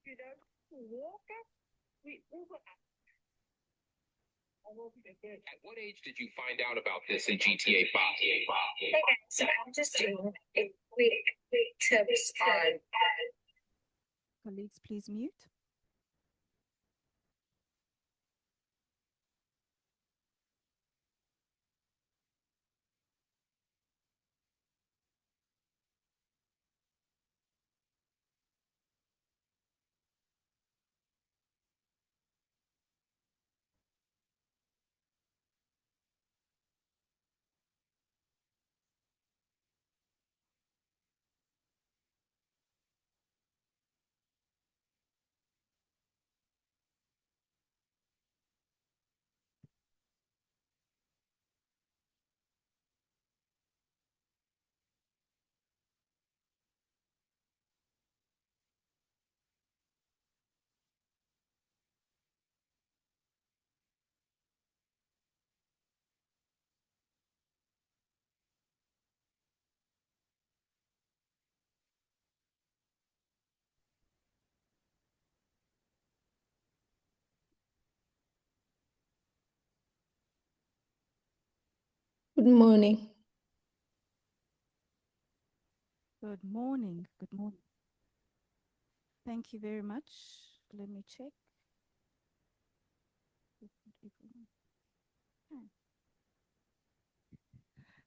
At what age did you find out about this in GTA 5? Okay, so I'm just doing a quick tips on. Colleagues, please mute. Good morning. Good morning. Good morning. Thank you very much. Let me check.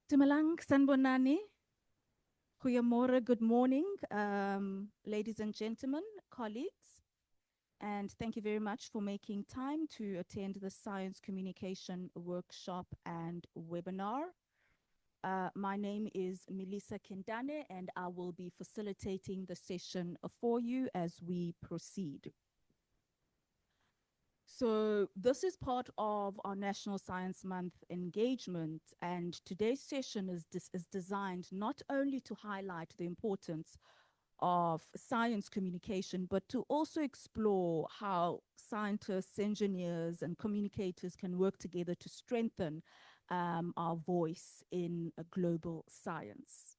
Dumelang, Sanbonani. Goeiemorgen, good morning, ladies and gentlemen, colleagues. And thank you very much for making time to attend the Science Communication Workshop and webinar. My name is Milisa Kentane, and I will be facilitating the session for you as we proceed. So this is part of our National Science Month engagement, and today's session is designed not only to highlight the importance of science communication, but to also explore how scientists, engineers, and communicators can work together to strengthen our voice in global science.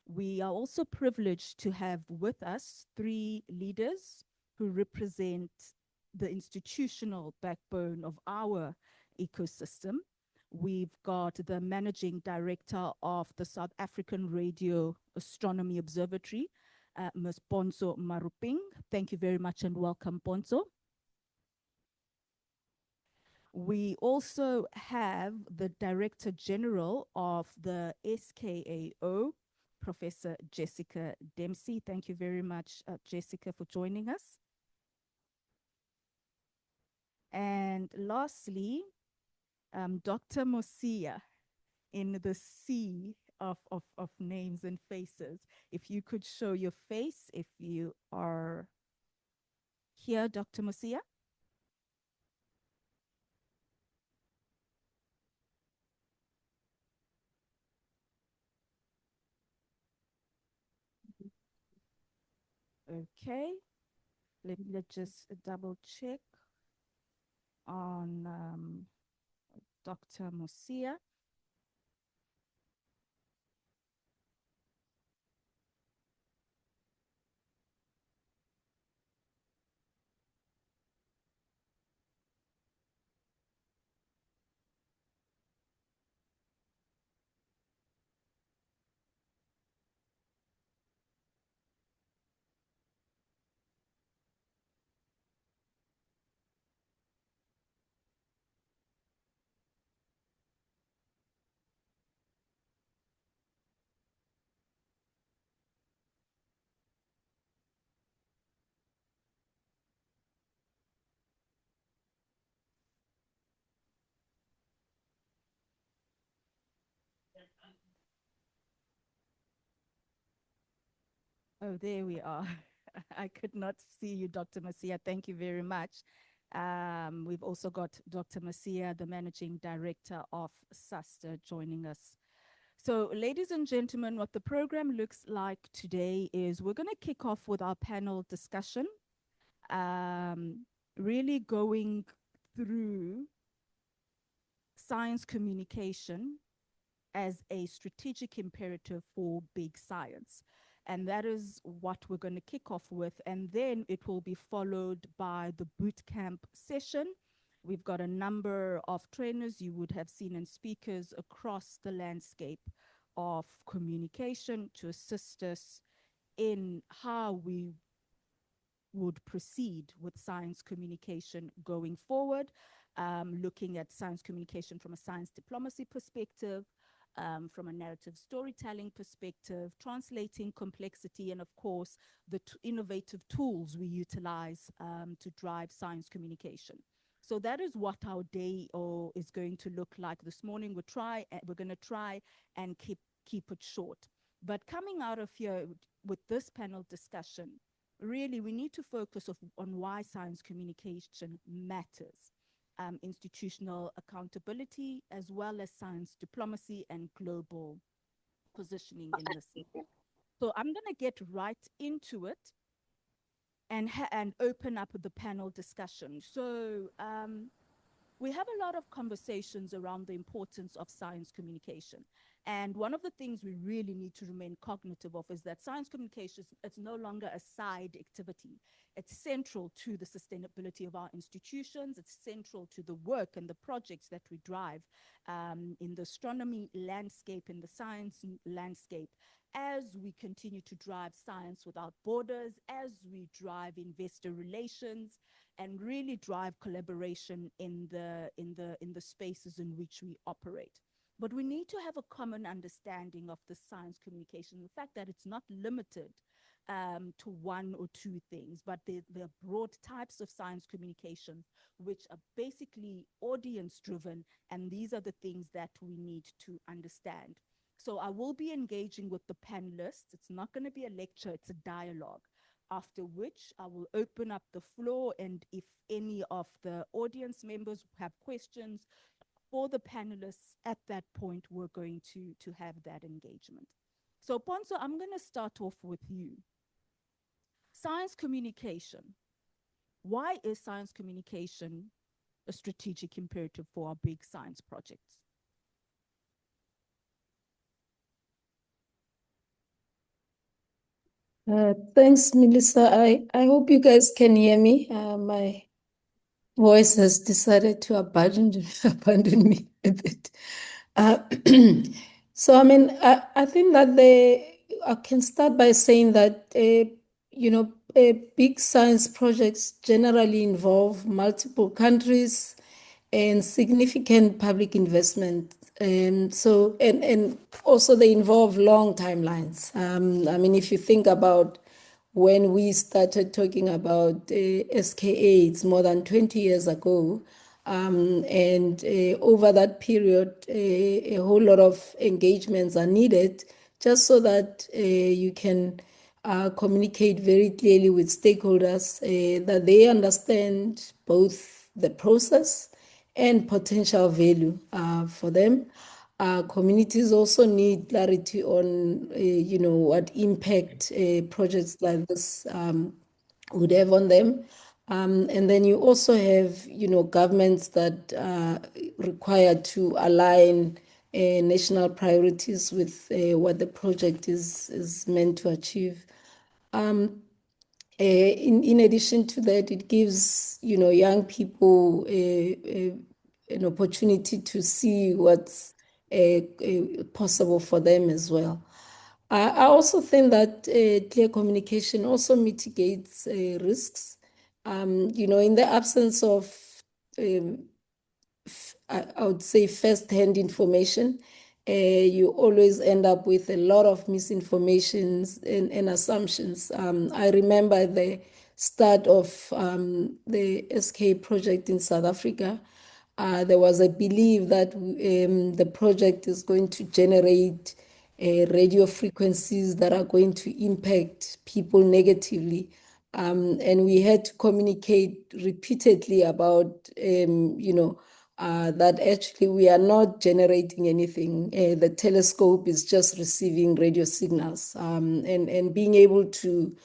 We are also privileged to have with us 3 leaders who represent the institutional backbone of our ecosystem. We've got the Managing Director of the South African Radio Astronomy Observatory, Ms. Ponzo Maruping. Thank you very much and welcome, Ponzo. We also have the Director General of the SKAO, Professor Jessica Dempsey. Thank you very much, Jessica, for joining us. And lastly, Dr. Mosia, in the sea of names and faces. If you could show your face, if you are here, Dr. Mosia. Okay, let me just double check on Dr. Mosia. Oh, there we are. I could not see you, Dr. Masia. Thank you very much. We've also got Dr. Masia, the Managing Director of SASTA, joining us. So, ladies and gentlemen, what the program looks like today is we're going to kick off with our panel discussion, really going through science communication as a strategic imperative for big science. And that is what we're going to kick off with. And then it will be followed by the bootcamp session. We've got a number of trainers you would have seen and speakers across the landscape of communication to assist us in how we would proceed with science communication going forward, looking at science communication from a science diplomacy perspective, from a narrative storytelling perspective, translating complexity, and of course, the innovative tools we utilize to drive science communication. So that is what our day is going to look like this morning. We're going to try and keep it short. But coming out of here with this panel discussion, really, we need to focus on why science communication matters. Institutional accountability, as well as science diplomacy and global positioning in this. So I'm going to get right into it and open up the panel discussion. So we have a lot of conversations around the importance of science communication. And one of the things we really need to remain cognitive of is that science communication, it's no longer a side activity. It's central to the sustainability of our institutions. It's central to the work and the projects that we drive in the astronomy landscape, in the science landscape, as we continue to drive science without borders, as we drive investor relations, and really drive collaboration in the spaces in which we operate. But we need to have a common understanding of the science communication, the fact that it's not limited to one or two things, but there are broad types of science communication which are basically audience driven, and these are the things that we need to understand. So I will be engaging with the panelists. It's not going to be a lecture, it's a dialogue. After which I will open up the floor, and if any of the audience members have questions for the panelists, at that point, we're going to have that engagement. So Ponzo, I'm going to start off with you. Science communication. Why is science communication a strategic imperative for our big science projects? Thanks, Milisa. I hope you guys can hear me. My voice has decided to abandon me a bit. So, I mean, I think that I can start by saying that, big science projects generally involve multiple countries and significant public investment. And also they involve long timelines. I mean, if you think about when we started talking about SKA, it's more than 20 years ago. And over that period, a whole lot of engagements are needed just so that you can communicate very clearly with stakeholders that they understand both the process and potential value for them. Communities also need clarity on, what impact projects like this would have on them. And then you also have, governments that are required to align national priorities with what the project is meant to achieve. In addition to that, it gives, young people an opportunity to see what's possible for them as well. I also think that clear communication also mitigates risks. In the absence of, I would say, first-hand information, you always end up with a lot of misinformations and assumptions. I remember the start of the SK project in South Africa. There was a belief that the project is going to generate radio frequencies that are going to impact people negatively. And we had to communicate repeatedly about, that actually we are not generating anything. The telescope is just receiving radio signals, and being able to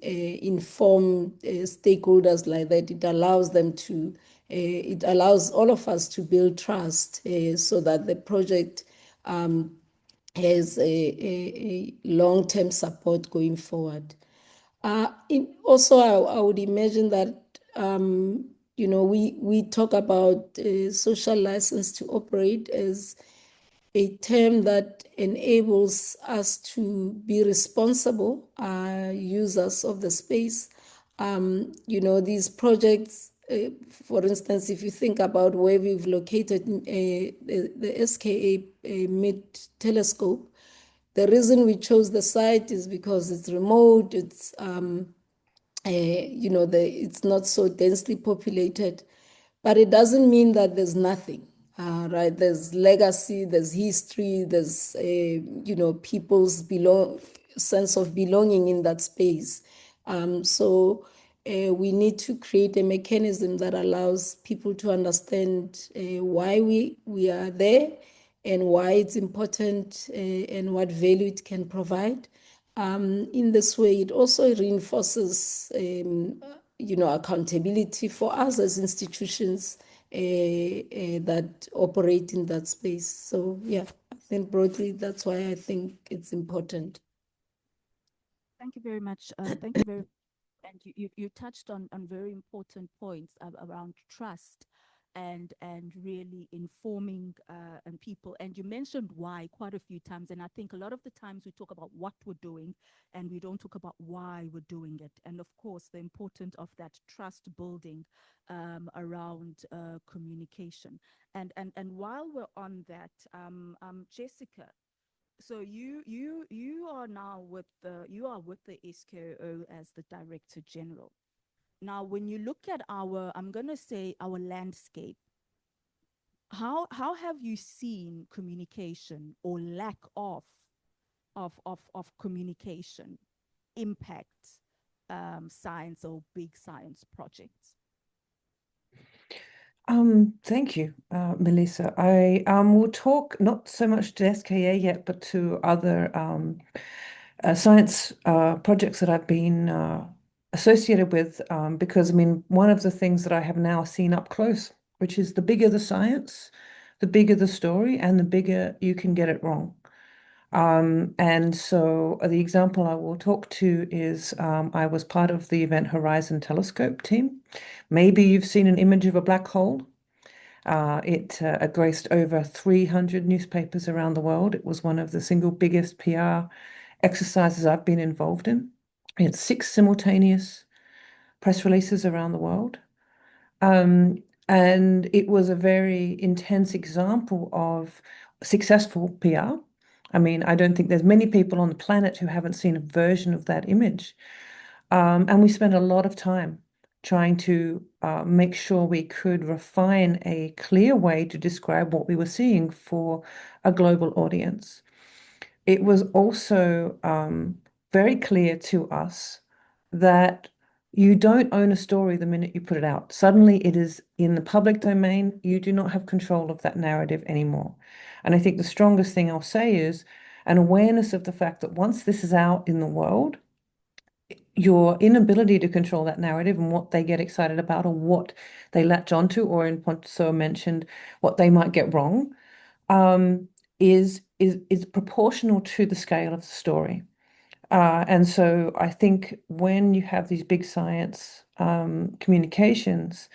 inform stakeholders like that, it allows them to, it allows all of us to build trust so that the project has a long-term support going forward. Also, I would imagine that we talk about social license to operate as a term that enables us to be responsible users of the space. These projects, for instance, if you think about where we've located the SKA mid telescope, the reason we chose the site is because it's remote, it's it's not so densely populated, but it doesn't mean that there's nothing, right? There's legacy, there's history, there's people's sense of belonging in that space. So we need to create a mechanism that allows people to understand why we are there and why it's important and what value it can provide. In this way, it also reinforces, accountability for us as institutions that operate in that space. So, yeah, I think broadly, that's why I think it's important. Thank you very much. Thank you very and you touched on very important points around trust and really informing and people. And you mentioned why quite a few times. And I think a lot of the times we talk about what we're doing and we don't talk about why we're doing it. And of course, the importance of that trust building around communication. And while we're on that, Jessica, so you are now with the SKO as the Director General. Now, when you look at I'm gonna say our landscape, how have you seen communication or lack of communication impact science or big science projects? Thank you, Milisa. I will talk not so much to SKA yet, but to other science projects that I've been associated with, because I mean, one of the things that I have now seen up close, which is the bigger the science, the bigger the story, and the bigger you can get it wrong. And so the example I will talk to is I was part of the Event Horizon Telescope team. Maybe you've seen an image of a black hole. It graced over 300 newspapers around the world. It was one of the single biggest PR exercises I've been involved in. We had 6 simultaneous press releases around the world. And it was a very intense example of successful PR. I mean, I don't think there's many people on the planet who haven't seen a version of that image. And we spent a lot of time trying to make sure we could refine a clear way to describe what we were seeing for a global audience. It was also very clear to us that you don't own a story the minute you put it out. Suddenly it is in the public domain. You do not have control of that narrative anymore. And I think the strongest thing I'll say is an awareness of the fact that once this is out in the world, your inability to control that narrative and what they get excited about or what they latch onto, or in Ponso mentioned, what they might get wrong, is proportional to the scale of the story. And so I think when you have these big science communications,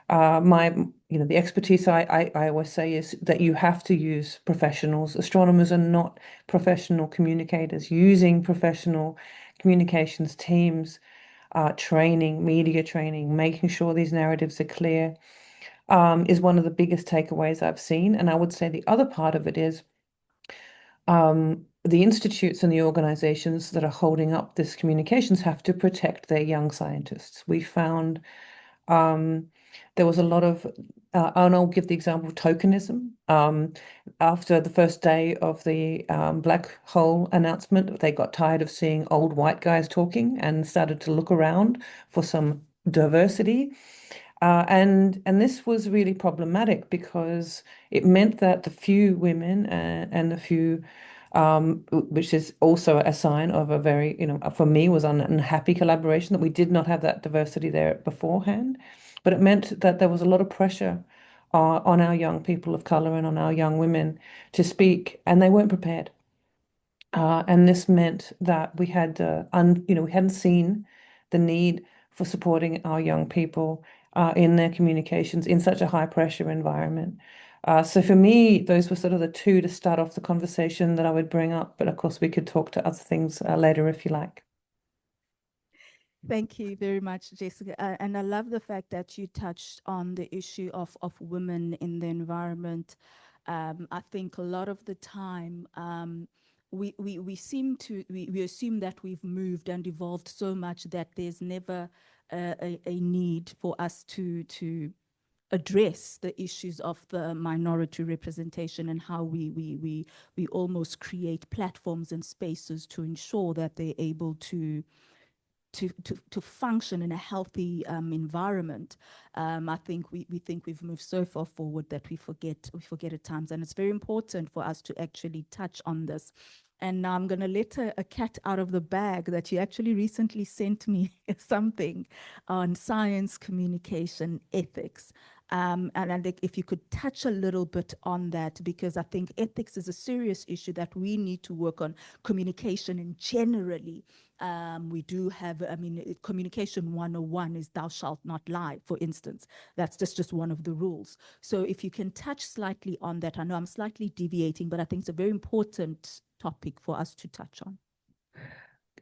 the expertise I always say is that you have to use professionals. Astronomers are not professional communicators. Using professional communications teams, training, media training, making sure these narratives are clear, is one of the biggest takeaways I've seen. And I would say the other part of it is the institutes and the organizations that are holding up this communications have to protect their young scientists. We found there was a lot of, and I'll give the example of tokenism. After the first day of the black hole announcement, they got tired of seeing old white guys talking and started to look around for some diversity. And this was really problematic because it meant that the few women and the few, which is also a sign of a very, for me, was an unhappy collaboration that we did not have that diversity there beforehand. But it meant that there was a lot of pressure on our young people of color and on our young women to speak, and they weren't prepared. And this meant that we had, we hadn't seen the need for supporting our young people in their communications in such a high pressure environment. So for me, those were sort of the two to start off the conversation that I would bring up. But of course, we could talk to other things later if you like. Thank you very much, Jessica. And I love the fact that you touched on the issue of women in the environment. I think a lot of the time we seem to we assume that we've moved and evolved so much that there's never a need for us to address the issues of the minority representation and how we almost create platforms and spaces to ensure that they're able to function in a healthy environment. I think we think we've moved so far forward that we forget at times, and it's very important for us to actually touch on this. And now I'm going to let a cat out of the bag that you actually recently sent me something on science communication ethics. And I think if you could touch a little bit on that, because I think ethics is a serious issue that we need to work on. Communication in generally. We do have, communication 101 is thou shalt not lie, for instance. That's just one of the rules. So if you can touch slightly on that, I know I'm slightly deviating, but I think it's a very important topic for us to touch on.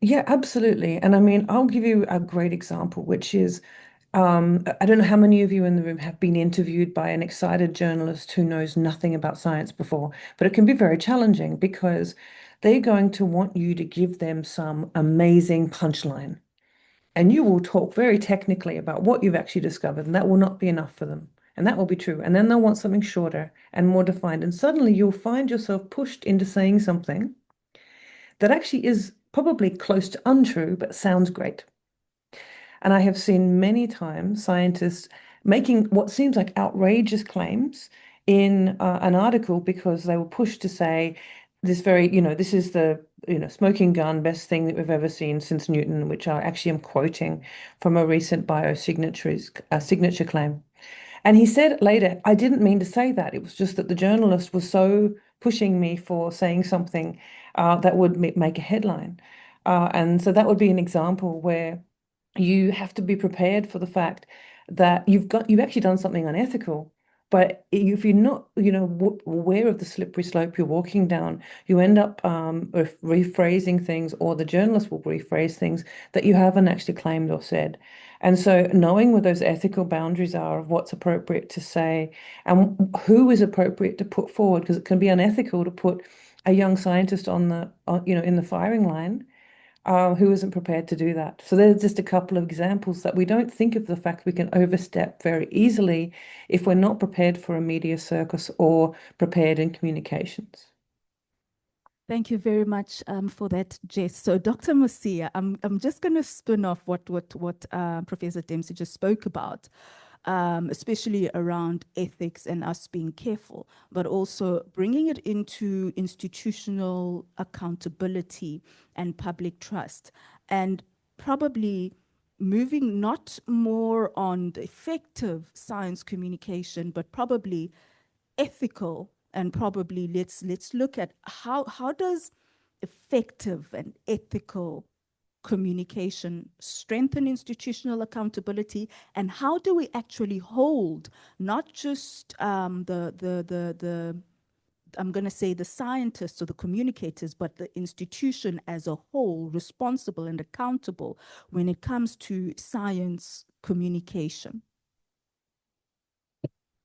Yeah, absolutely. And I mean, I'll give you a great example, which is I don't know how many of you in the room have been interviewed by an excited journalist who knows nothing about science before, but it can be very challenging because they're going to want you to give them some amazing punchline. And you will talk very technically about what you've actually discovered, and that will not be enough for them. And that will be true. And then they'll want something shorter and more defined. And suddenly you'll find yourself pushed into saying something that actually is probably close to untrue, but sounds great. And I have seen many times scientists making what seems like outrageous claims in an article because they were pushed to say this very, this is the, smoking gun, best thing that we've ever seen since Newton, which I actually am quoting from a recent signature claim. And he said later, I didn't mean to say that. It was just that the journalist was so pushing me for saying something that would make a headline. And so that would be an example where you have to be prepared for the fact that you've actually done something unethical. But if you're not, aware of the slippery slope you're walking down, you end up rephrasing things, or the journalist will rephrase things that you haven't actually claimed or said. And so knowing where those ethical boundaries are of what's appropriate to say and who is appropriate to put forward, because it can be unethical to put a young scientist in the firing line who isn't prepared to do that. So there's just a couple of examples that we don't think of the fact we can overstep very easily if we're not prepared for a media circus or prepared in communications. Thank you very much for that, Jess. So, Dr. Mosia, I'm just going to spin off what Professor Dempsey just spoke about, especially around ethics and us being careful, but also bringing it into institutional accountability and public trust, and probably moving not more on the effective science communication, but probably ethical. And probably let's look at how does effective and ethical communication strengthen institutional accountability, and how do we actually hold not just I'm going to say the scientists or the communicators, but the institution as a whole responsible and accountable when it comes to science communication?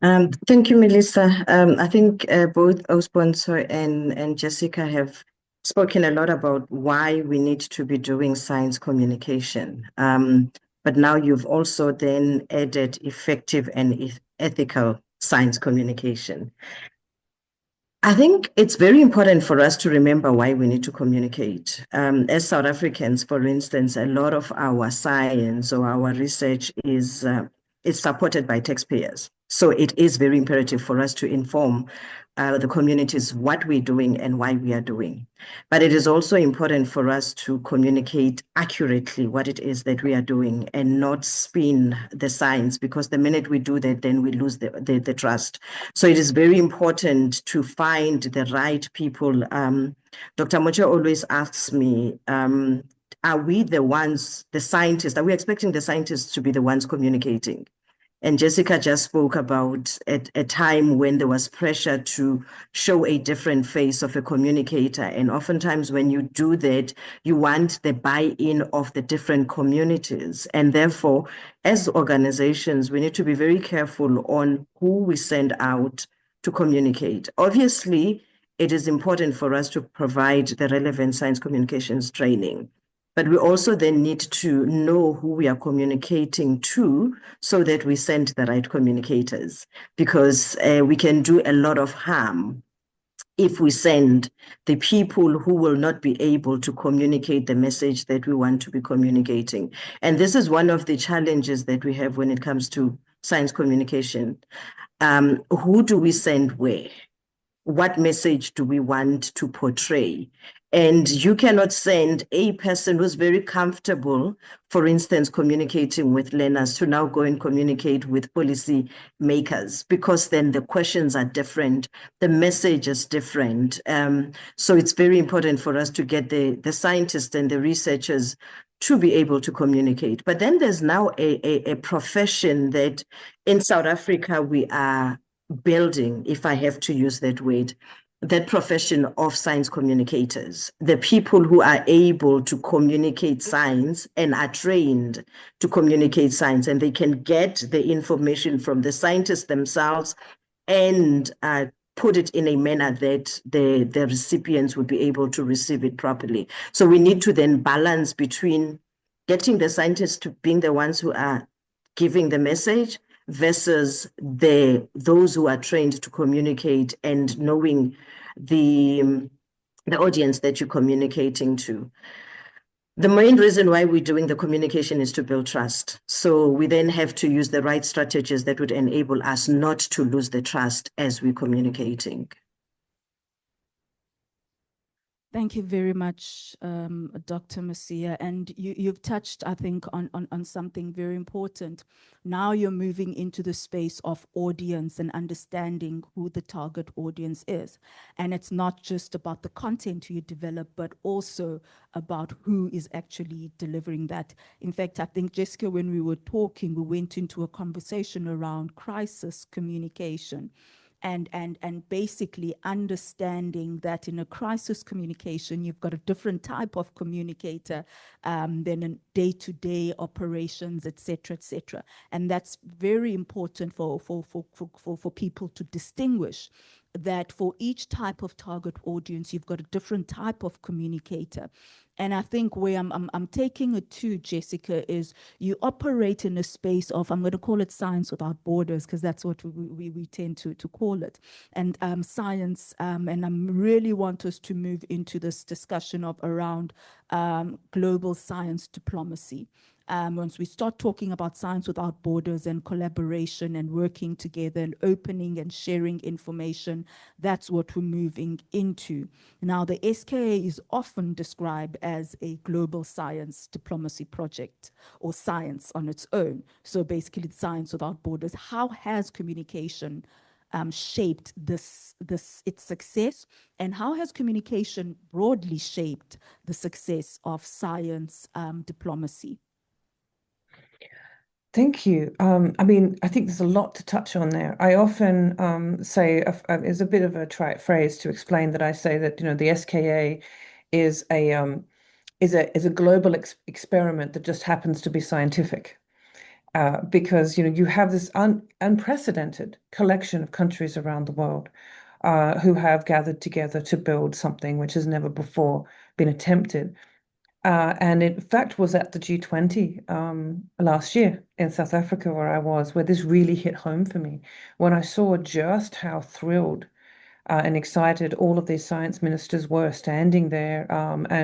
Thank you, Milisa. I think both Osponso and Jessica have spoken a lot about why we need to be doing science communication. But now you've also then added effective and ethical science communication. I think it's very important for us to remember why we need to communicate. As South Africans, for instance, a lot of our science or our research is supported by taxpayers. So it is very imperative for us to inform the communities what we're doing and why we are doing. But it is also important for us to communicate accurately what it is that we are doing and not spin the science, because the minute we do that, then we lose the trust. So it is very important to find the right people. Dr. Mocha always asks me, are we the ones, the scientists, are we expecting the scientists to be the ones communicating? And Jessica just spoke about a time when there was pressure to show a different face of a communicator. And oftentimes when you do that, you want the buy-in of the different communities. And therefore, as organizations, we need to be very careful on who we send out to communicate. Obviously, it is important for us to provide the relevant science communications training. But we also then need to know who we are communicating to so that we send the right communicators, because we can do a lot of harm if we send the people who will not be able to communicate the message that we want to be communicating. And this is one of the challenges that we have when it comes to science communication. Who do we send where? What message do we want to portray? And you cannot send a person who's very comfortable, for instance, communicating with learners, to now go and communicate with policy makers, because then the questions are different, the message is different. So it's very important for us to get the scientists and the researchers to be able to communicate. But then there's now a profession that in South Africa we are building, if I have to use that word, that profession of science communicators, the people who are able to communicate science and are trained to communicate science, and they can get the information from the scientists themselves and put it in a manner that the recipients would be able to receive it properly. So we need to then balance between getting the scientists to being the ones who are giving the message versus those who are trained to communicate and knowing the audience that you're communicating to. The main reason why we're doing the communication is to build trust. So we then have to use the right strategies that would enable us not to lose the trust as we're communicating. Thank you very much, Dr. Masia. And you've touched, I think, on something very important. Now you're moving into the space of audience and understanding who the target audience is. And it's not just about the content you develop, but also about who is actually delivering that. In fact, I think, Jessica, when we were talking, we went into a conversation around crisis communication. And basically understanding that in a crisis communication, you've got a different type of communicator than in day-to-day operations, et cetera, and that's very important for people to distinguish that for each type of target audience, you've got a different type of communicator. And I think where I'm taking it to, Jessica, is you operate in a space of, I'm going to call it science without borders, because that's what we tend to call it. And science, and I really want us to move into this discussion of around global science diplomacy. Once we start talking about science without borders and collaboration and working together and opening and sharing information, that's what we're moving into. Now, the SKA is often described as a global science diplomacy project or science on its own. So basically, science without borders. How has communication shaped its success, and how has communication broadly shaped the success of science diplomacy? Thank you. I mean, I think there's a lot to touch on there. I often say, is a bit of a trite phrase to explain that I say that, the SKA is a global experiment that just happens to be scientific. Because, you have this unprecedented collection of countries around the world who have gathered together to build something which has never before been attempted. And in fact was at the G20 last year in South Africa, where I was, where this really hit home for me, when I saw just how thrilled and excited all of these science ministers were standing there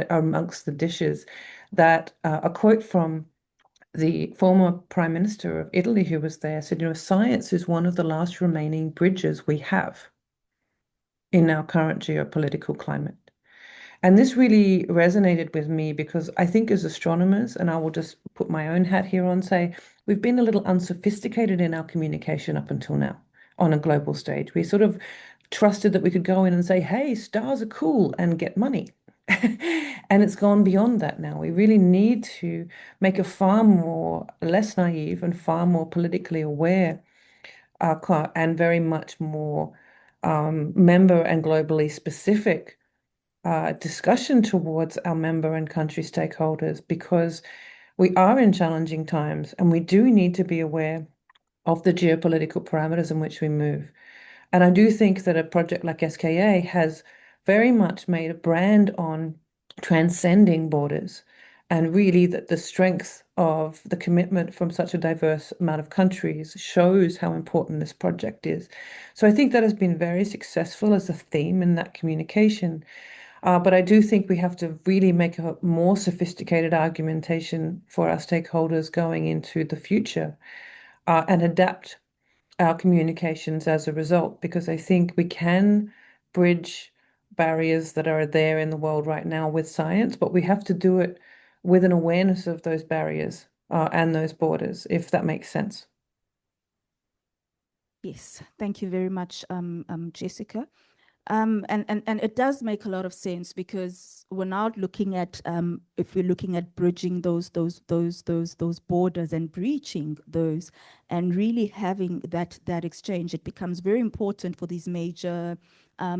amongst the dishes. That a quote from the former Prime Minister of Italy who was there said, science is one of the last remaining bridges we have in our current geopolitical climate. And this really resonated with me because I think as astronomers, and I will just put my own hat here on, say, we've been a little unsophisticated in our communication up until now on a global stage. We sort of trusted that we could go in and say, hey, stars are cool, and get money. And it's gone beyond that now. We really need to make a far more, less naive and far more politically aware and very much more member and globally specific discussion towards our member and country stakeholders, because we are in challenging times and we do need to be aware of the geopolitical parameters in which we move. And I do think that a project like SKA has very much made a brand on transcending borders, and really that the strength of the commitment from such a diverse amount of countries shows how important this project is. So I think that has been very successful as a theme in that communication. But I do think we have to really make a more sophisticated argumentation for our stakeholders going into the future and adapt our communications as a result, because I think we can bridge barriers that are there in the world right now with science, but we have to do it with an awareness of those barriers and those borders, if that makes sense. Yes, thank you very much, Jessica. And it does make a lot of sense, because we're now looking at if we're looking at bridging those borders and breaching those, and really having that exchange, it becomes very important for these major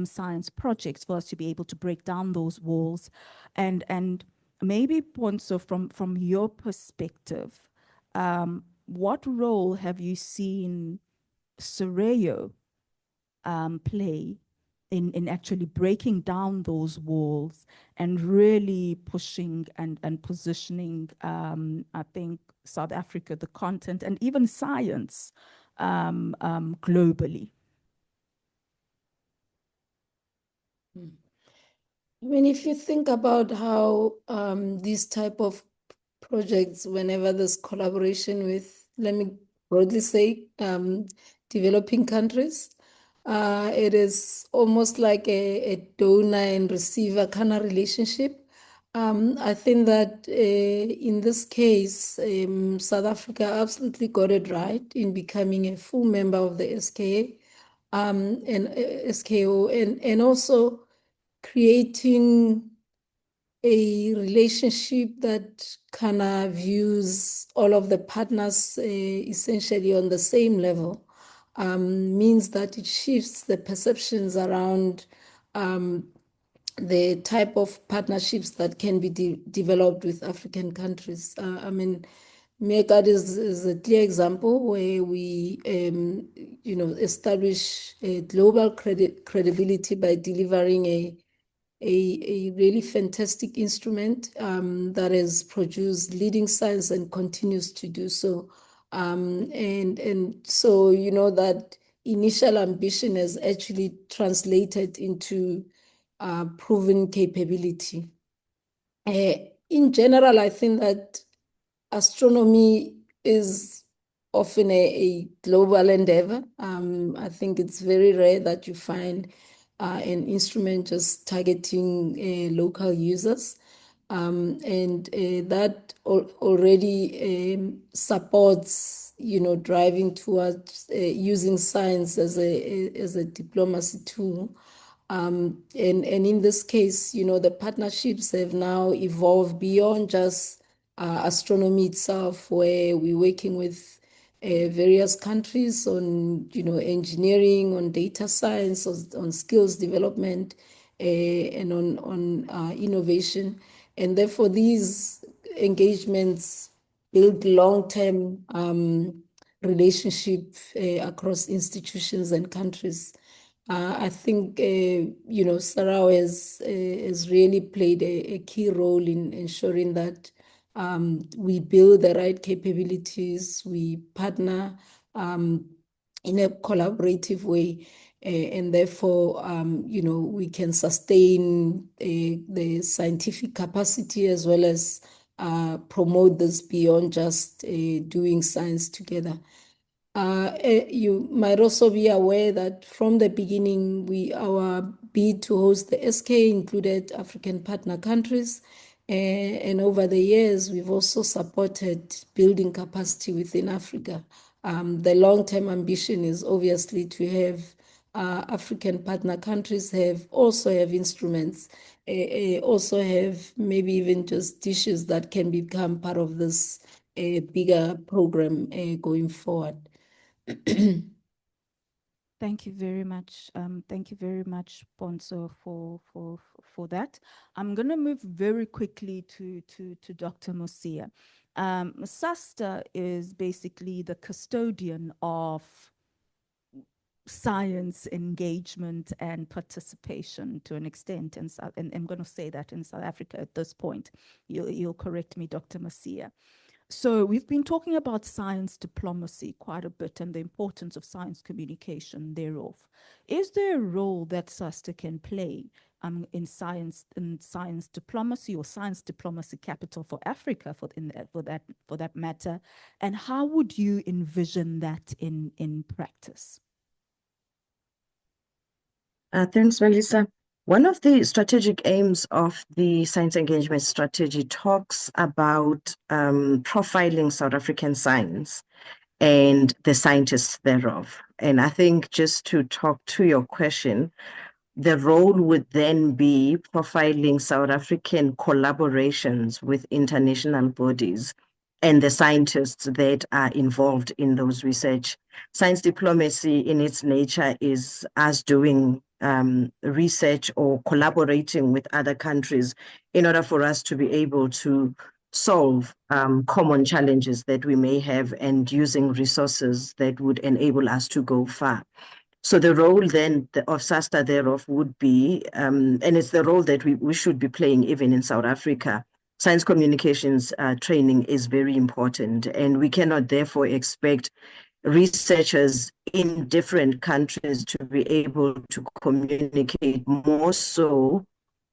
science projects for us to be able to break down those walls. And maybe, Ponzo, from your perspective, what role have you seen SARAO play in actually breaking down those walls and really pushing and positioning, I think, South Africa, the content, and even science globally? I mean, if you think about how these type of projects, whenever there's collaboration with, let me broadly say, developing countries, it is almost like a donor and receiver kind of relationship. I think that in this case, South Africa absolutely got it right in becoming a full member of the SKA and SKO, and also creating a relationship that kind of views all of the partners essentially on the same level, means that it shifts the perceptions around the type of partnerships that can be developed with African countries. I mean, MEGAD is a clear example where we, establish a global credibility by delivering a really fantastic instrument that has produced leading science and continues to do so. And so, that initial ambition has actually translated into proven capability. In general, I think that astronomy is often a global endeavor. I think it's very rare that you find an instrument just targeting local users. And that already supports, driving towards using science as a diplomacy tool. And in this case, the partnerships have now evolved beyond just astronomy itself, where we're working with various countries on, engineering, on data science, on skills development, and on innovation. And therefore, these engagements build long-term relationship across institutions and countries. I think, SARAO has really played a key role in ensuring that we build the right capabilities, we partner in a collaborative way, and therefore, we can sustain the scientific capacity as well as promote this beyond just doing science together. You might also be aware that from the beginning, our bid to host the SK included African partner countries. And over the years, we've also supported building capacity within Africa. The long-term ambition is obviously to have African partner countries also have instruments, also have maybe even just dishes that can become part of this bigger program going forward. Thank you very much. Thank you very much, Bonso, for that. I'm going to move very quickly to Dr. Mosia. SASTA is basically the custodian of science engagement and participation to an extent, and I'm going to say that in South Africa at this point. You'll correct me, Dr. Mosia. So we've been talking about science diplomacy quite a bit and the importance of science communication thereof. Is there a role that SASTA can play in science diplomacy or science diplomacy capital for Africa for that matter? And how would you envision that in practice? Thanks, Milisa. One of the strategic aims of the science engagement strategy talks about profiling South African science and the scientists thereof. And I think just to talk to your question, the role would then be profiling South African collaborations with international bodies and the scientists that are involved in those research. Science diplomacy in its nature is us doing research or collaborating with other countries in order for us to be able to solve common challenges that we may have and using resources that would enable us to go far. So the role then of SASTA thereof would be, and it's the role that we should be playing even in South Africa. Science communications training is very important, and we cannot therefore expect researchers in different countries to be able to communicate, more so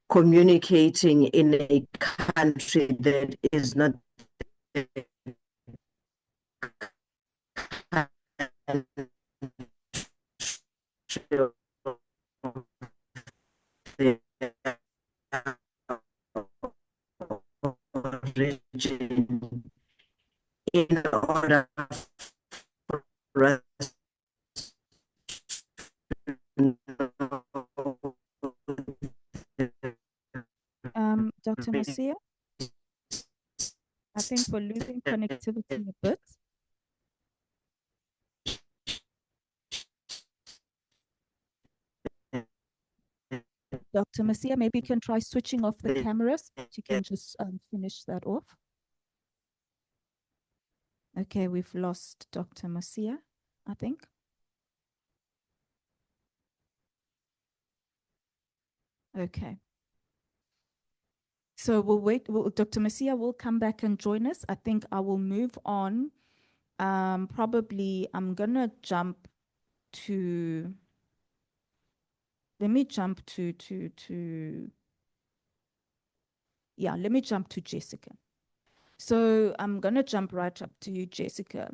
communicating in a country that is not origin in order for us Dr. Mosia, I think we're losing connectivity a bit. Dr. Mosia, maybe you can try switching off the cameras. You can just finish that off. Okay, we've lost Dr. Mosia, I think. Okay. So we'll wait. Dr. Mosia will come back and join us. I think I will move on. Probably I'm going to jump to, let me jump to Jessica. So I'm going to jump right up to you, Jessica.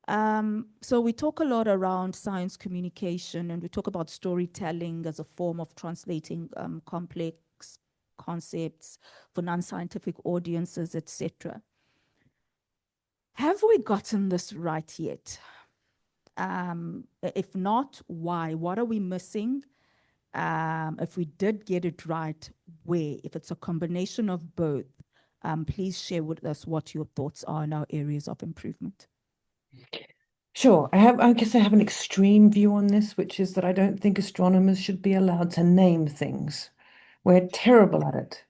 So we talk a lot around science communication, and we talk about storytelling as a form of translating complex concepts for non-scientific audiences, etc. Have we gotten this right yet? If not, why? What are we missing? If we did get it right, where? If it's a combination of both, please share with us what your thoughts are in our areas of improvement. Sure. I guess I have an extreme view on this, which is that I don't think astronomers should be allowed to name things. We're terrible at it.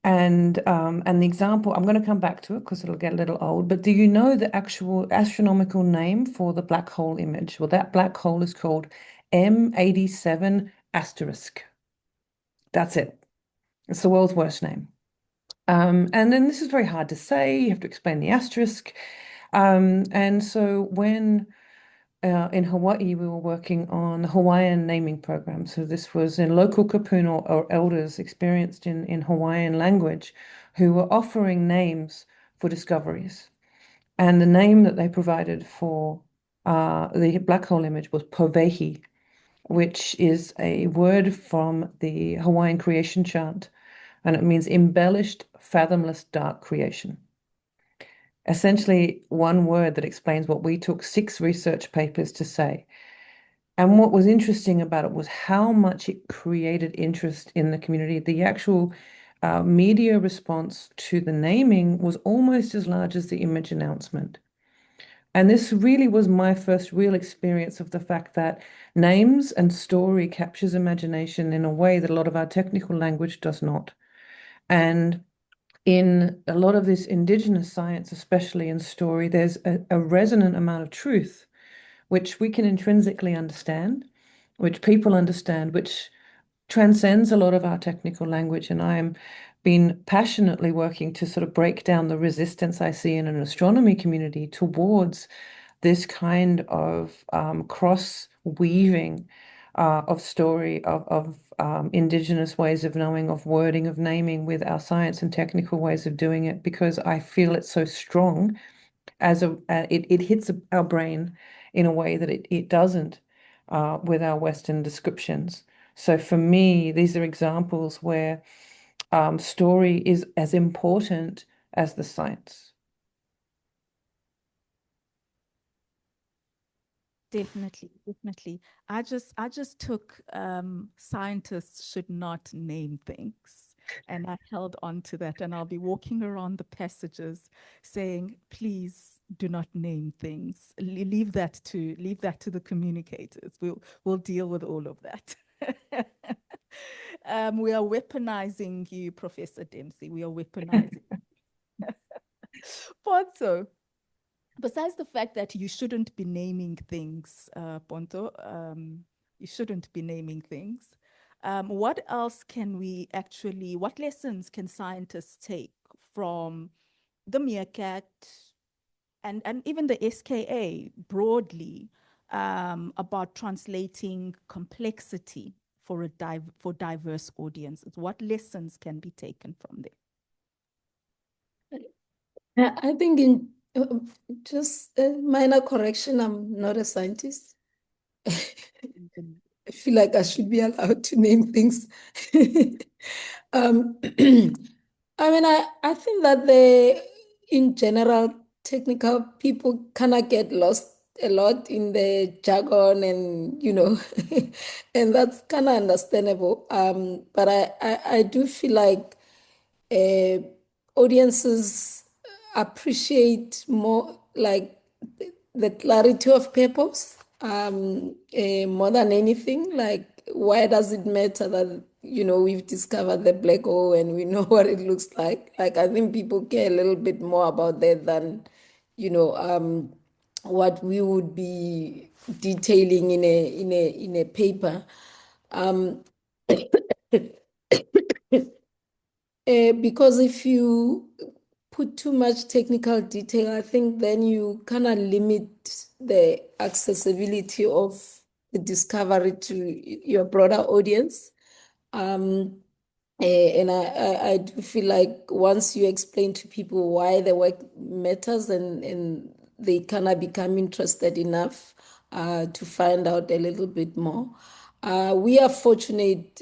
And the example, I'm going to come back to it because it'll get a little old, but do you know the actual astronomical name for the black hole image? Well, that black hole is called M87 asterisk. That's it. It's the world's worst name. And then this is very hard to say. You have to explain the asterisk. And so when in Hawaii, we were working on the Hawaiian naming program. So this was in local Kapuna or elders experienced in Hawaiian language who were offering names for discoveries. And the name that they provided for the black hole image was Povehi, which is a word from the Hawaiian creation chant, and it means embellished, fathomless, dark creation. Essentially, one word that explains what we took 6 research papers to say. And what was interesting about it was how much it created interest in the community. The actual media response to the naming was almost as large as the image announcement. And this really was my first real experience of the fact that names and story captures imagination in a way that a lot of our technical language does not. And in a lot of this indigenous science, especially in story, there's a resonant amount of truth, which we can intrinsically understand, which people understand, which transcends a lot of our technical language. And I am been passionately working to sort of break down the resistance I see in an astronomy community towards this kind of cross weaving of story, of indigenous ways of knowing, of wording, of naming with our science and technical ways of doing it, because I feel it's so strong as it hits our brain in a way that it doesn't with our Western descriptions. So for me, these are examples where story is as important as the science. Definitely, definitely. I just took scientists should not name things. And I held on to that. And I'll be walking around the passages saying, please do not name things. Leave that to the communicators. We'll deal with all of that. We are weaponizing you, Professor Dempsey. We are weaponizing. Ponto, besides the fact that you shouldn't be naming things, Ponto, you shouldn't be naming things. What else can we actually, what lessons can scientists take from the meerkat and even the SKA broadly about translating complexity for diverse audiences? What lessons can be taken from there? I think in just a minor correction, I'm not a scientist. I feel like I should be allowed to name things. I mean, I think that in general, technical people kind of get lost a lot in the jargon and, and that's kind of understandable. But I do feel like audiences appreciate more like the clarity of purpose more than anything. Like, why does it matter that we've discovered the black hole and we know what it looks like? Like, I think people care a little bit more about that than what we would be detailing in a paper. Because if you put too much technical detail, I think then you kind of limit the accessibility of the discovery to your broader audience. And I do feel like once you explain to people why the work matters and they kind of become interested enough to find out a little bit more. We are fortunate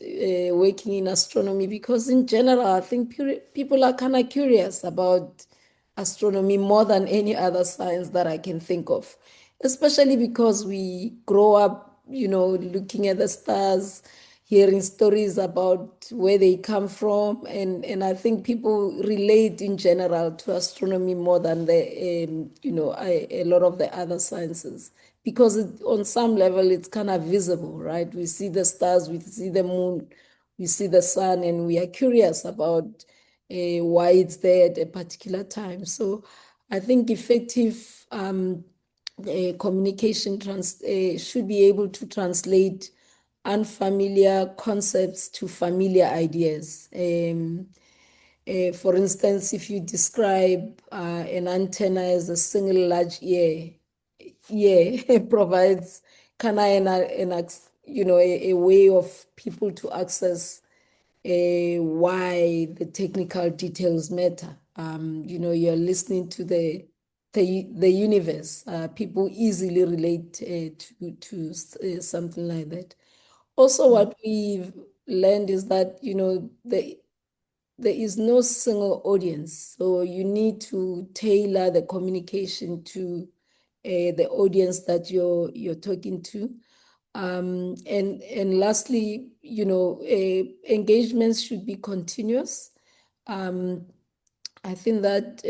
working in astronomy because in general, I think people are kind of curious about astronomy more than any other science that I can think of, especially because we grow up, looking at the stars, hearing stories about where they come from. And I think people relate in general to astronomy more than a lot of the other sciences because on some level it's kind of visible, right? We see the stars, we see the moon, we see the sun, and we are curious about why it's there at a particular time. So I think effective communication should be able to translate unfamiliar concepts to familiar ideas. For instance, if you describe an antenna as a single large ear, it provides kind of a way of people to access why the technical details matter. You know, you're listening to the universe. People easily relate to something like that. Also, what we've learned is that, you know, there is no single audience. So you need to tailor the communication to the audience that you're talking to. And lastly, you know, engagements should be continuous. I think that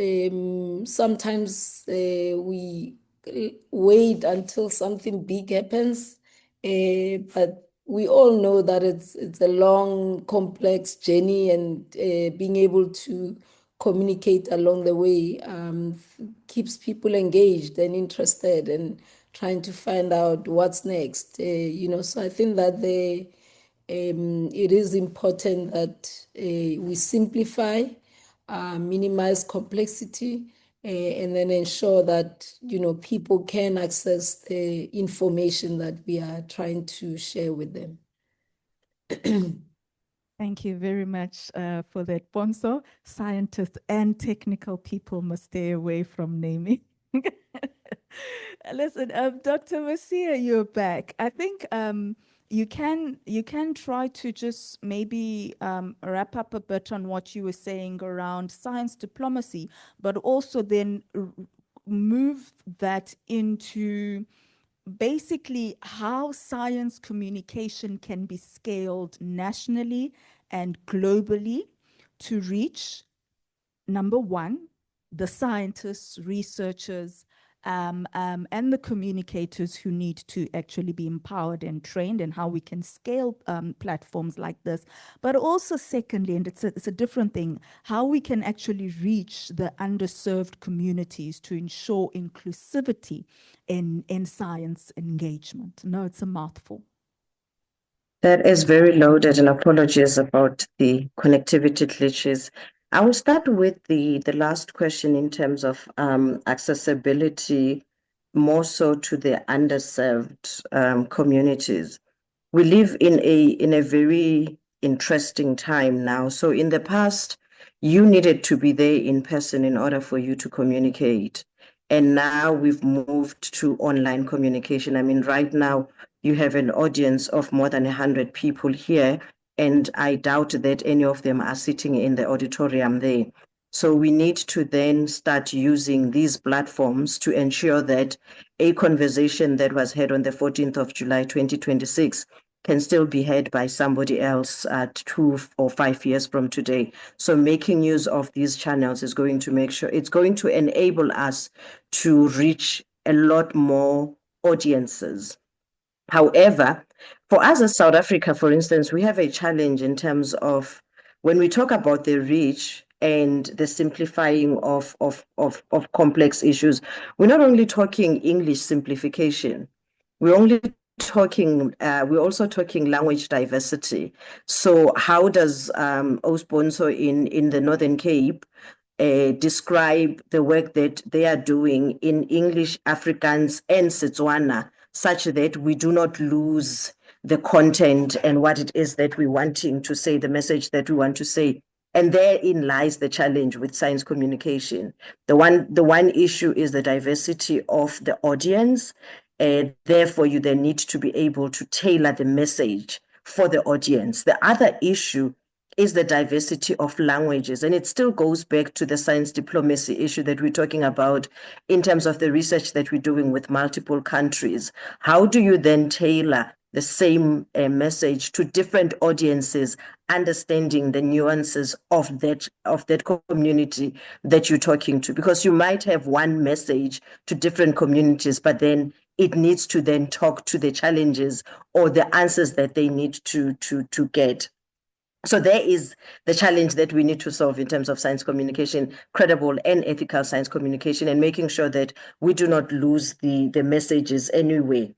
sometimes we wait until something big happens, but we all know that it's a long, complex journey, and being able to communicate along the way keeps people engaged and interested and trying to find out what's next. You know, so I think that it is important that we simplify, minimize complexity, and then ensure that, you know, people can access the information that we are trying to share with them. Thank you very much for that, Bonso. Scientists and technical people must stay away from naming. Listen, Dr. Masia, you're back. I think you can try to just maybe wrap up a bit on what you were saying around science diplomacy, but also then move that into basically how science communication can be scaled nationally and globally to reach, number one, the scientists, researchers, and the communicators who need to actually be empowered and trained, and how we can scale platforms like this. But also secondly, and it's a different thing, how we can actually reach the underserved communities to ensure inclusivity in science engagement. No, it's a mouthful. That is very loaded, and apologies about the connectivity glitches. I will start with the last question in terms of accessibility, more so to the underserved communities. We live in a very interesting time now. So in the past, you needed to be there in person in order for you to communicate. And now we've moved to online communication. I mean, right now, you have an audience of more than 100 people here, and I doubt that any of them are sitting in the auditorium there. So we need to then start using these platforms to ensure that a conversation that was had on the 14th of July, 2026 can still be heard by somebody else 2 or 5 years from today. So making use of these channels is going to make sure it's going to enable us to reach a lot more audiences. However, for us as South Africa, for instance, we have a challenge in terms of when we talk about the reach and the simplifying of complex issues, we're not only talking English simplification, we're also talking language diversity. So how does Osponso in the Northern Cape describe the work that they are doing in English, Afrikaans, and Setswana, such that we do not lose the content and what it is that we're wanting to say, the message that we want to say. And therein lies the challenge with science communication. The one issue is the diversity of the audience. Therefore, you then need to be able to tailor the message for the audience. The other issue is the diversity of languages. And it still goes back to the science diplomacy issue that we're talking about in terms of the research that we're doing with multiple countries. How do you then tailor the same message to different audiences, understanding the nuances of that community that you're talking to? Because you might have one message to different communities, but then it needs to then talk to the challenges or the answers that they need to get. So there is the challenge that we need to solve in terms of science communication, credible and ethical science communication, and making sure that we do not lose the messages anyway.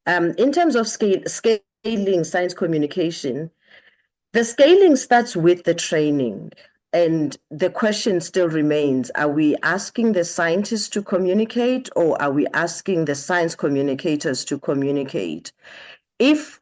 In terms of scaling science communication, the scaling starts with the training. And the question still remains, are we asking the scientists to communicate, or are we asking the science communicators to communicate? If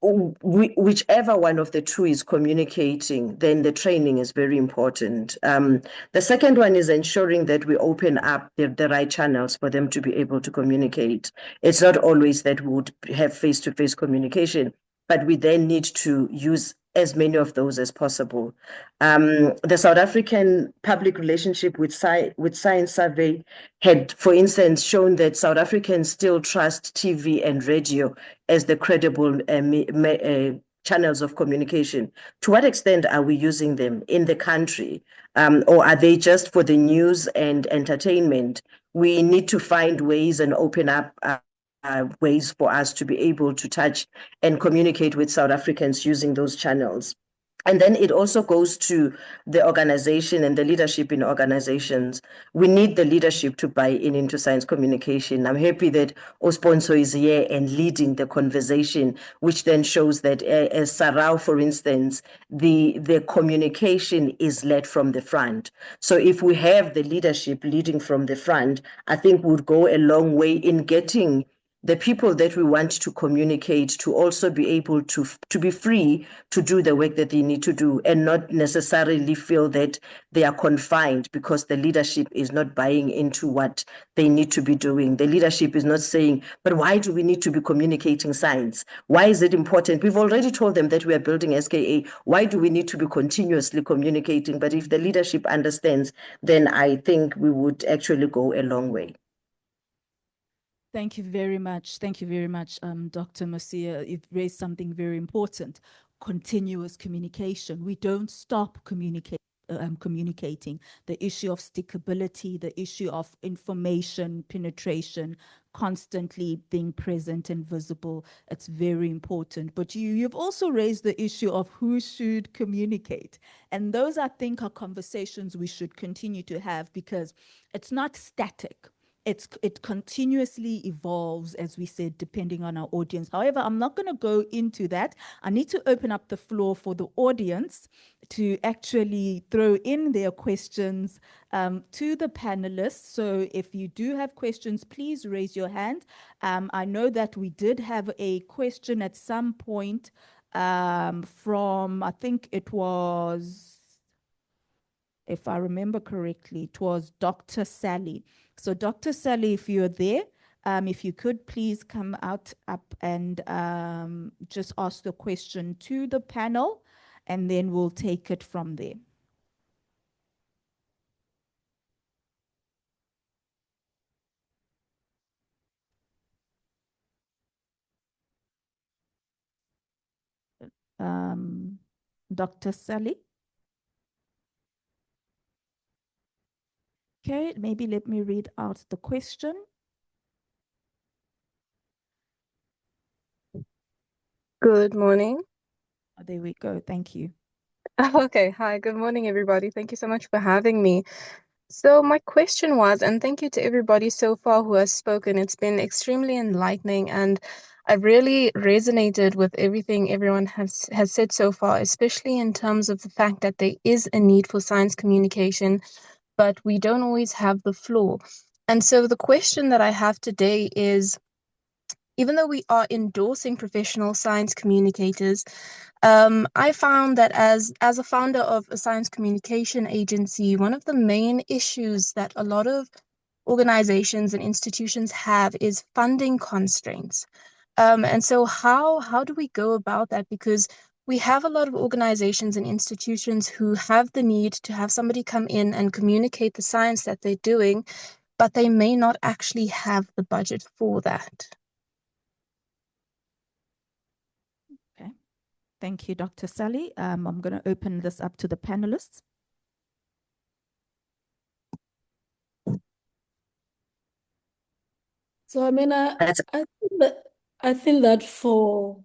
whichever one of the two is communicating, then the training is very important. The second one is ensuring that we open up the right channels for them to be able to communicate. It's not always that we would have face-to-face communication, but we then need to use as many of those as possible. The South African public relationship with Science Survey had, for instance, shown that South Africans still trust TV and radio as the credible channels of communication. To what extent are we using them in the country? Or are they just for the news and entertainment? We need to find ways and open up ways for us to be able to touch and communicate with South Africans using those channels. And then it also goes to the organization and the leadership in organizations. We need the leadership to buy into science communication. I'm happy that Osponso is here and leading the conversation, which then shows that as SARAO, for instance, the communication is led from the front. So if we have the leadership leading from the front, I think we'll go a long way in getting the people that we want to communicate to also be able to be free to do the work that they need to do and not necessarily feel that they are confined because the leadership is not buying into what they need to be doing. The leadership is not saying, but why do we need to be communicating science? Why is it important? We've already told them that we are building SKA. Why do we need to be continuously communicating? But if the leadership understands, then I think we would actually go a long way. Thank you very much. Thank you very much, Dr. Mosia. You've raised something very important, continuous communication. We don't stop communicating. The issue of stickability, the issue of information penetration, constantly being present and visible. It's very important. But you've also raised the issue of who should communicate. And those, I think, are conversations we should continue to have because it's not static. It continuously evolves, as we said, depending on our audience. However, I'm not going to go into that. I need to open up the floor for the audience to actually throw in their questions to the panelists. So if you do have questions, please raise your hand. I know that we did have a question at some point from, I think it was, if I remember correctly, it was Dr. Sally. So Dr. Sally, if you're there, if you could please come up and just ask the question to the panel, and then we'll take it from there. Dr. Sally? Okay, maybe let me read out the question. Good morning. Oh, there we go. Thank you. Okay, hi, good morning, everybody. Thank you so much for having me. So my question was, and thank you to everybody so far who has spoken. It's been extremely enlightening, and I've really resonated with everything everyone has said so far, especially in terms of the fact that there is a need for science communication, but we don't always have the floor. And so the question that I have today is, even though we are endorsing professional science communicators, I found that as a founder of a science communication agency, one of the main issues that a lot of organizations and institutions have is funding constraints. And so how do we go about that? Because we have a lot of organizations and institutions who have the need to have somebody come in and communicate the science that they're doing, but they may not actually have the budget for that. Okay. Thank you, Dr. Sally. I'm going to open this up to the panelists. So I mean, I think that for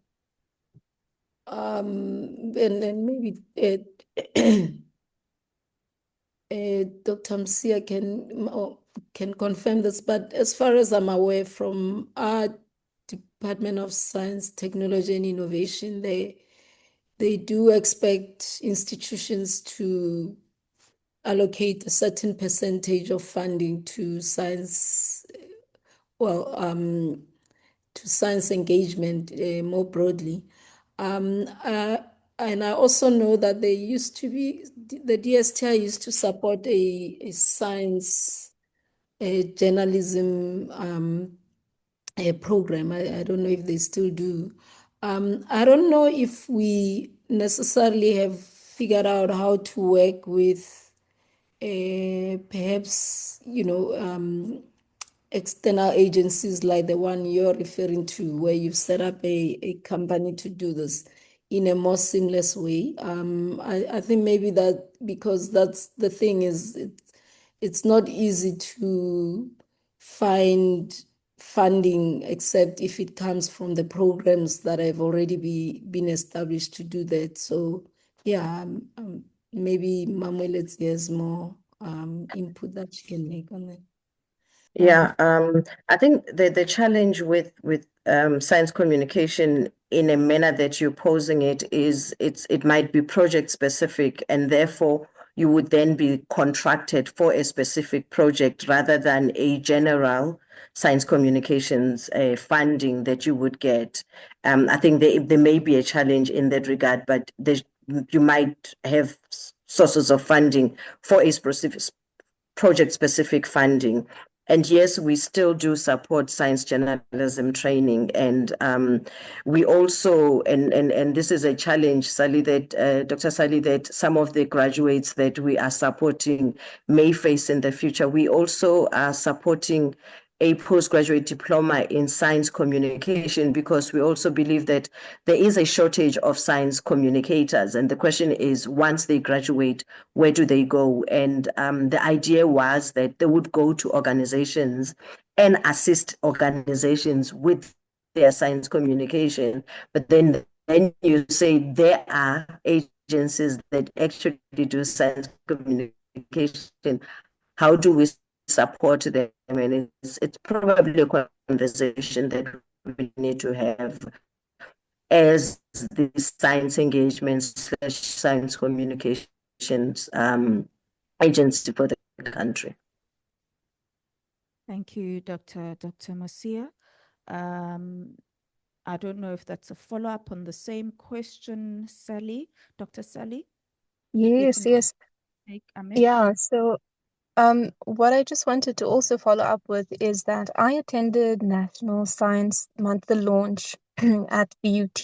and then maybe Dr. Msia can confirm this, but as far as I'm aware from our Department of Science, Technology and Innovation, they do expect institutions to allocate a certain percentage of funding to science, well, to science engagement more broadly. Um, uh, and I also know that they used to be, the DSTI used to support a science, a journalism a program. I don't know if they still do. I don't know if we necessarily have figured out how to work with perhaps, external agencies like the one you're referring to, where you've set up a company to do this in a more seamless way. I think maybe that because that's the thing is it's not easy to find funding except if it comes from the programs that have already been established to do that. So yeah, maybe Mamuelet has more input that she can make on it. Yeah, I think the challenge with science communication in a manner that you're posing it is it might be project specific, and therefore you would then be contracted for a specific project rather than a general science communications funding that you would get. I think there may be a challenge in that regard, but you might have sources of funding for a specific project-specific funding. And yes, we still do support science journalism training. And we also, and this is a challenge, Sally, that Dr. Sally, that some of the graduates that we are supporting may face in the future. We also are supporting a postgraduate diploma in science communication because we also believe that there is a shortage of science communicators. And the question is, once they graduate, where do they go? And the idea was that they would go to organizations and assist organizations with their science communication. But then you say there are agencies that actually do science communication. How do we support them? And it's probably a conversation that we need to have as the science engagements / science communications agency for the country. Thank you, Dr. Mosia. I don't know if that's a follow-up on the same question, Sally, Dr. Sally. Yes, yes. Amish. Yeah, so what I just wanted to also follow up with is that I attended National Science Month, the launch at BUT.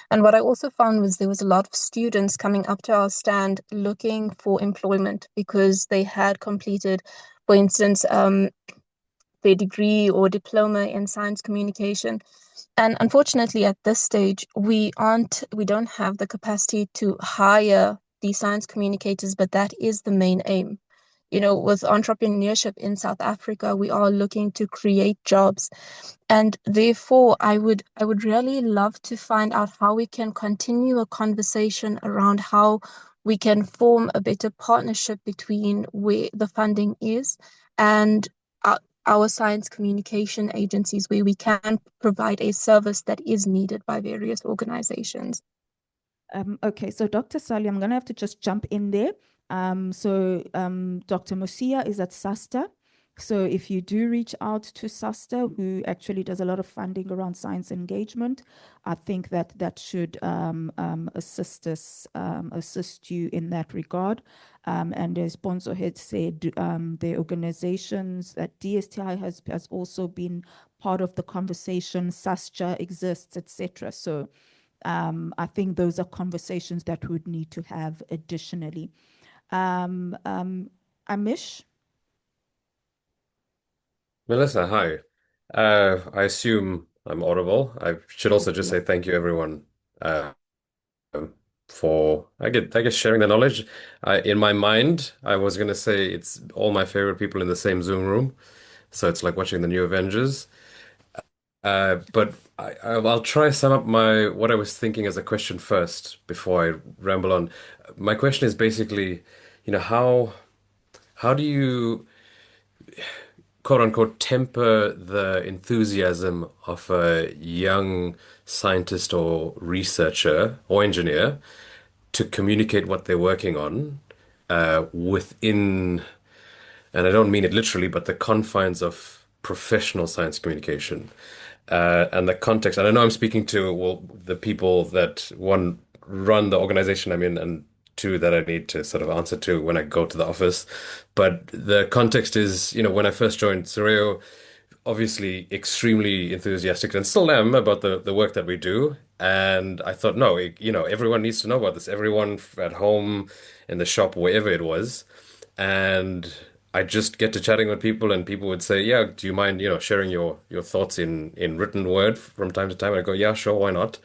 And what I also found was there was a lot of students coming up to our stand looking for employment because they had completed, for instance, their degree or diploma in science communication. And unfortunately, at this stage, we don't have the capacity to hire these science communicators, but that is the main aim. With entrepreneurship in South Africa, we are looking to create jobs. And therefore, I would really love to find out how we can continue a conversation around how we can form a better partnership between where the funding is and our science communication agencies, where we can provide a service that is needed by various organizations. Okay, so Dr. Sally, I'm going to have to just jump in there. Dr. Mosia is at SASTA. So if you do reach out to SASTA, who actually does a lot of funding around science engagement, I think that should assist you in that regard. And as Bonzo had said, the organizations that DSTI has also been part of the conversation, SASCHA exists, etc. So I think those are conversations that we would need to have additionally. Amish? Milisa, hi. I assume I'm audible. I should also just say thank you, everyone, for I guess sharing the knowledge. In my mind, I was gonna say it's all my favorite people in the same Zoom room, so it's like watching the new Avengers. But I'll try sum up what I was thinking as a question first before I ramble on. My question is basically, how do you quote unquote temper the enthusiasm of a young scientist or researcher or engineer to communicate what they're working on within, and I don't mean it literally, but the confines of professional science communication. and the context. And I know I'm speaking to, well, the people that, one, run the organization I'm in, and two, that I need to sort of answer to when I go to the office. But the context is, when I first joined SARAO, obviously extremely enthusiastic and still am about the work that we do. And I thought, no, everyone needs to know about this. Everyone at home, in the shop, wherever it was. And I just get to chatting with people, and people would say, "Yeah, do you mind, sharing your thoughts in written word from time to time?" And I go, "Yeah, sure, why not?"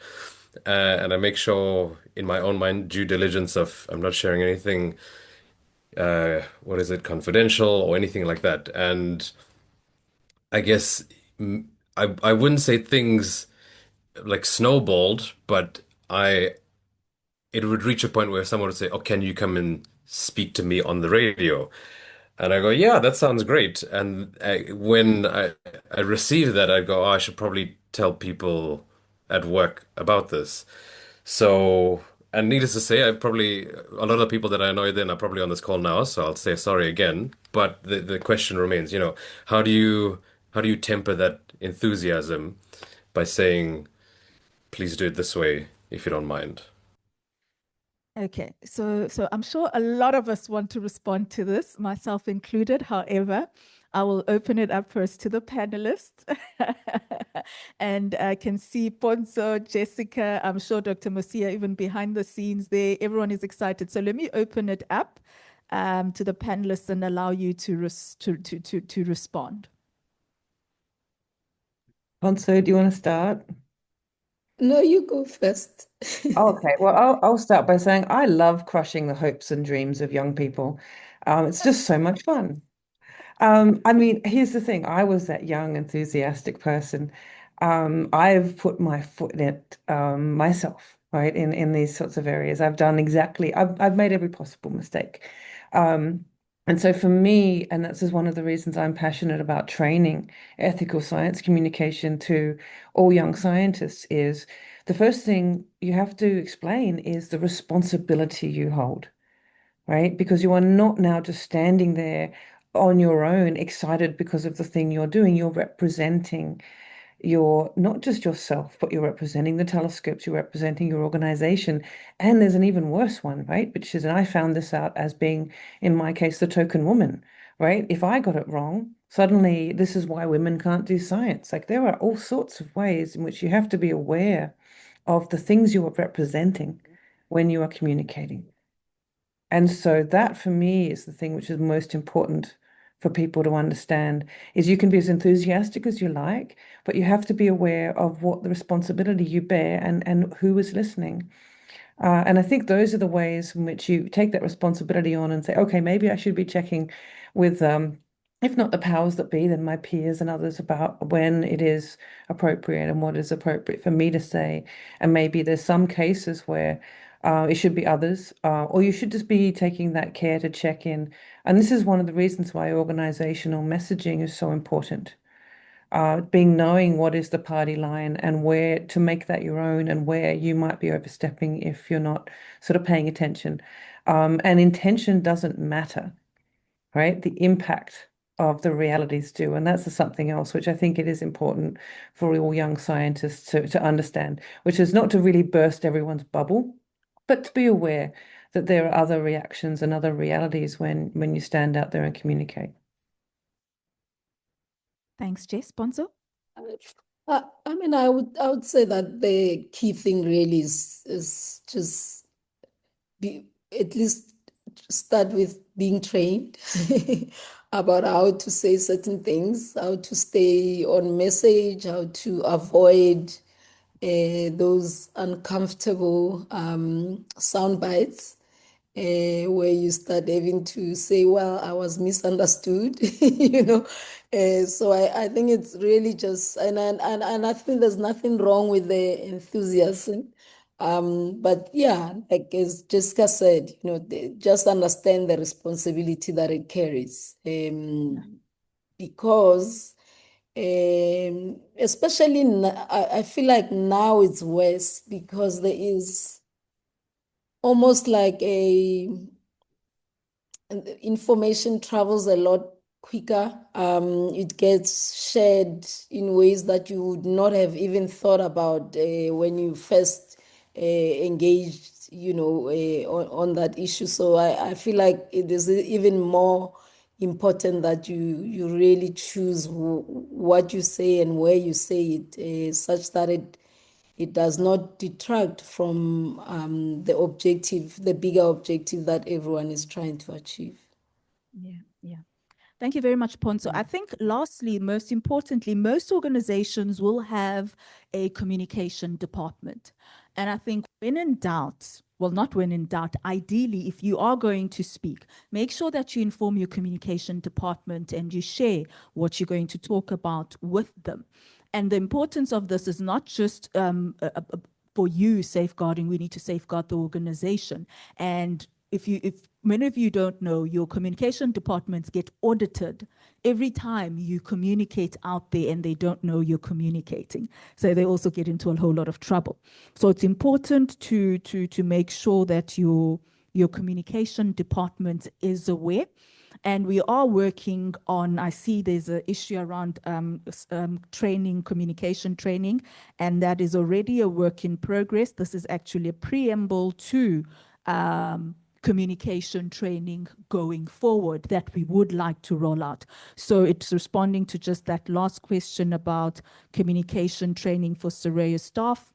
And I make sure, in my own mind, due diligence of I'm not sharing anything, what is it, confidential or anything like that. And I guess, I wouldn't say things like snowballed, but I it would reach a point where someone would say, "Oh, can you come and speak to me on the radio?" And I go, "Yeah, that sounds great." And when I received that, I go, "Oh, I should probably tell people at work about this." So, and needless to say, a lot of the people that I annoyed then are probably on this call now, so I'll say sorry again. But the question remains, how do you temper that enthusiasm by saying, "Please do it this way if you don't mind"? Okay, so I'm sure a lot of us want to respond to this, myself included. However, I will open it up first to the panelists. And I can see Ponzo, Jessica, I'm sure Dr. Mosia, even behind the scenes there, everyone is excited. So let me open it up to the panelists and allow you to respond. Ponzo, do you want to start? No, you go first. Okay, well, I'll start by saying I love crushing the hopes and dreams of young people. It's just so much fun. I mean, here's the thing. I was that young, enthusiastic person. I've put my foot in it myself, right, in these sorts of areas. I've made every possible mistake. Um, and so for me, and this is one of the reasons I'm passionate about training ethical science communication to all young scientists, is the first thing you have to explain is the responsibility you hold, right? Because you are not now just standing there on your own, excited because of the thing you're doing. You're representing not just yourself, but you're representing the telescopes, you're representing your organization. And there's an even worse one, right? Which is, and I found this out as being, in my case, the token woman, right? If I got it wrong, suddenly this is why women can't do science. Like, there are all sorts of ways in which you have to be aware of the things you are representing when you are communicating. And so that for me is the thing which is most important for people to understand, is you can be as enthusiastic as you like, but you have to be aware of what the responsibility you bear and who is listening. And I think those are the ways in which you take that responsibility on and say, okay, maybe I should be checking with, if not the powers that be, then my peers and others about when it is appropriate and what is appropriate for me to say. And maybe there's some cases where it should be others, or you should just be taking that care to check in. And this is one of the reasons why organizational messaging is so important. Knowing what is the party line and where to make that your own, and where you might be overstepping if you're not sort of paying attention. And intention doesn't matter, right? The impact of the realities do. And that's something else which I think it is important for all young scientists to understand, which is not to really burst everyone's bubble, but to be aware that there are other reactions and other realities when you stand out there and communicate. Thanks, Jess. Ponzo? I mean, I would say that the key thing really is just be, at least start with being trained about how to say certain things, how to stay on message, how to avoid those uncomfortable sound bites where you start having to say, well, I was misunderstood, you know. So I think it's really just, and I think there's nothing wrong with the enthusiasm. But yeah, like as Jessica said, just understand the responsibility that it carries. Because especially I feel like now it's worse because there is almost like information travels a lot quicker. It gets shared in ways that you would not have even thought about when you first engaged, on that issue. So I feel like it is even more important that you really choose what you say and where you say it, such that it does not detract from the bigger objective that everyone is trying to achieve. Yeah. Thank you very much, Ponzo. I think lastly, most importantly, most organizations will have a communication department. And I think when in doubt, well, not when in doubt, ideally, if you are going to speak, make sure that you inform your communication department and you share what you're going to talk about with them. And the importance of this is not just for you safeguarding, we need to safeguard the organization. And if many of you don't know, your communication departments get audited every time you communicate out there and they don't know you're communicating. So they also get into a whole lot of trouble. So it's important to make sure that your communication department is aware. And we are working on, I see there's an issue around training, communication training, and that is already a work in progress. This is actually a preamble to communication training going forward that we would like to roll out. So it's responding to just that last question about communication training for SARAO staff.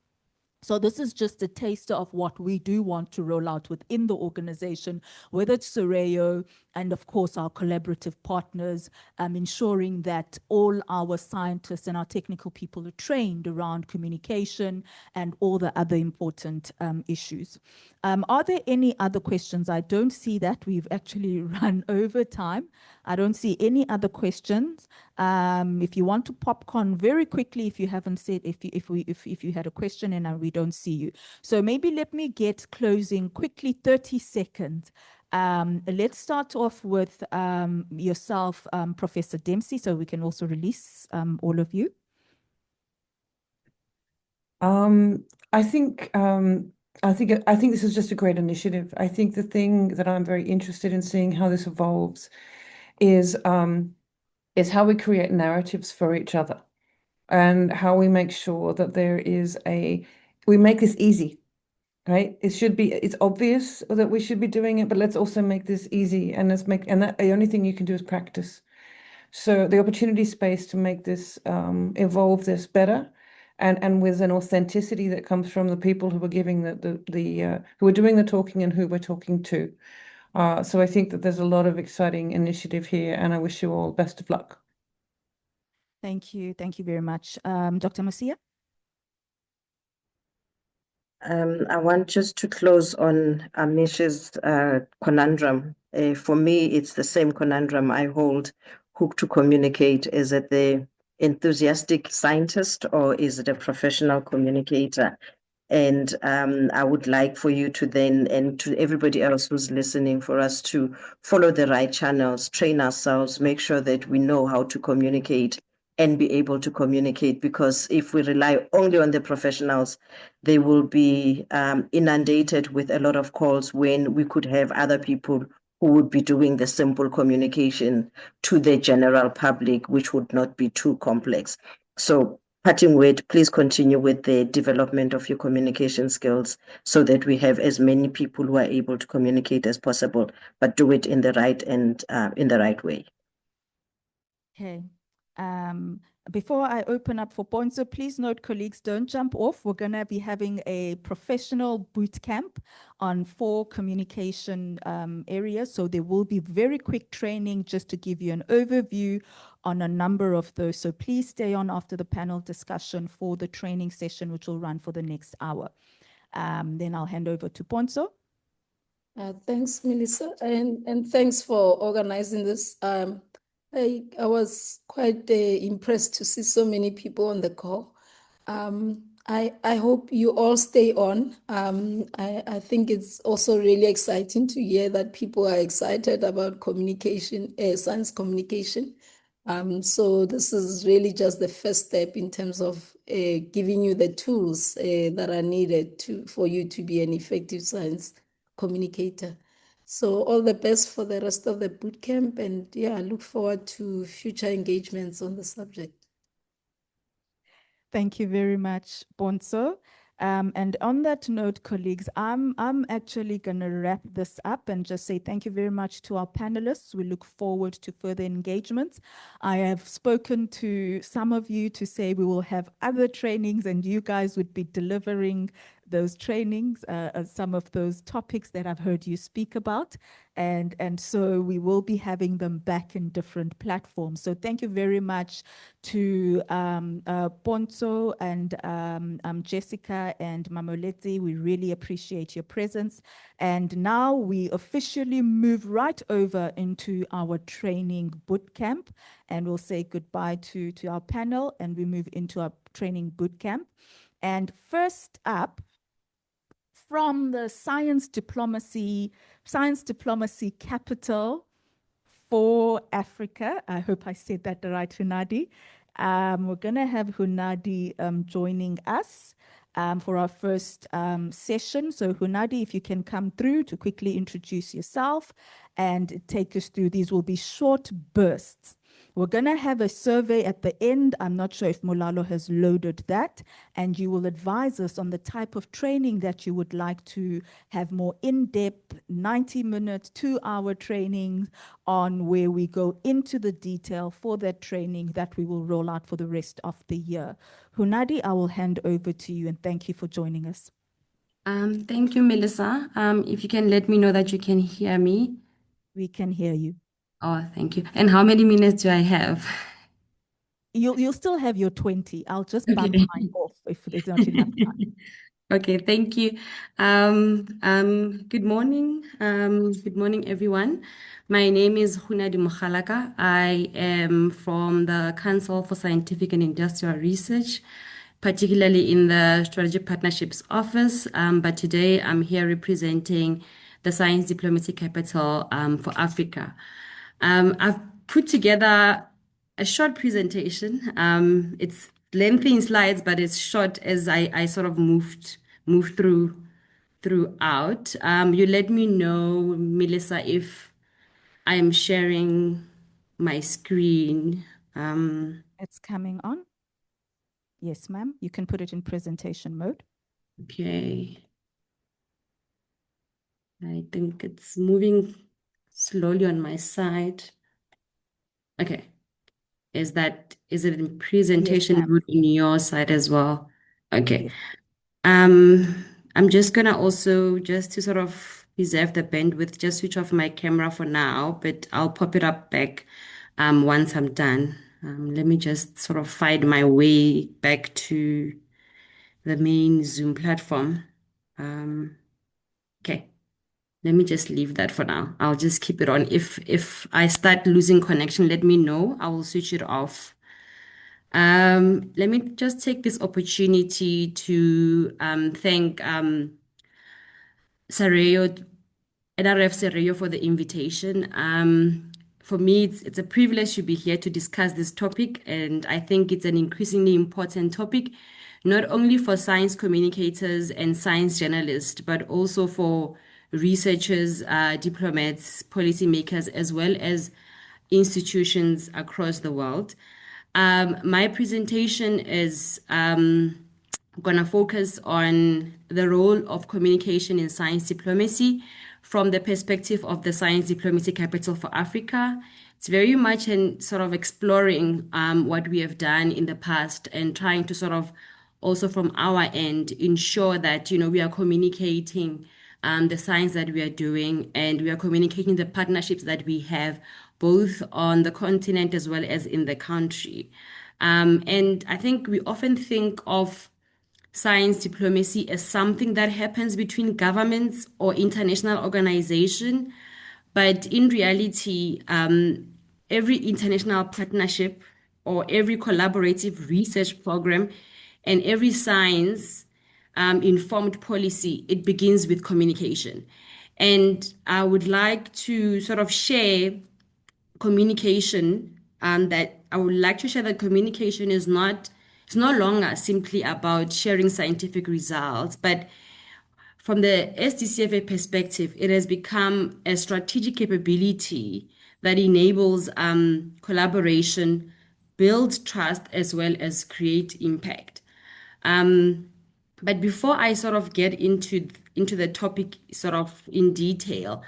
So this is just a taster of what we do want to roll out within the organization, whether it's SARAO and of course our collaborative partners, ensuring that all our scientists and our technical people are trained around communication and all the other important issues. Are there any other questions? I don't see that. We've actually run over time. I don't see any other questions. If you want to popcorn very quickly, if you haven't said, if you had a question and we don't see you. So maybe let me get closing quickly, 30 seconds. Let's start off with yourself, Professor Dempsey, so we can also release all of you. I think this is just a great initiative. I think the thing that I'm very interested in seeing how this evolves is how we create narratives for each other and how we make sure that we make this easy, right? It's obvious that we should be doing it, but let's also make this easy and the only thing you can do is practice. So the opportunity space to make this evolve this better and with an authenticity that comes from the people who are giving who are doing the talking and who we're talking to. So I think that there's a lot of exciting initiative here, and I wish you all best of luck. Thank you. Thank you very much. Dr. Masia? I want just to close on Amish's conundrum. For me, it's the same conundrum I hold. Who to communicate? Is it the enthusiastic scientist or is it a professional communicator? And I would like for you to then, and to everybody else who's listening, for us to follow the right channels, train ourselves, make sure that we know how to communicate and be able to communicate, because if we rely only on the professionals, they will be inundated with a lot of calls when we could have other people who would be doing the simple communication to the general public, which would not be too complex. So parting word, please continue with the development of your communication skills so that we have as many people who are able to communicate as possible, but do it in the right and in the right way. Okay. Before I open up for points, so please note, colleagues, don't jump off. We're going to be having a professional boot camp on 4 communication areas. So there will be very quick training just to give you an overview on a number of those. So please stay on after the panel discussion for the training session, which will run for the next hour. Then I'll hand over to Ponzo. Thanks, Milisa, and thanks for organizing this. I was quite impressed to see so many people on the call. I hope you all stay on. I think it's also really exciting to hear that people are excited about communication, science communication. So this is really just the first step in terms of giving you the tools that are needed for you to be an effective science communicator. So all the best for the rest of the bootcamp, and yeah, I look forward to future engagements on the subject. Thank you very much, Bonso. And on that note, colleagues, I'm actually going to wrap this up and just say thank you very much to our panelists. We look forward to further engagements. I have spoken to some of you to say we will have other trainings and you guys would be delivering those trainings, some of those topics that I've heard you speak about. And so we will be having them back in different platforms. So thank you very much to Ponzo and Jessica and Mamoleti. We really appreciate your presence. And now we officially move right over into our training bootcamp, and we'll say goodbye to our panel and we move into our training bootcamp. And first up, from the science diplomacy capital for Africa. I hope I said that right, Hunadi. We're going to have Hunadi joining us for our first session. So Hunadi, if you can come through to quickly introduce yourself and take us through. These will be short bursts. We're going to have a survey at the end. I'm not sure if Molalo has loaded that, and you will advise us on the type of training that you would like to have more in-depth, 90-minute, 2-hour trainings on, where we go into the detail for that training that we will roll out for the rest of the year. Hunadi, I will hand over to you, and thank you for joining us. Thank you, Milisa. If you can let me know that you can hear me. We can hear you. Oh, thank you. And how many minutes do I have? You'll still have your 20. I'll just bump mine off if there's not enough time. Okay, thank you. Good morning. Good morning, everyone. My name is Hunadi Mokgalaka. I am from the Council for Scientific and Industrial Research, particularly in the Strategic Partnerships Office. But today I'm here representing the Science Diplomacy Capital for Africa. I've put together a short presentation. It's lengthy in slides, but it's short as I sort of moved throughout. You let me know, Milisa, if I'm sharing my screen. It's coming on. Yes, ma'am. You can put it in presentation mode. Okay. I think it's moving slowly on my side. Okay. Is it in presentation Yes, ma'am. mode in your side as well? Okay. Yes. I'm just gonna also, just to sort of preserve the bandwidth, just switch off my camera for now, but I'll pop it up back once I'm done. Let me just sort of find my way back to the main Zoom platform. Okay. Let me just leave that for now. I'll just keep it on. If I start losing connection, let me know. I will switch it off. Let me just take this opportunity to thank SARAO, NRF SARAO, for the invitation. For me, it's a privilege to be here to discuss this topic, and I think it's an increasingly important topic, not only for science communicators and science journalists, but also for researchers, diplomats, policymakers, as well as institutions across the world. My presentation is going to focus on the role of communication in science diplomacy from the perspective of the Science Diplomacy Capital for Africa. It's very much in sort of exploring what we have done in the past and trying to sort of also from our end ensure that, we are communicating the science that we are doing, and we are communicating the partnerships that we have both on the continent as well as in the country. And I think we often think of science diplomacy as something that happens between governments or international organization. But in reality, every international partnership or every collaborative research program and every science informed policy, it begins with communication. And I would like to sort of share communication, that I would like to share that communication is no longer simply about sharing scientific results, but from the SDCfA perspective, it has become a strategic capability that enables collaboration, build trust, as well as create impact. But before I sort of get into the topic sort of in detail,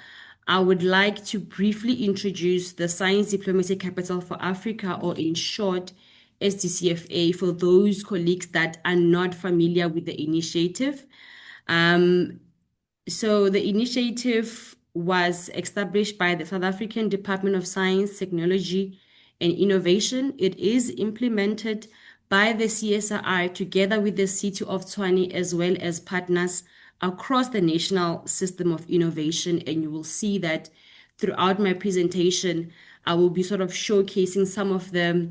I would like to briefly introduce the Science Diplomacy Capital for Africa, or in short, SDCfA, for those colleagues that are not familiar with the initiative. So the initiative was established by the South African Department of Science, Technology, and Innovation. It is implemented by the CSIR together with the City of Tshwane, as well as partners across the national system of innovation. And you will see that throughout my presentation, I will be sort of showcasing some of the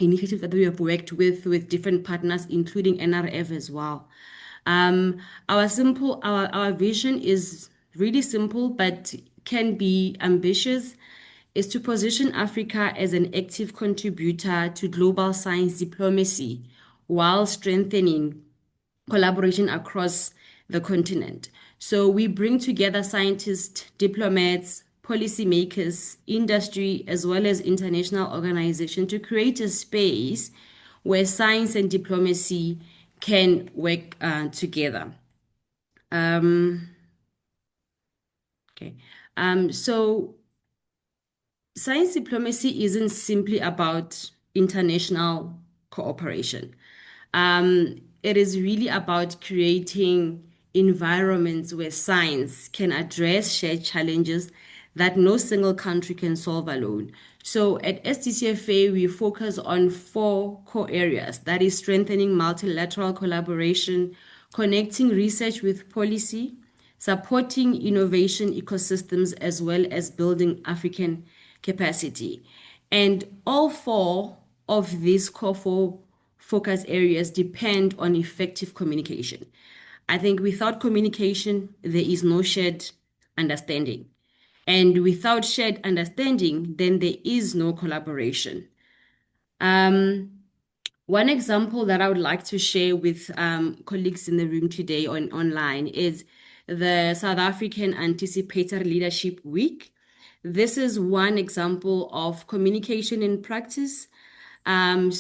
initiatives that we have worked with different partners, including NRF as well. Our vision is really simple, but can be ambitious, is to position Africa as an active contributor to global science diplomacy while strengthening collaboration across the continent. So we bring together scientists, diplomats, policymakers, industry, as well as international organizations to create a space where science and diplomacy can work together. So science diplomacy isn't simply about international cooperation. It is really about creating environments where science can address shared challenges that no single country can solve alone. So at SDCfA, we focus on 4 core areas. That is strengthening multilateral collaboration, connecting research with policy, supporting innovation ecosystems, as well as building African capacity. And all 4 of these core 4 focus areas depend on effective communication. I think without communication, there is no shared understanding. And without shared understanding, then there is no collaboration. One example that I would like to share with colleagues in the room today online is the South African Anticipatory Leadership Week. This is one example of communication in practice. The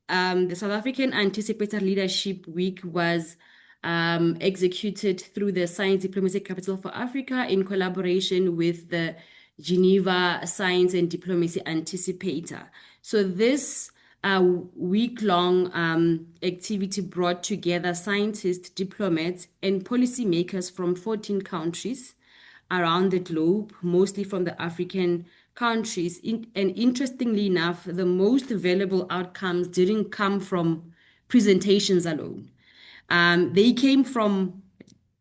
South African Anticipatory Leadership Week was executed through the Science Diplomacy Capital for Africa in collaboration with the Geneva Science and Diplomacy Anticipator. So this week-long activity brought together scientists, diplomats, and policymakers from 14 countries around the globe, mostly from the African countries. And interestingly enough, the most valuable outcomes didn't come from presentations alone. They came from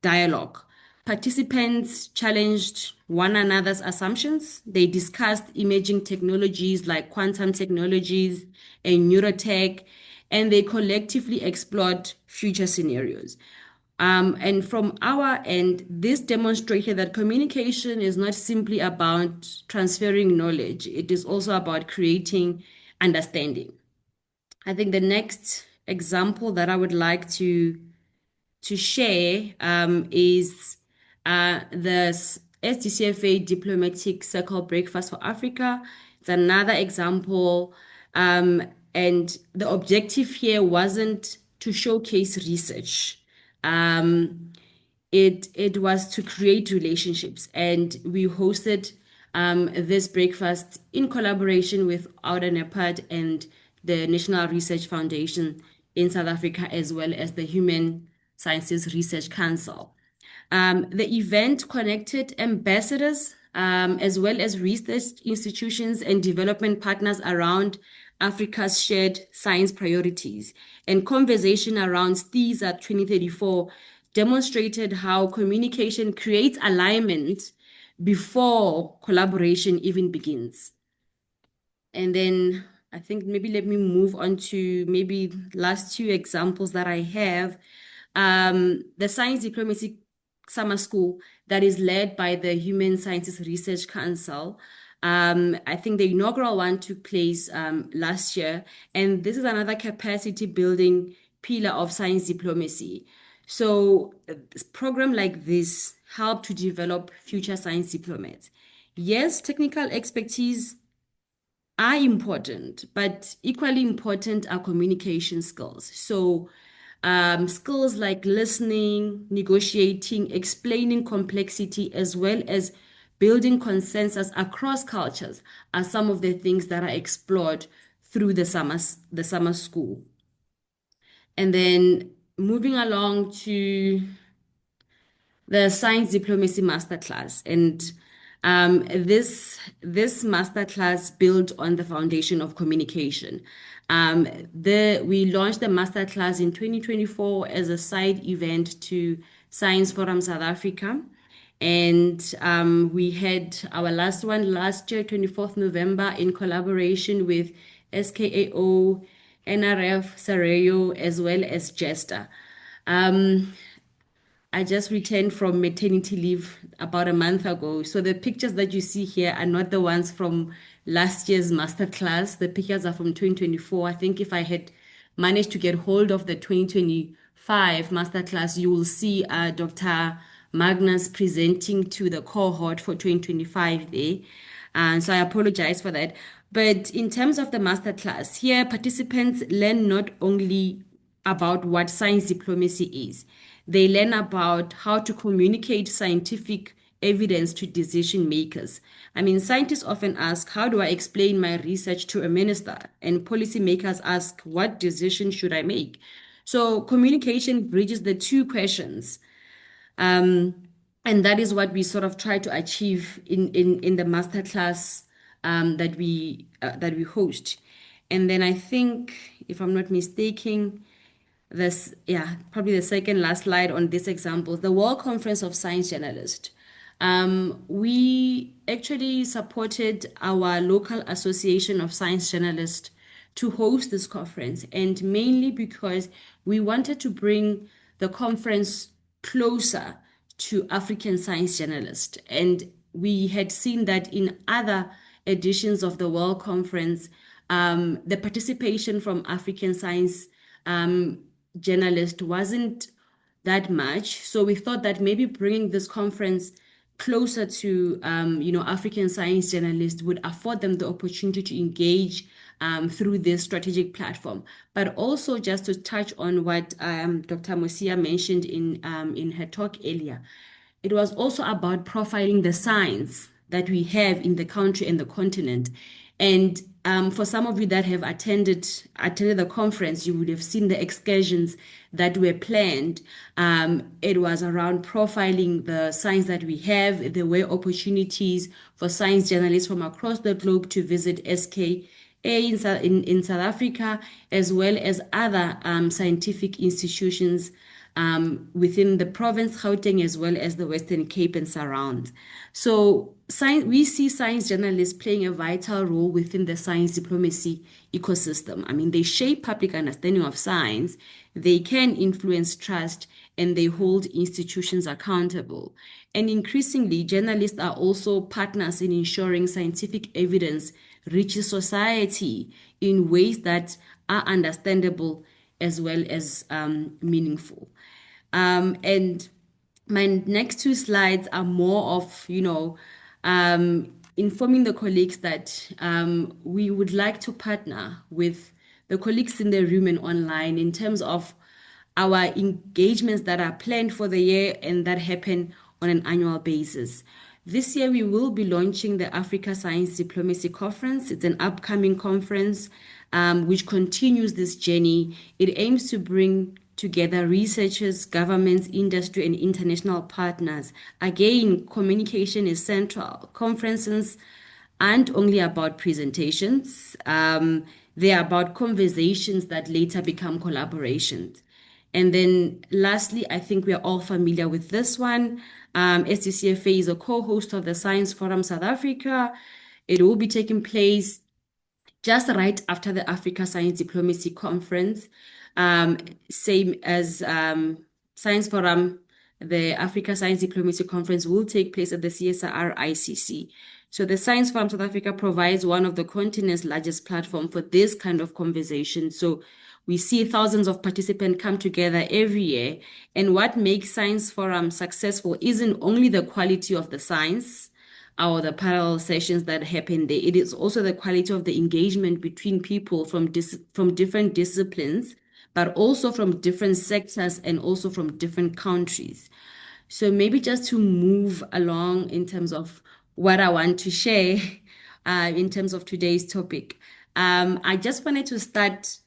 dialogue. Participants challenged one another's assumptions. They discussed emerging technologies like quantum technologies and neurotech, and they collectively explored future scenarios. And from our end, this demonstrated that communication is not simply about transferring knowledge. It is also about creating understanding. I think the next example that I would like to share is the SDCfA Diplomatic Circle Breakfast for Africa. It's another example. And the objective here wasn't to showcase research. It was to create relationships, and we hosted this breakfast in collaboration with Outer NEPAD and the National Research Foundation in South Africa, as well as the Human Sciences Research Council. The event connected ambassadors as well as research institutions and development partners around Africa's shared science priorities. And conversation around STISA 2034 demonstrated how communication creates alignment before collaboration even begins. And then I think maybe let me move on to maybe last 2 examples that I have. The Science Diplomacy Summer School that is led by the Human Sciences Research Council. I think the inaugural one took place last year, and this is another capacity building pillar of science diplomacy. So a program like this help to develop future science diplomats. Yes, technical expertise are important, but equally important are communication skills. So skills like listening, negotiating, explaining complexity, as well as building consensus across cultures are some of the things that are explored through the summer school. And then moving along to the Science Diplomacy Masterclass. And this masterclass built on the foundation of communication. We launched the masterclass in 2024 as a side event to Science Forum South Africa. And we had our last one last year, 24th November, in collaboration with SKAO, NRF, SARAO, as well as Jester. I just returned from maternity leave about a month ago. So the pictures that you see here are not the ones from last year's masterclass. The pictures are from 2024. I think if I had managed to get hold of the 2025 masterclass, you will see Dr. Magnus presenting to the cohort for 2025 there. And so I apologize for that. But in terms of the masterclass, here participants learn not only about what science diplomacy is, they learn about how to communicate scientific evidence to decision makers. I mean, scientists often ask, how do I explain my research to a minister? And policymakers ask, what decision should I make? So communication bridges the two questions. And that is what we sort of try to achieve in the masterclass that we host. And then I think, if I'm not mistaken, probably the second last slide on this example, the World Conference of Science Journalists. We actually supported our local association of science journalists to host this conference, and mainly because we wanted to bring the conference closer to African science journalists. And we had seen that in other editions of the World Conference, the participation from African science journalist wasn't that much. So we thought that maybe bringing this conference closer to African science journalists would afford them the opportunity to engage through this strategic platform. But also, just to touch on what Dr. Mosia mentioned in her talk earlier, it was also about profiling the science that we have in the country and the continent. And for some of you that have attended the conference, you would have seen the excursions that were planned. It was around profiling the science that we have. There were opportunities for science journalists from across the globe to visit SKA in South Africa, as well as other scientific institutions within the province, Gauteng, as well as the Western Cape and surround. So we see science journalists playing a vital role within the science diplomacy ecosystem. I mean, they shape public understanding of science, they can influence trust, and they hold institutions accountable. And increasingly, journalists are also partners in ensuring scientific evidence reaches society in ways that are understandable as well as meaningful. And my next two slides are more of, informing the colleagues that we would like to partner with the colleagues in the room and online in terms of our engagements that are planned for the year and that happen on an annual basis. This year, we will be launching the Africa Science Diplomacy Conference. It's an upcoming conference which continues this journey. It aims to bring together researchers, governments, industry, and international partners. Again, communication is central. Conferences aren't only about presentations. They are about conversations that later become collaborations. And then lastly, I think we are all familiar with this one. SDCfA is a co-host of the Science Forum South Africa. It will be taking place just right after the Africa Science Diplomacy Conference. Same as Science Forum, the Africa Science Diplomacy Conference will take place at the CSIR ICC. So the Science Forum South Africa provides one of the continent's largest platform for this kind of conversation. So We see thousands of participants come together every year. And what makes Science Forum successful isn't only the quality of the science or the parallel sessions that happen there. It is also the quality of the engagement between people from different disciplines, but also from different sectors and also from different countries. So maybe just to move along in terms of what I want to share in terms of today's topic. I just wanted to start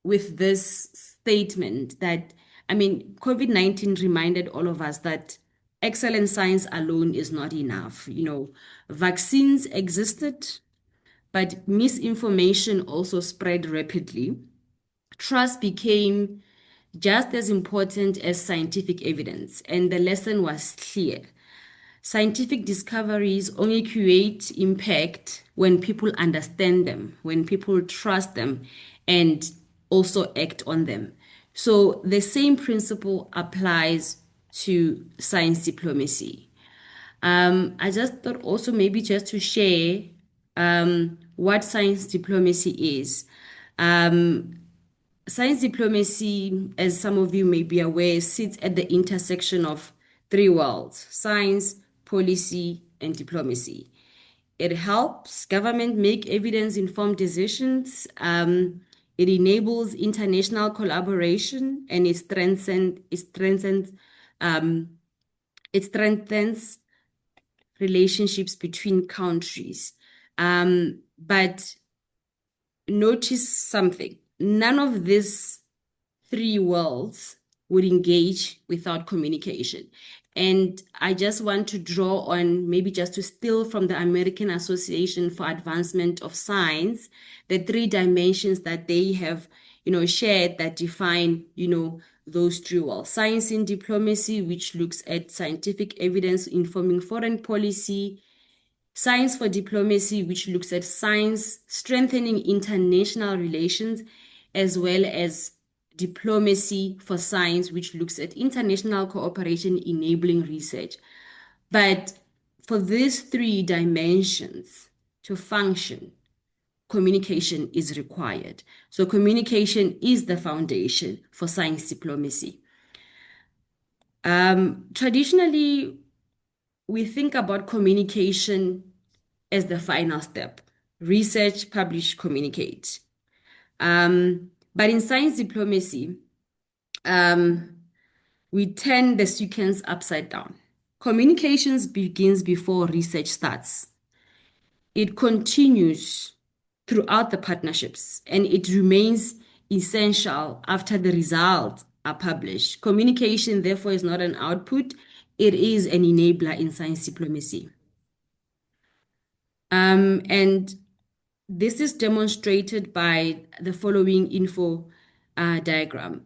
with this statement that, I mean, COVID-19 reminded all of us that excellent science alone is not enough. You know, vaccines existed, but misinformation also spread rapidly. Trust became just as important as scientific evidence, and the lesson was clear. Scientific discoveries only create impact when people understand them, when people trust them, and also act on them. So the same principle applies to science diplomacy. I just thought also maybe just to share what science diplomacy is. Science diplomacy, as some of you may be aware, sits at the intersection of three worlds: science, policy, and diplomacy. It helps government make evidence-informed decisions. It enables international collaboration, and it strengthens relationships between countries. But notice something. None of these three worlds would engage without communication. And I just want to draw on, maybe just to steal from the American Association for Advancement of Science, the three dimensions that they have, shared that define, those three worlds. Science in diplomacy, which looks at scientific evidence informing foreign policy. Science for diplomacy, which looks at science strengthening international relations, as well as diplomacy for science, which looks at international cooperation enabling research. But for these three dimensions to function, communication is required. So communication is the foundation for science diplomacy. Traditionally, we think about communication as the final step: research, publish, communicate. But in science diplomacy, we turn the sequence upside down. Communications begins before research starts. It continues throughout the partnerships, and it remains essential after the results are published. Communication, therefore, is not an output. It is an enabler in science diplomacy. And this is demonstrated by the following info diagram.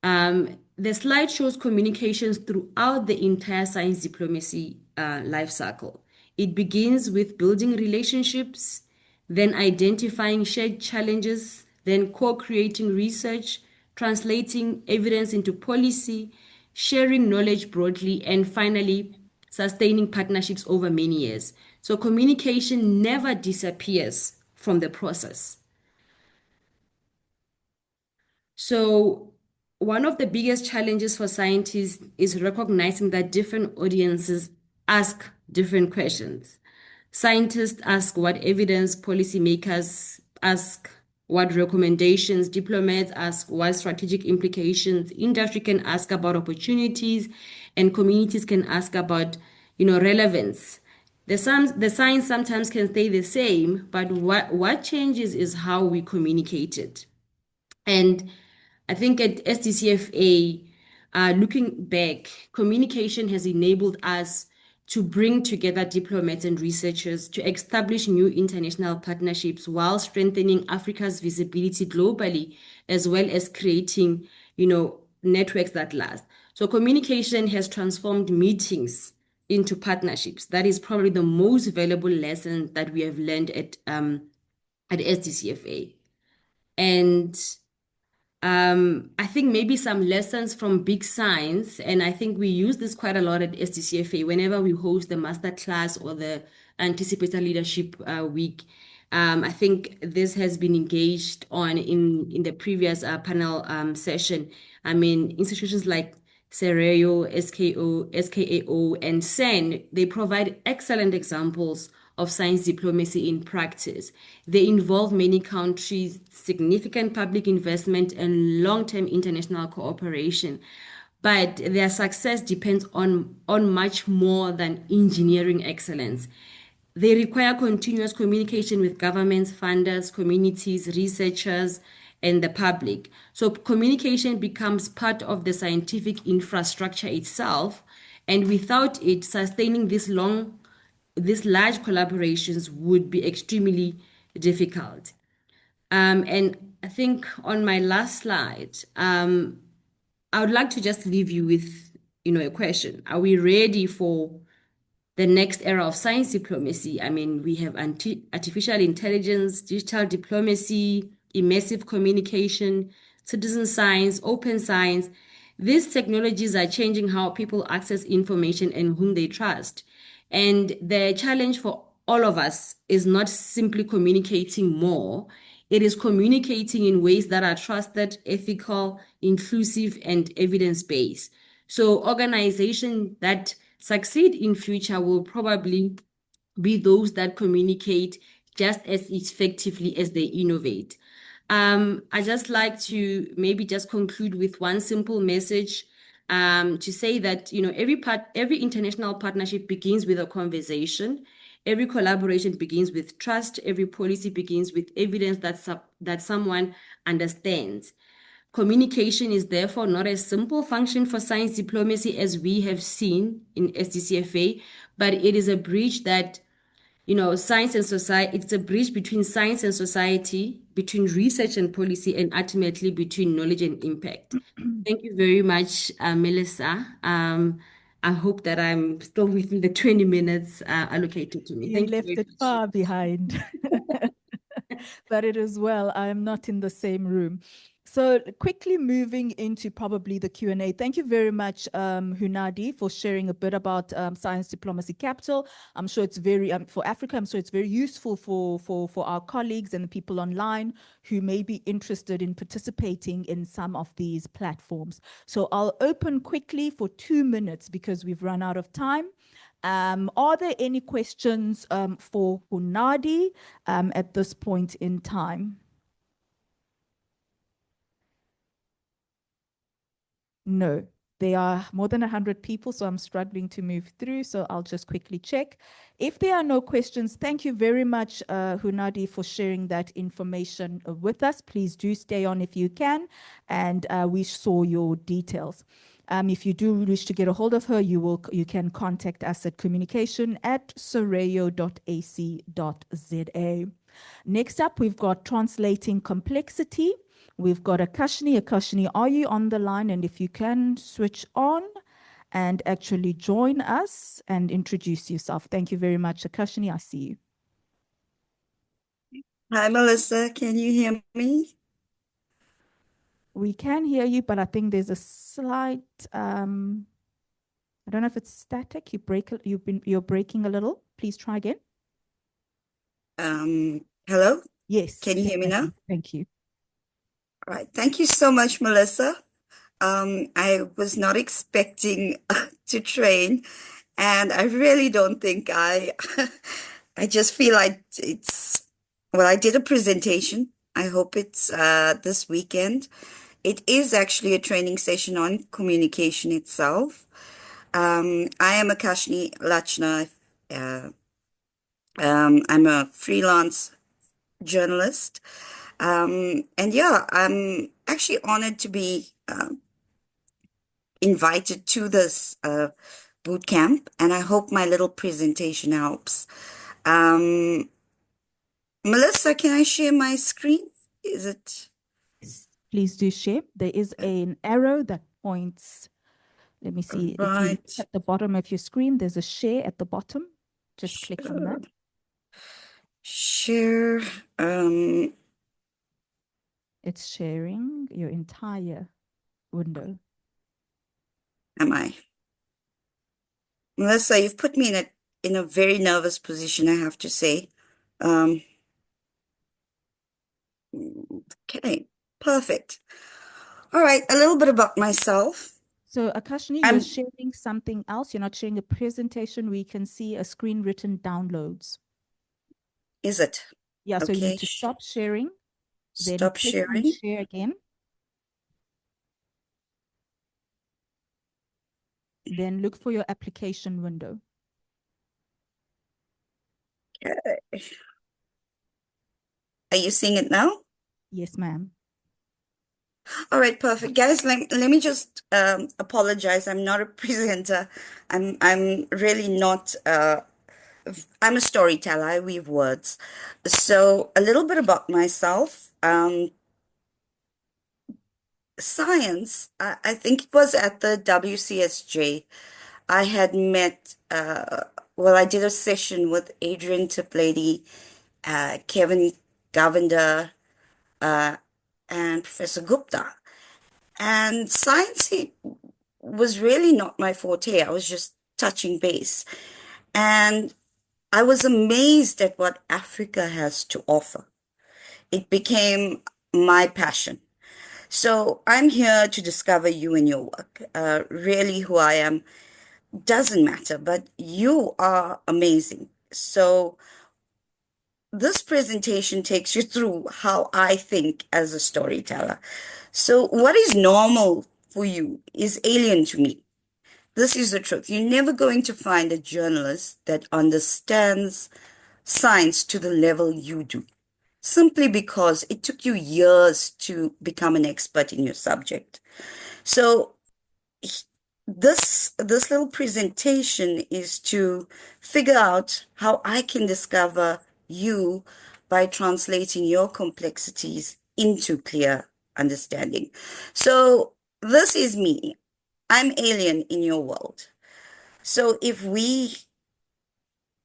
The slide shows communications throughout the entire science diplomacy life cycle. It begins with building relationships, then identifying shared challenges, then co-creating research, translating evidence into policy, sharing knowledge broadly, and finally, sustaining partnerships over many years. So communication never disappears from the process. So one of the biggest challenges for scientists is recognizing that different audiences ask different questions. Scientists ask what evidence, policymakers ask what recommendations, diplomats ask what strategic implications, industry can ask about opportunities, and communities can ask about, relevance. The science sometimes can stay the same, but what changes is how we communicate it. And I think at SDCfA, looking back, communication has enabled us to bring together diplomats and researchers to establish new international partnerships while strengthening Africa's visibility globally, as well as creating, networks that last. So communication has transformed meetings into partnerships. That is probably the most valuable lesson that we have learned at SDCfA. And I think maybe some lessons from big science, and I think we use this quite a lot at SDCfA whenever we host the master class or the anticipator leadership week. I think this has been engaged on in the previous panel session. I mean, institutions like SARAO, SKAO, and SEN, they provide excellent examples of science diplomacy in practice. They involve many countries, significant public investment, and long-term international cooperation. But their success depends on much more than engineering excellence. They require continuous communication with governments, funders, communities, researchers, and the public. So communication becomes part of the scientific infrastructure itself, and without it, sustaining these large collaborations would be extremely difficult. And I think on my last slide, I would like to just leave you with, a question. Are we ready for the next era of science diplomacy? I mean, we have artificial intelligence, digital diplomacy, immersive communication, citizen science, open science. These technologies are changing how people access information and whom they trust. And the challenge for all of us is not simply communicating more, it is communicating in ways that are trusted, ethical, inclusive, and evidence-based. So organizations that succeed in future will probably be those that communicate just as effectively as they innovate. I just like to maybe just conclude with one simple message, to say that every international partnership begins with a conversation. Every collaboration begins with trust. Every policy begins with evidence that someone understands. Communication is therefore not a simple function for science diplomacy as we have seen in SDCfA, but it is a bridge that, science and society, it's a bridge between science and society, between research and policy, and ultimately between knowledge and impact. Thank you very much, Milisa. I hope that I'm still within the 20 minutes allocated to me. You Thank you left very it much. far behind. But it is well, I am not in the same room. So quickly moving into probably the Q&A. Thank you very much, Hunadi, for sharing a bit about Science Diplomacy Capital. I'm sure it's very, for Africa, I'm sure it's very useful for our colleagues and the people online who may be interested in participating in some of these platforms. So I'll open quickly for 2 minutes because we've run out of time. Are there any questions for Hunadi at this point in time? No, there are more than 100 people, so I'm struggling to move through, so I'll just quickly check. If there are no questions, thank you very much, Hunadi, for sharing that information with us. Please do stay on if you can, and we saw your details. If you do wish to get a hold of her, you can contact us at communication@sarao.ac.za. Next up, we've got Translating Complexity. We've got Akashni. Akashni, are you on the line? And if you can, switch on and actually join us and introduce yourself. Thank you very much, Akashni. I see you. Hi, Melissa. Can you hear me? We can hear you, but I think there's a slight, I don't know if it's static. You're breaking a little. Please try again. Hello? Yes. Can you hear me now? Thank you. All right. Thank you so much, Melissa. I was not expecting to train, and I really don't think I just feel like I did a presentation. I hope it's this weekend. It is actually a training session on communication itself. I am Akashni Latchanna. I'm a freelance journalist. And yeah, I'm actually honored to be invited to this boot camp, and I hope my little presentation helps. Melissa, can I share my screen? Is it? Please do share. There is an arrow that points. Let me see. If you Right. look at the bottom of your screen, there's a share at the bottom. Just click on that. Share. It's sharing your entire window. Am I? Melissa, you've put me in a very nervous position, I have to say. Okay, perfect. All right, a little bit about myself. So Akashni, I'm you're sharing something else. You're not sharing a presentation where you can see a screen written downloads. Is it? Yeah, so you Okay, need to stop sharing, then stop click on sharing. share again. Then look for your application window. Okay. Are you seeing it now? Yes, ma'am. All right, perfect. Guys, let me just apologize. I'm not a presenter. I'm really not I'm a storyteller. I weave words. So a little bit about myself. Science, I think it was at the WCSJ. I had met, well, I did a session with Adrian Tiplady, Kevin Govender, and Professor Gupta. And science was really not my forte. I was just touching base. And I was amazed at what Africa has to offer. It became my passion. So I'm here to discover you and your work. Really, who I am doesn't matter, but you are amazing. So this presentation takes you through how I think as a storyteller. So what is normal for you is alien to me. This is the truth. You're never going to find a journalist that understands science to the level you do, simply because it took you years to become an expert in your subject. So this little presentation is to figure out how I can discover you by translating your complexities into clear understanding. So this is me. I'm alien in your world. So if we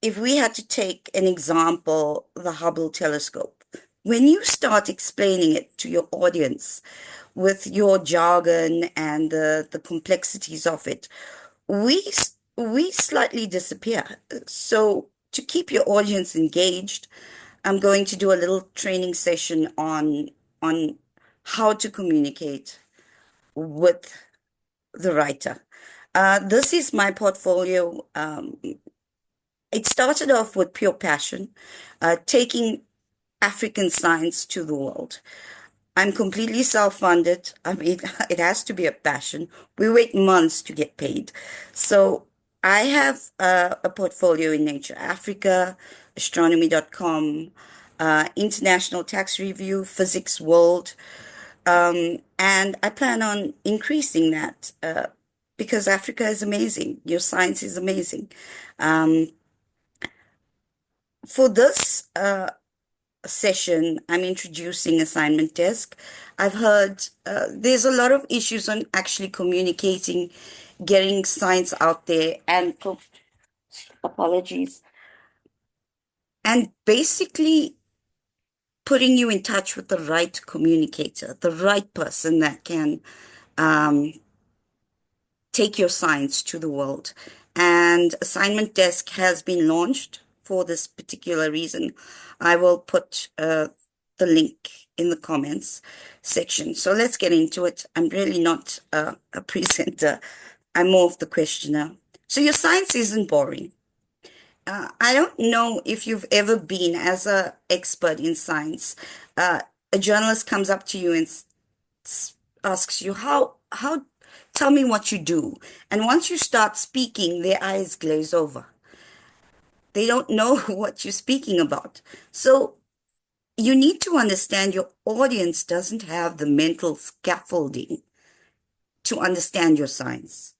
had to take an example, the Hubble telescope, when you start explaining it to your audience with your jargon and the complexities of it, we slightly disappear. So to keep your audience engaged, I'm going to do a little training session on how to communicate with the writer. This is my portfolio. It started off with pure passion, taking African science to the world. I'm completely self-funded. I mean, it has to be a passion. We wait months to get paid. So I have a portfolio in Nature Africa, astronomy.com, International Tax Review, Physics World, and I plan on increasing that because Africa is amazing. Your science is amazing. For this session, I'm introducing assignment desk. I've heard there's a lot of issues on actually communicating, getting science out there, and apologies, and basically putting you in touch with the right communicator, the right person that can take your science to the world. And assignment desk has been launched for this particular reason. I will put the link in the comments section. So let's get into it. I'm really not a presenter. I'm more of the questioner. So your science isn't boring. I don't know if you've ever been, as an expert in science, a journalist comes up to you and asks you, how tell me what you do. And once you start speaking, their eyes glaze over. They don't know what you're speaking about. So you need to understand your audience doesn't have the mental scaffolding to understand your science.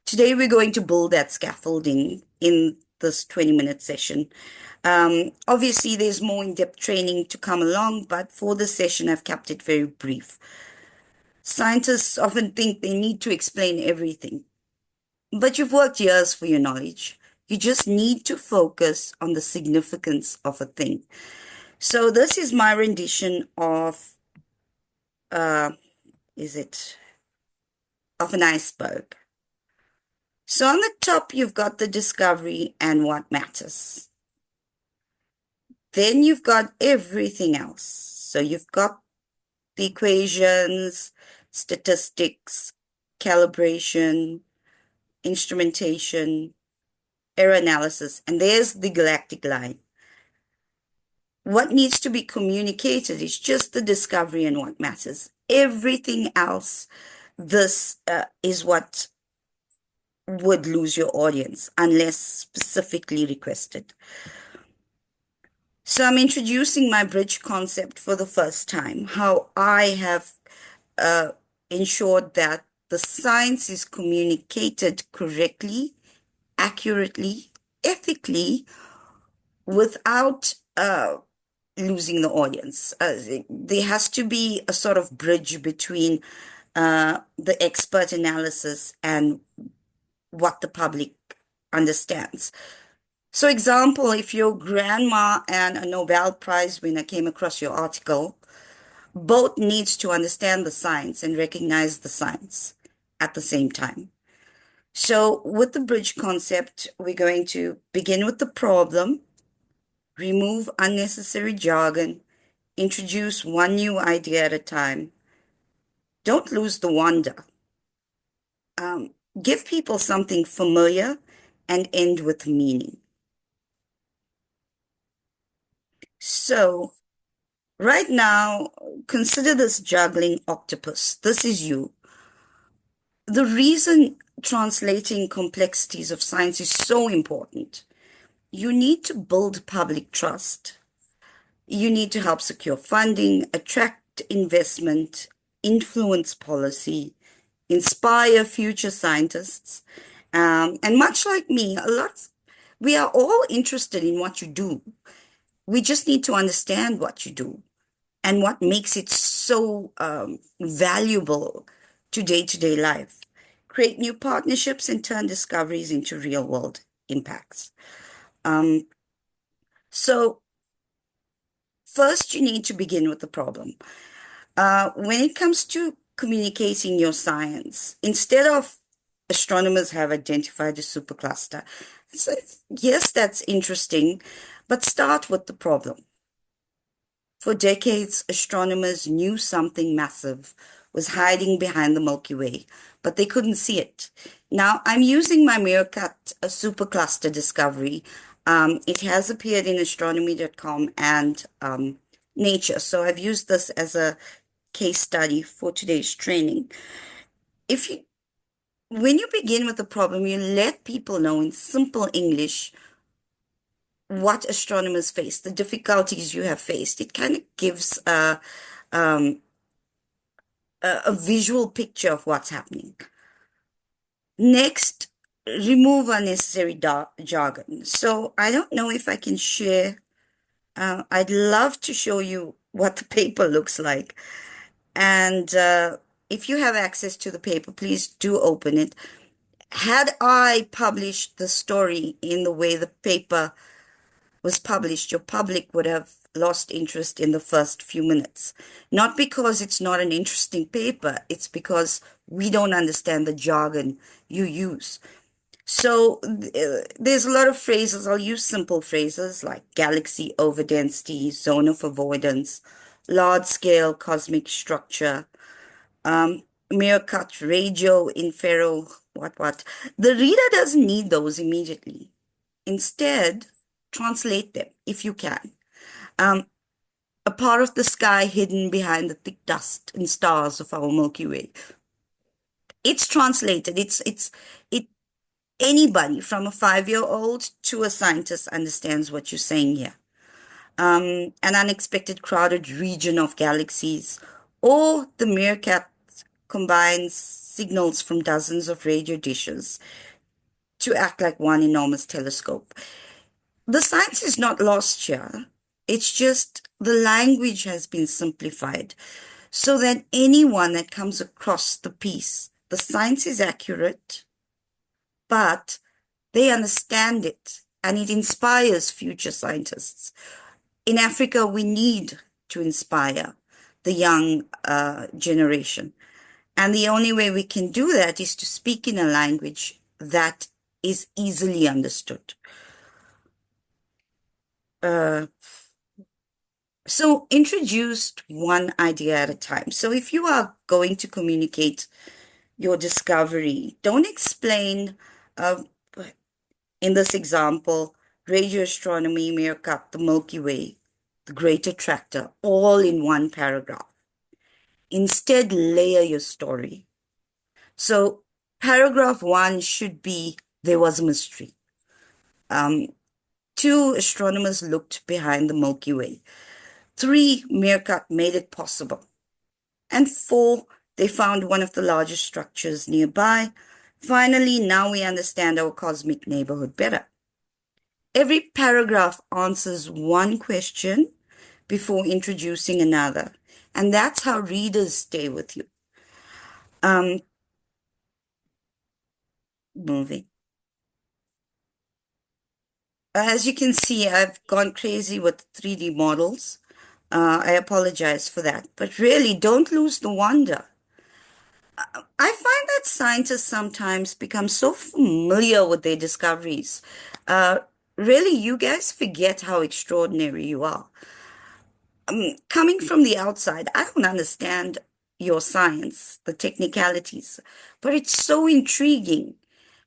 Today, we're going to build that scaffolding in this 20-minute session. Obviously, there's more in-depth training to come along, but for this session, I've kept it very brief. Scientists often think they need to explain everything, but you've worked years for your knowledge. You just need to focus on the significance of a thing. So this is my rendition of, of an iceberg. So on the top, you've got the discovery and what matters. Then you've got everything else. So you've got the equations, statistics, calibration, instrumentation, error analysis, and there's the galactic line. What needs to be communicated is just the discovery and what matters. Everything else, this is what would lose your audience unless specifically requested. So I'm introducing my bridge concept for the first time, how I have ensured that the science is communicated correctly, accurately, ethically, without losing the audience. There has to be a sort of bridge between the expert analysis and what the public understands. So example, if your grandma and a Nobel Prize winner came across your article, both needs to understand the science and recognize the science at the same time. So with the bridge concept, we're going to begin with the problem, remove unnecessary jargon, introduce one new idea at a time. Don't lose the wonder. Give people something familiar and end with meaning. So right now, consider this juggling octopus. This is you. The reason translating complexities of science is so important. You need to build public trust. You need to help secure funding, attract investment, influence policy, inspire future scientists. And much like me, we are all interested in what you do. We just need to understand what you do and what makes it so valuable to day-to-day life. Create new partnerships and turn discoveries into real-world impacts. So first, you need to begin with the problem. When it comes to communicating your science, instead of astronomers have identified a supercluster, so yes, that's interesting, but start with the problem. For decades, astronomers knew something massive was hiding behind the Milky Way, but they couldn't see it. Now, I'm using my Meerkat supercluster discovery. It has appeared in astronomy.com and Nature, so I've used this as a case study for today's training. When you begin with the problem, you let people know in simple English what astronomers face, the difficulties you have faced. It kind of gives a visual picture of what's happening. Next, remove unnecessary jargon. So I don't know if I can share. I'd love to show you what the paper looks like. And if you have access to the paper, please do open it. Had I published the story in the way the paper was published, your public would have lost interest in the first few minutes. Not because it's not an interesting paper, it's because we don't understand the jargon you use. So there's a lot of phrases. I'll use simple phrases like galaxy overdensity, zone of avoidance, large-scale cosmic structure, Meerkat, radio, infero, what. The reader doesn't need those immediately. Instead, translate them if you can. A part of the sky hidden behind the thick dust and stars of our Milky Way. It's translated. Anybody from a 5-year-old to a scientist understands what you're saying here. An unexpected crowded region of galaxies, or the Meerkat combines signals from dozens of radio dishes to act like one enormous telescope. The science is not lost here. It's just the language has been simplified so that anyone that comes across the piece, the science is accurate, but they understand it and it inspires future scientists. In Africa, we need to inspire the young generation. And the only way we can do that is to speak in a language that is easily understood. So introduced one idea at a time. So if you are going to communicate your discovery, don't explain, uh, in this example, radio astronomy, Meerkat, the Milky Way, the Great Attractor, all in one paragraph. Instead, layer your story. So paragraph 1 should be, there was a mystery. 2, astronomers looked behind the Milky Way. 3, Meerkat made it possible. And 4, they found one of the largest structures nearby. Finally, now we understand our cosmic neighborhood better. Every paragraph answers one question before introducing another. And that's how readers stay with you. Moving. As you can see, I've gone crazy with 3D models. I apologize for that. But really, don't lose the wonder. I find that scientists sometimes become so familiar with their discoveries. Really, you guys forget how extraordinary you are. Coming from the outside, I don't understand your science, the technicalities, but it's so intriguing.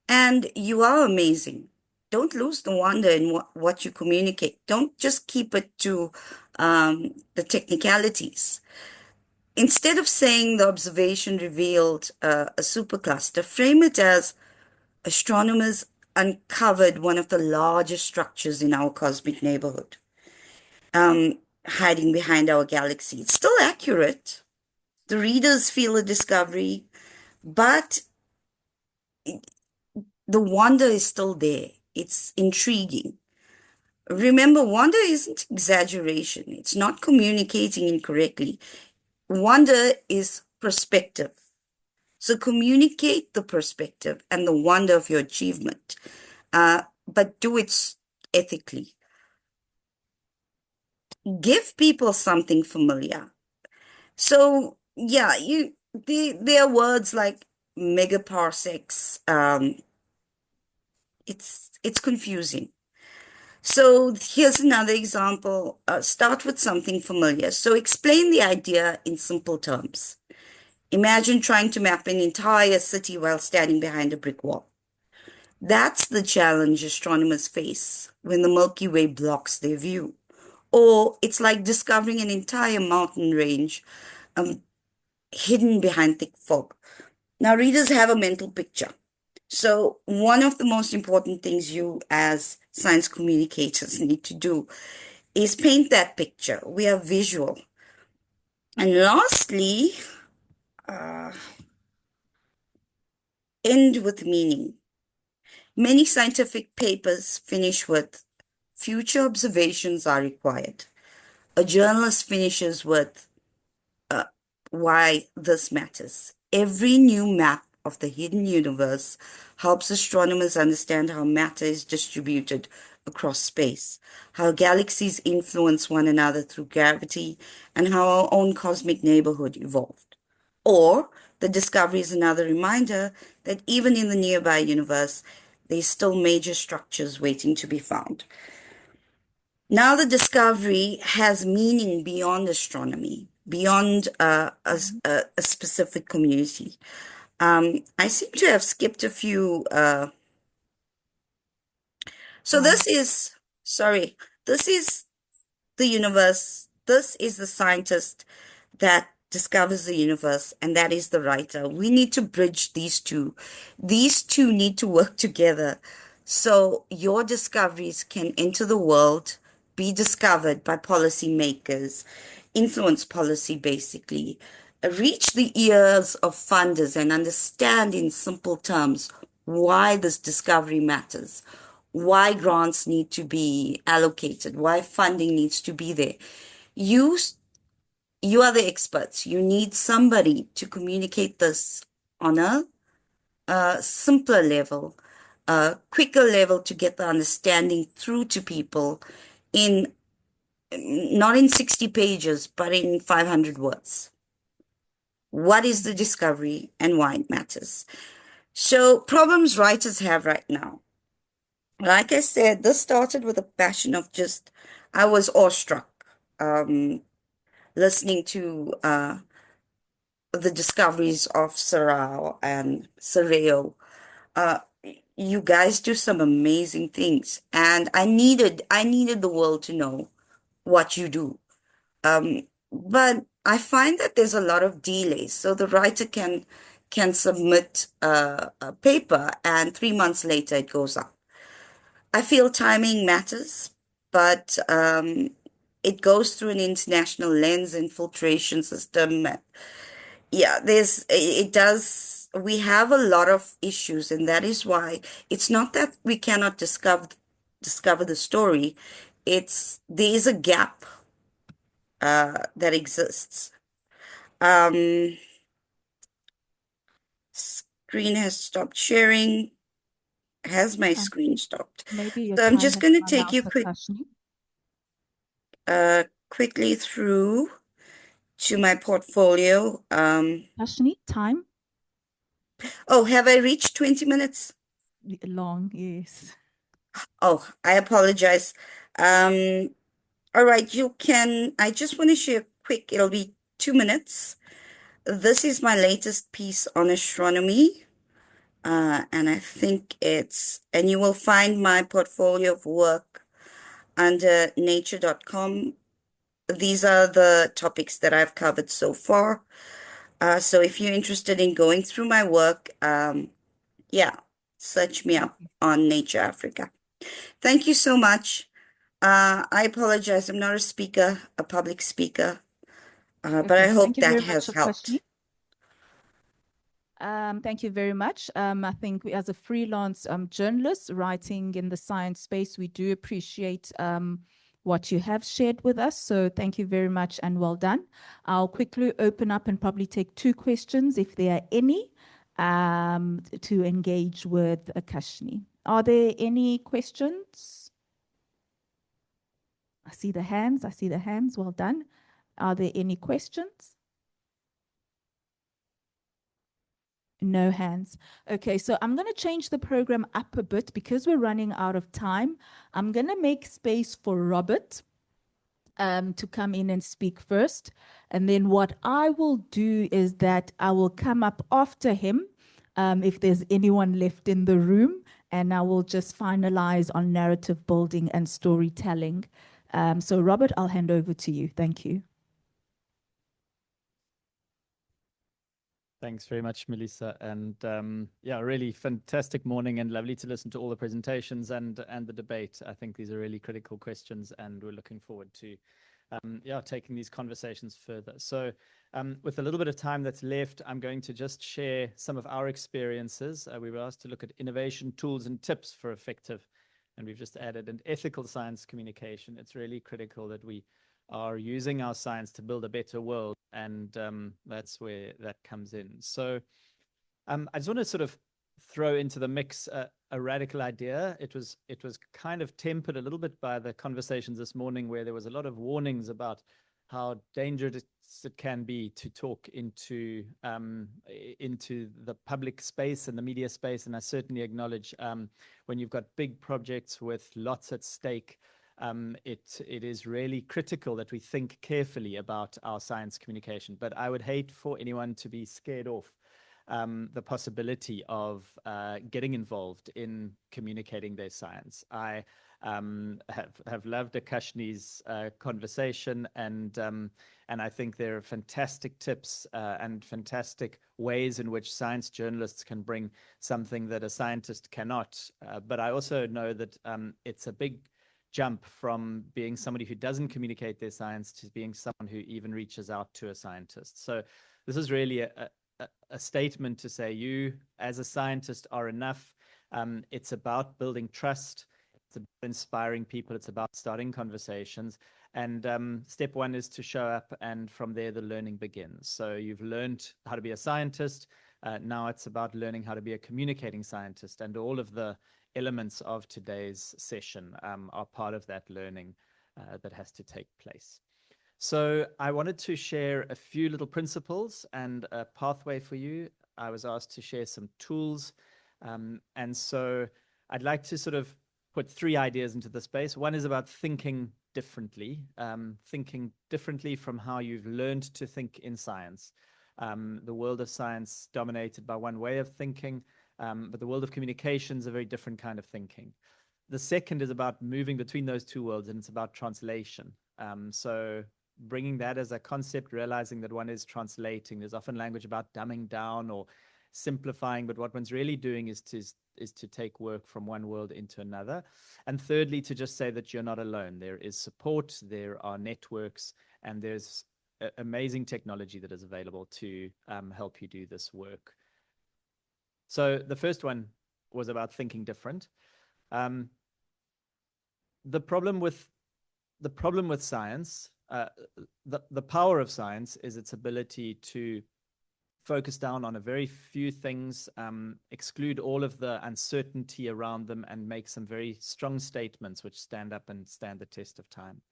And you are amazing. Don't lose the wonder in what you communicate. Don't just keep it to the technicalities. Instead of saying the observation revealed a supercluster, frame it as astronomers uncovered one of the largest structures in our cosmic neighborhood, hiding behind our galaxy. It's still accurate. The readers feel a discovery, but the wonder is still there. It's intriguing. Remember, wonder isn't exaggeration. It's not communicating incorrectly. Wonder is perspective. So communicate the perspective and the wonder of your achievement, but do it ethically. Give people something familiar. So yeah, there are words like megaparsecs. It's confusing. So here's another example. Start with something familiar. So explain the idea in simple terms. Imagine trying to map an entire city while standing behind a brick wall. That's the challenge astronomers face when the Milky Way blocks their view. Or it's like discovering an entire mountain range hidden behind thick fog. Now, readers have a mental picture. So one of the most important things you as science communicators need to do is paint that picture. We are visual. And lastly, end with meaning. Many scientific papers finish with future observations are required. A journalist finishes with why this matters. Every new map of the hidden universe helps astronomers understand how matter is distributed across space, how galaxies influence one another through gravity, and how our own cosmic neighborhood evolved. Or the discovery is another reminder that even in the nearby universe, there's still major structures waiting to be found. Now the discovery has meaning beyond astronomy, beyond a specific community. I seem to have skipped a few. So this is the universe. This is the scientist that discovers the universe, and that is the writer. We need to bridge these two. These two need to work together so your discoveries can enter the world, be discovered by policymakers, influence policy basically, reach the ears of funders and understand in simple terms why this discovery matters, why grants need to be allocated, why funding needs to be there. You are the experts. You need somebody to communicate this on a simpler level, a quicker level to get the understanding through to people in not in 60 pages, but in 500 words. What is the discovery and why it matters? So problems writers have right now. Like I said, this started with a passion of I was awestruck. listening to the discoveries of SARAO and SARAO. Uh, you guys do some amazing things, and I needed the world to know what you do. But I find that there's a lot of delays. So the writer can submit a paper, and 3 months later it goes up. I feel timing matters, but it goes through an international lens and filtration system. Yeah, it does. We have a lot of issues, and that is why it's not that we cannot discover the story. It's there is a gap that exists. Um, Screen has stopped sharing. Has my screen stopped? Maybe your So I'm time just has going to run take out, you Akashni. quickly through to my portfolio. Akashni, time Oh, have I reached 20 minutes? long, yes. Oh, I apologize. Um, all right, I just want to share quick, it'll be 2 minutes. This is my latest piece on astronomy. And I think and you will find my portfolio of work under nature.com. These are the topics that I've covered so far. So if you're interested in going through my work, yeah, search me up on Nature Africa. Thank you so much. I apologize. I'm not a public speaker, but I Okay, hope thank you that very much, has helped. Akashni. Thank you very much. I think as a freelance journalist writing in the science space, we do appreciate what you have shared with us. So thank you very much and well done. I'll quickly open up and probably take 2 questions, if there are any, to engage with Akashni. Are there any questions? I see the hands. Well done. Are there any questions? No hands. Okay, so I'm going to change the program up a bit because we're running out of time. I'm going to make space for Robert to come in and speak first. And then what I will do is that I will come up after him if there's anyone left in the room, and I will just finalize on narrative building and storytelling. So Robert, I'll hand over to you. Thank you. Thanks very much, Milisa. And yeah, really fantastic morning and lovely to listen to all the presentations and the debate. I think these are really critical questions and we're looking forward to yeah, taking these conversations further. So with a little bit of time that's left, I'm going to just share some of our experiences. We were asked to look at innovation, tools and tips for effective, and we've just added an ethical science communication. It's really critical that we are using our science to build a better world, and that's where that comes in. So I just want to sort of throw into the mix a radical idea. It was kind of tempered a little bit by the conversations this morning, where there was a lot of warnings about how dangerous it can be to talk into the public space and the media space. And I certainly acknowledge when you've got big projects with lots at stake, it is really critical that we think carefully about our science communication. But I would hate for anyone to be scared off the possibility of getting involved in communicating their science. I have loved Akashni's conversation, and I think there are fantastic tips and fantastic ways in which science journalists can bring something that a scientist cannot. But I also know that it's a big jump from being somebody who doesn't communicate their science to being someone who even reaches out to a scientist. So this is really a statement to say you as a scientist are enough. It's about building trust. It's about inspiring people. It's about starting conversations. And step one is to show up, and from there the learning begins. So you've learned how to be a scientist. Now it's about learning how to be a communicating scientist, and all of the elements of today's session are part of that learning that has to take place. So I wanted to share a few little principles and a pathway for you. I was asked to share some tools. And so I'd like to sort of put 3 ideas into the space. One is about thinking differently, thinking differently from how you've learned to think in science. The world of science dominated by one way of thinking, but the world of communication is a very different kind of thinking. The second is about moving between those two worlds, and it's about translation. So bringing that as a concept, realizing that one is translating. There's often language about dumbing down or simplifying, but what one's really doing is to take work from one world into another. And thirdly, to just say that you're not alone. There is support, there are networks, and there's amazing technology that is available to help you do this work. So the first one was about thinking different. The problem with science, the power of science is its ability to focus down on a very few things, exclude all of the uncertainty around them, and make some very strong statements which stand up and stand the test of time.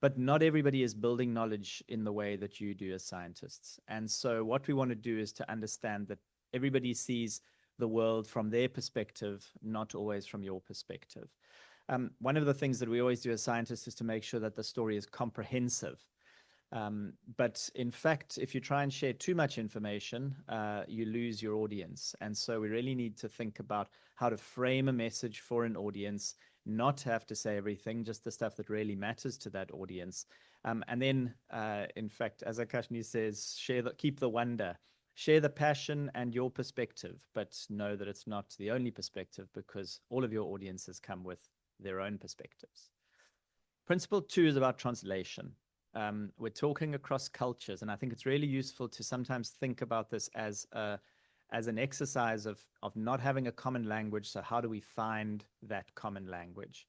But not everybody is building knowledge in the way that you do as scientists. And so what we want to do is to understand that everybody sees the world from their perspective, not always from your perspective. One of the things that we always do as scientists is to make sure that the story is comprehensive. But in fact, if you try and share too much information, you lose your audience. And so we really need to think about how to frame a message for an audience, not have to say everything, just the stuff that really matters to that audience. And then, in fact, as Akashni says, keep the wonder, share the passion and your perspective, but know that it's not the only perspective, because all of your audiences come with their own perspectives. Principle 2 is about translation. We're talking across cultures, and I think it's really useful to sometimes think about this as an exercise of not having a common language. So how do we find that common language?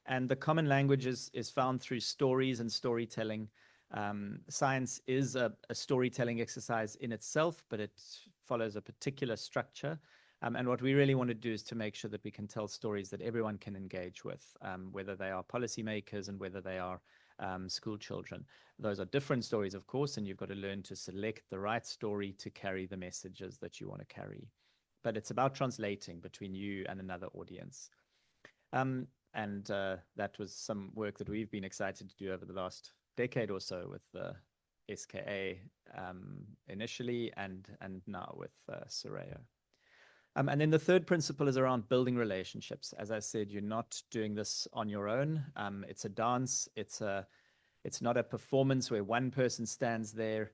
And the common language is found through stories and storytelling. Science is a storytelling exercise in itself, but it follows a particular structure. And what we really want to do is to make sure that we can tell stories that everyone can engage with, whether they are policymakers and whether they are school children. Those are different stories, of course, and you've got to learn to select the right story to carry the messages that you want to carry. But it's about translating between you and another audience. And that was some work that we've been excited to do over the last decade or so with the SKA initially, and now with SARAO. And then the third principle is around building relationships. As I said, you're not doing this on your own. It's a dance. It's not a performance where one person stands there.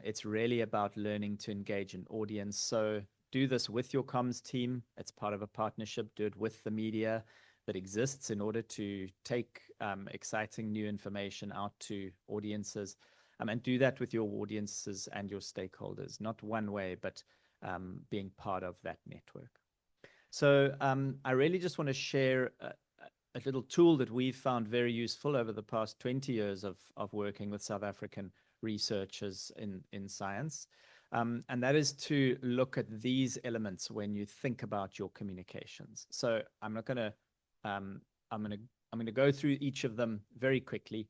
It's really about learning to engage an audience. So do this with your comms team. It's part of a partnership. Do it with the media that exists in order to take exciting new information out to audiences. And do that with your audiences and your stakeholders, not one way, but being part of that network. So I really just want to share a little tool that we've found very useful over the past 20 years of working with South African researchers in science. And that is to look at these elements when you think about your communications. So I'm going to go through each of them very quickly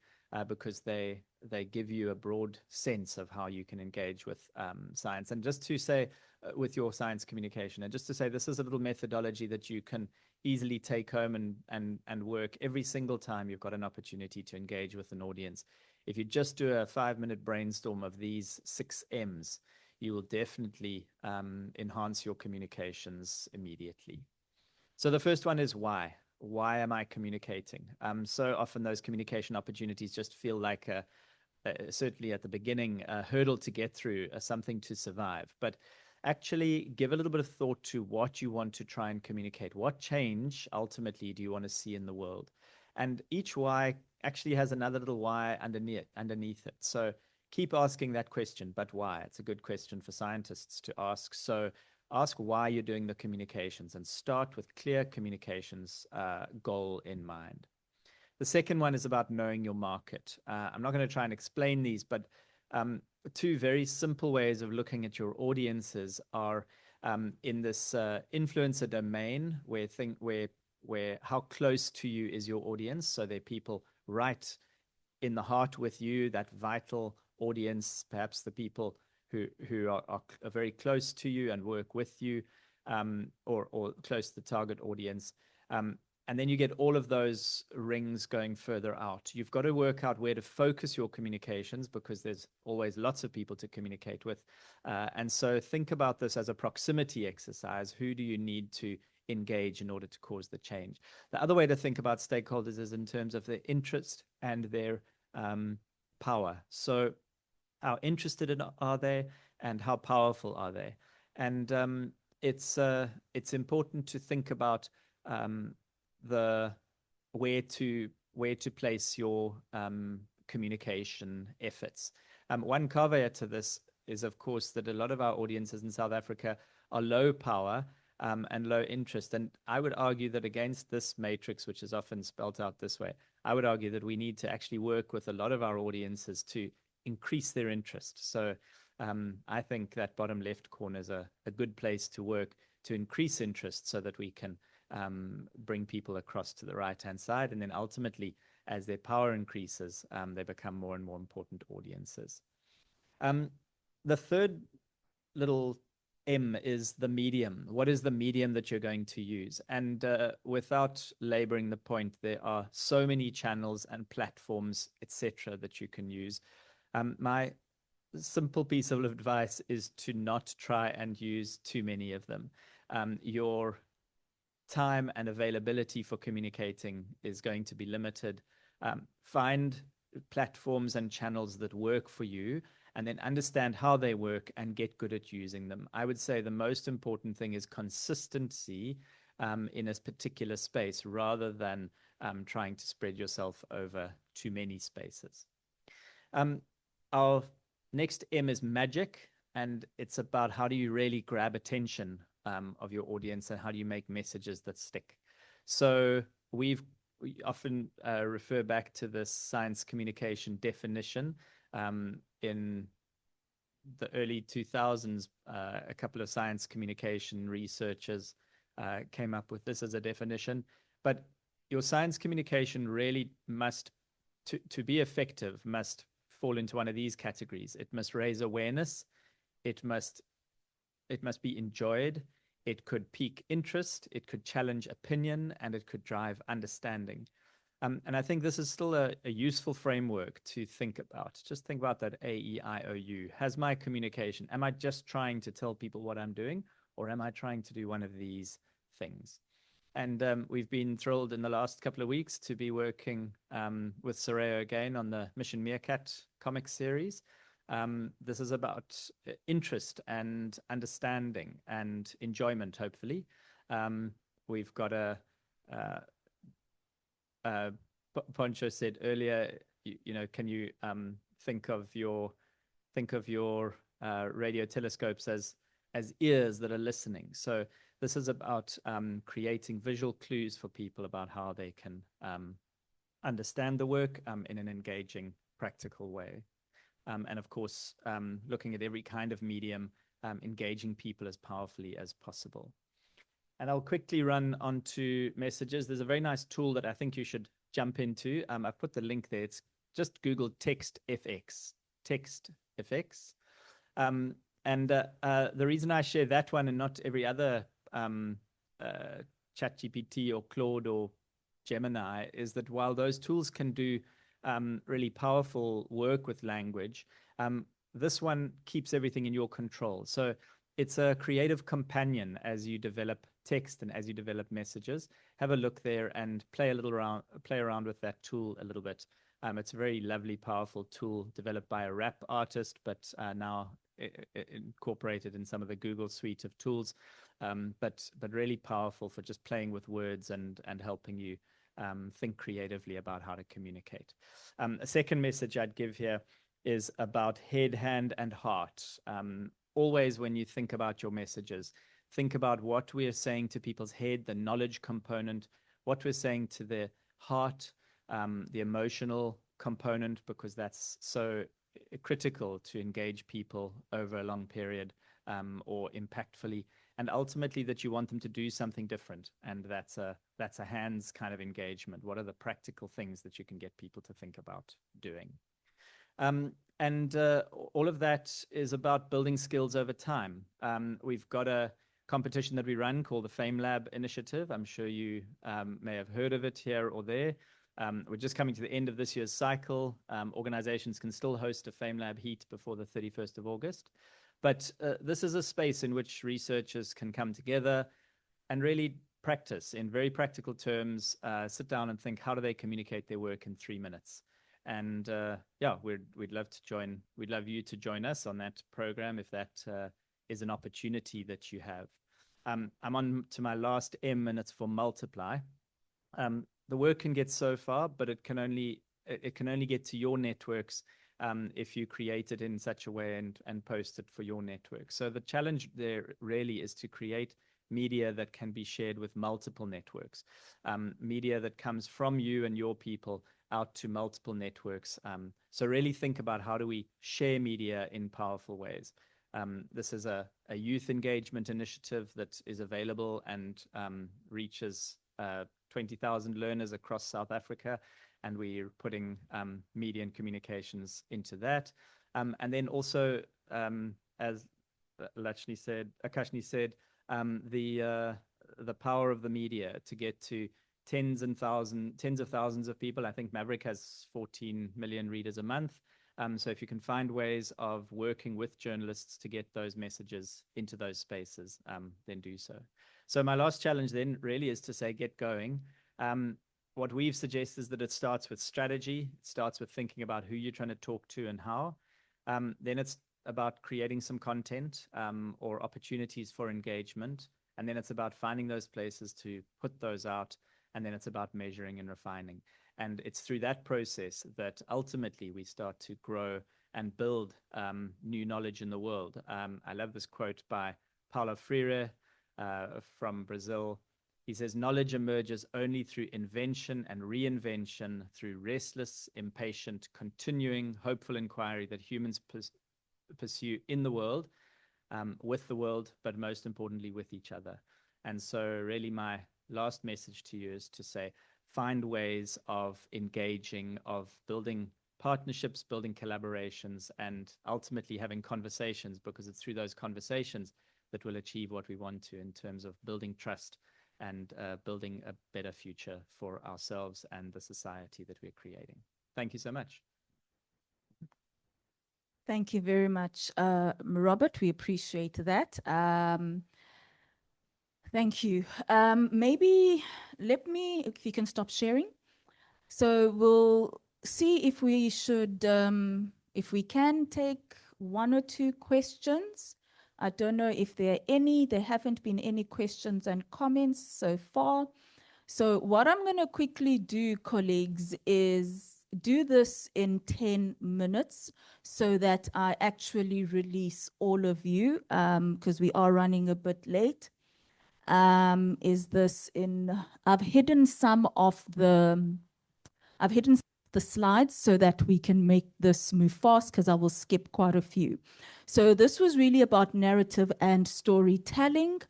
because they give you a broad sense of how you can engage with science. And just to say, with your science communication, and just to say, this is a little methodology that you can easily take home and work every single time you've got an opportunity to engage with an audience. If you just do a 5-minute brainstorm of these 6 M's, you will definitely enhance your communications immediately. So the first one is why. Why am I communicating? So often those communication opportunities just feel like certainly at the beginning, a hurdle to get through, something to survive. But actually give a little bit of thought to what you want to try and communicate. What change ultimately do you want to see in the world? And each why actually has another little why underneath it. So keep asking that question, but why? It's a good question for scientists to ask. So ask why you're doing the communications and start with clear communications goal in mind. The second one is about knowing your market. I'm not going to try and explain these, but 2 very simple ways of looking at your audiences are in this influencer domain, where how close to you is your audience. So they're people right in the heart with you, that vital audience, perhaps the people who are very close to you and work with you, or close to the target audience. And then you get all of those rings going further out. You've got to work out where to focus your communications because there's always lots of people to communicate with. And so think about this as a proximity exercise. Who do you need to engage in order to cause the change? The other way to think about stakeholders is in terms of their interest and their power. So how interested are they and how powerful are they? And it's important to think about where to place your communication efforts. One caveat to this is, of course, that a lot of our audiences in South Africa are low power and low interest. And I would argue that against this matrix, which is often spelt out this way, I would argue that we need to actually work with a lot of our audiences to increase their interest. So I think that bottom left corner is a good place to work to increase interest so that we can bring people across to the right-hand side. And then ultimately, as their power increases, they become more and more important audiences. The third little M is the medium. What is the medium that you're going to use? And without laboring the point, there are so many channels and platforms, etc., that you can use. My simple piece of advice is to not try and use too many of them. Your time and availability for communicating is going to be limited. Find platforms and channels that work for you and then understand how they work and get good at using them. I would say the most important thing is consistency in a particular space rather than trying to spread yourself over too many spaces. Our next M is magic, and it's about how do you really grab attention of your audience and how do you make messages that stick. So we often refer back to this science communication definition. In the early 2000s, a couple of science communication researchers came up with this as a definition. But your science communication really must, to be effective, must fall into one of these categories. It must raise awareness. It must be enjoyed. It could pique interest. It could challenge opinion, and it could drive understanding. And I think this is still a useful framework to think about. Just think about that AEIOU. Has my communication, am I just trying to tell people what I'm doing, or am I trying to do one of these things? And we've been thrilled in the last couple of weeks to be working with SARAO again on the Mission Meerkat comic series. This is about interest and understanding and enjoyment, hopefully. We've got Poncho said earlier, can you think of your radio telescopes as ears that are listening? So this is about creating visual clues for people about how they can understand the work in an engaging, practical way. And of course, looking at every kind of medium, engaging people as powerfully as possible. And I'll quickly run onto messages. There's a very nice tool that I think you should jump into. I've put the link there. It's just Google TextFX. TextFX. And the reason I share that one and not every other ChatGPT or Claude or Gemini is that while those tools can do really powerful work with language, this one keeps everything in your control. So it's a creative companion as you develop text and as you develop messages. Have a look there and play around with that tool a little bit. It's a very lovely, powerful tool developed by a rap artist, but now incorporated in some of the Google suite of tools, but really powerful for just playing with words and helping you think creatively about how to communicate. A second message I'd give here is about head, hand, and heart. Always when you think about your messages, think about what we are saying to people's head, the knowledge component, what we're saying to their heart, the emotional component, because that's so critical to engage people over a long period or impactfully, and ultimately that you want them to do something different. And that's a hands kind of engagement. What are the practical things that you can get people to think about doing? And all of that is about building skills over time. We've got to competition that we run called the Fame Lab Initiative. I'm sure you may have heard of it here or there. We're just coming to the end of this year's cycle. Organizations can still host a Fame Lab Heat before the 31st of August. But this is a space in which researchers can come together and really practice in very practical terms, sit down and think, how do they communicate their work in 3 minutes? And yeah, we'd love you to join us on that program if that is an opportunity that you have. I'm on to my last M, and it's for multiply. The work can get so far, but it can only get to your networks if you create it in such a way and post it for your network. So the challenge there really is to create media that can be shared with multiple networks, media that comes from you and your people out to multiple networks. So really think about how do we share media in powerful ways. This is a youth engagement initiative that is available and reaches 20,000 learners across South Africa, and we're putting media and communications into that. And then also, as Akashni said, the power of the media to get to tens of thousands of people. I think Maverick has 14 million readers a month. So if you can find ways of working with journalists to get those messages into those spaces, then do so. So my last challenge then really is to say, get going. What we've suggested is that it starts with strategy. It starts with thinking about who you're trying to talk to and how. Then it's about creating some content or opportunities for engagement. And then it's about finding those places to put those out. And then it's about measuring and refining. And it's through that process that ultimately we start to grow and build new knowledge in the world. I love this quote by Paulo Freire from Brazil. He says, knowledge emerges only through invention and reinvention, through restless, impatient, continuing, hopeful inquiry that humans pursue in the world, with the world, but most importantly with each other. And so really my last message to you is to say, find ways of engaging, of building partnerships, building collaborations, and ultimately having conversations, because it's through those conversations that we'll achieve what we want to in terms of building trust and building a better future for ourselves and the society that we're creating. Thank you so much. Thank you very much, Robert. We appreciate that. Thank you. Maybe if you can stop sharing. So we'll see if we should, if we can take 1 or 2 questions. I don't know if there are any. There haven't been any questions and comments so far. So what I'm going to quickly do, colleagues, is do this in 10 minutes so that I actually release all of you, because we are running a bit late. Is this in, I've hidden the slides so that we can make this move fast, because I will skip quite a few. So this was really about narrative and storytelling.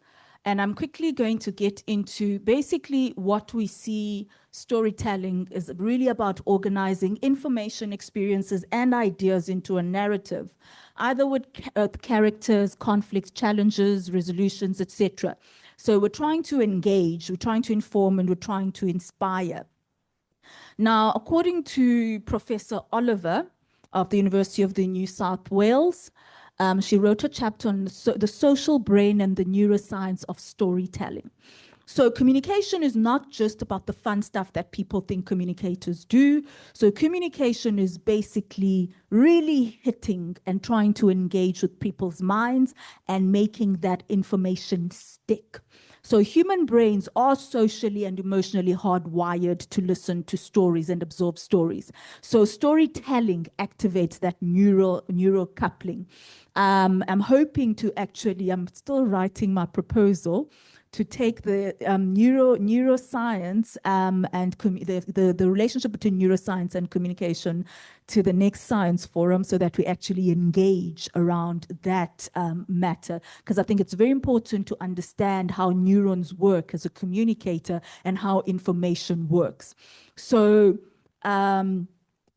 And I'm quickly going to get into basically what we see storytelling is really about organizing information, experiences, and ideas into a narrative, either with characters, conflicts, challenges, resolutions, etc. So we're trying to engage, we're trying to inform, and we're trying to inspire. Now, according to Professor Oliver of the University of the New South Wales, she wrote a chapter on the social brain and the neuroscience of storytelling. So communication is not just about the fun stuff that people think communicators do. So communication is basically really hitting and trying to engage with people's minds and making that information stick. So human brains are socially and emotionally hardwired to listen to stories and absorb stories. So storytelling activates that neural coupling. I'm hoping to actually, I'm still writing my proposal to take the neuroscience and the relationship between neuroscience and communication to the next science forum, so that we actually engage around that matter. Because I think it's very important to understand how neurons work as a communicator and how information works. So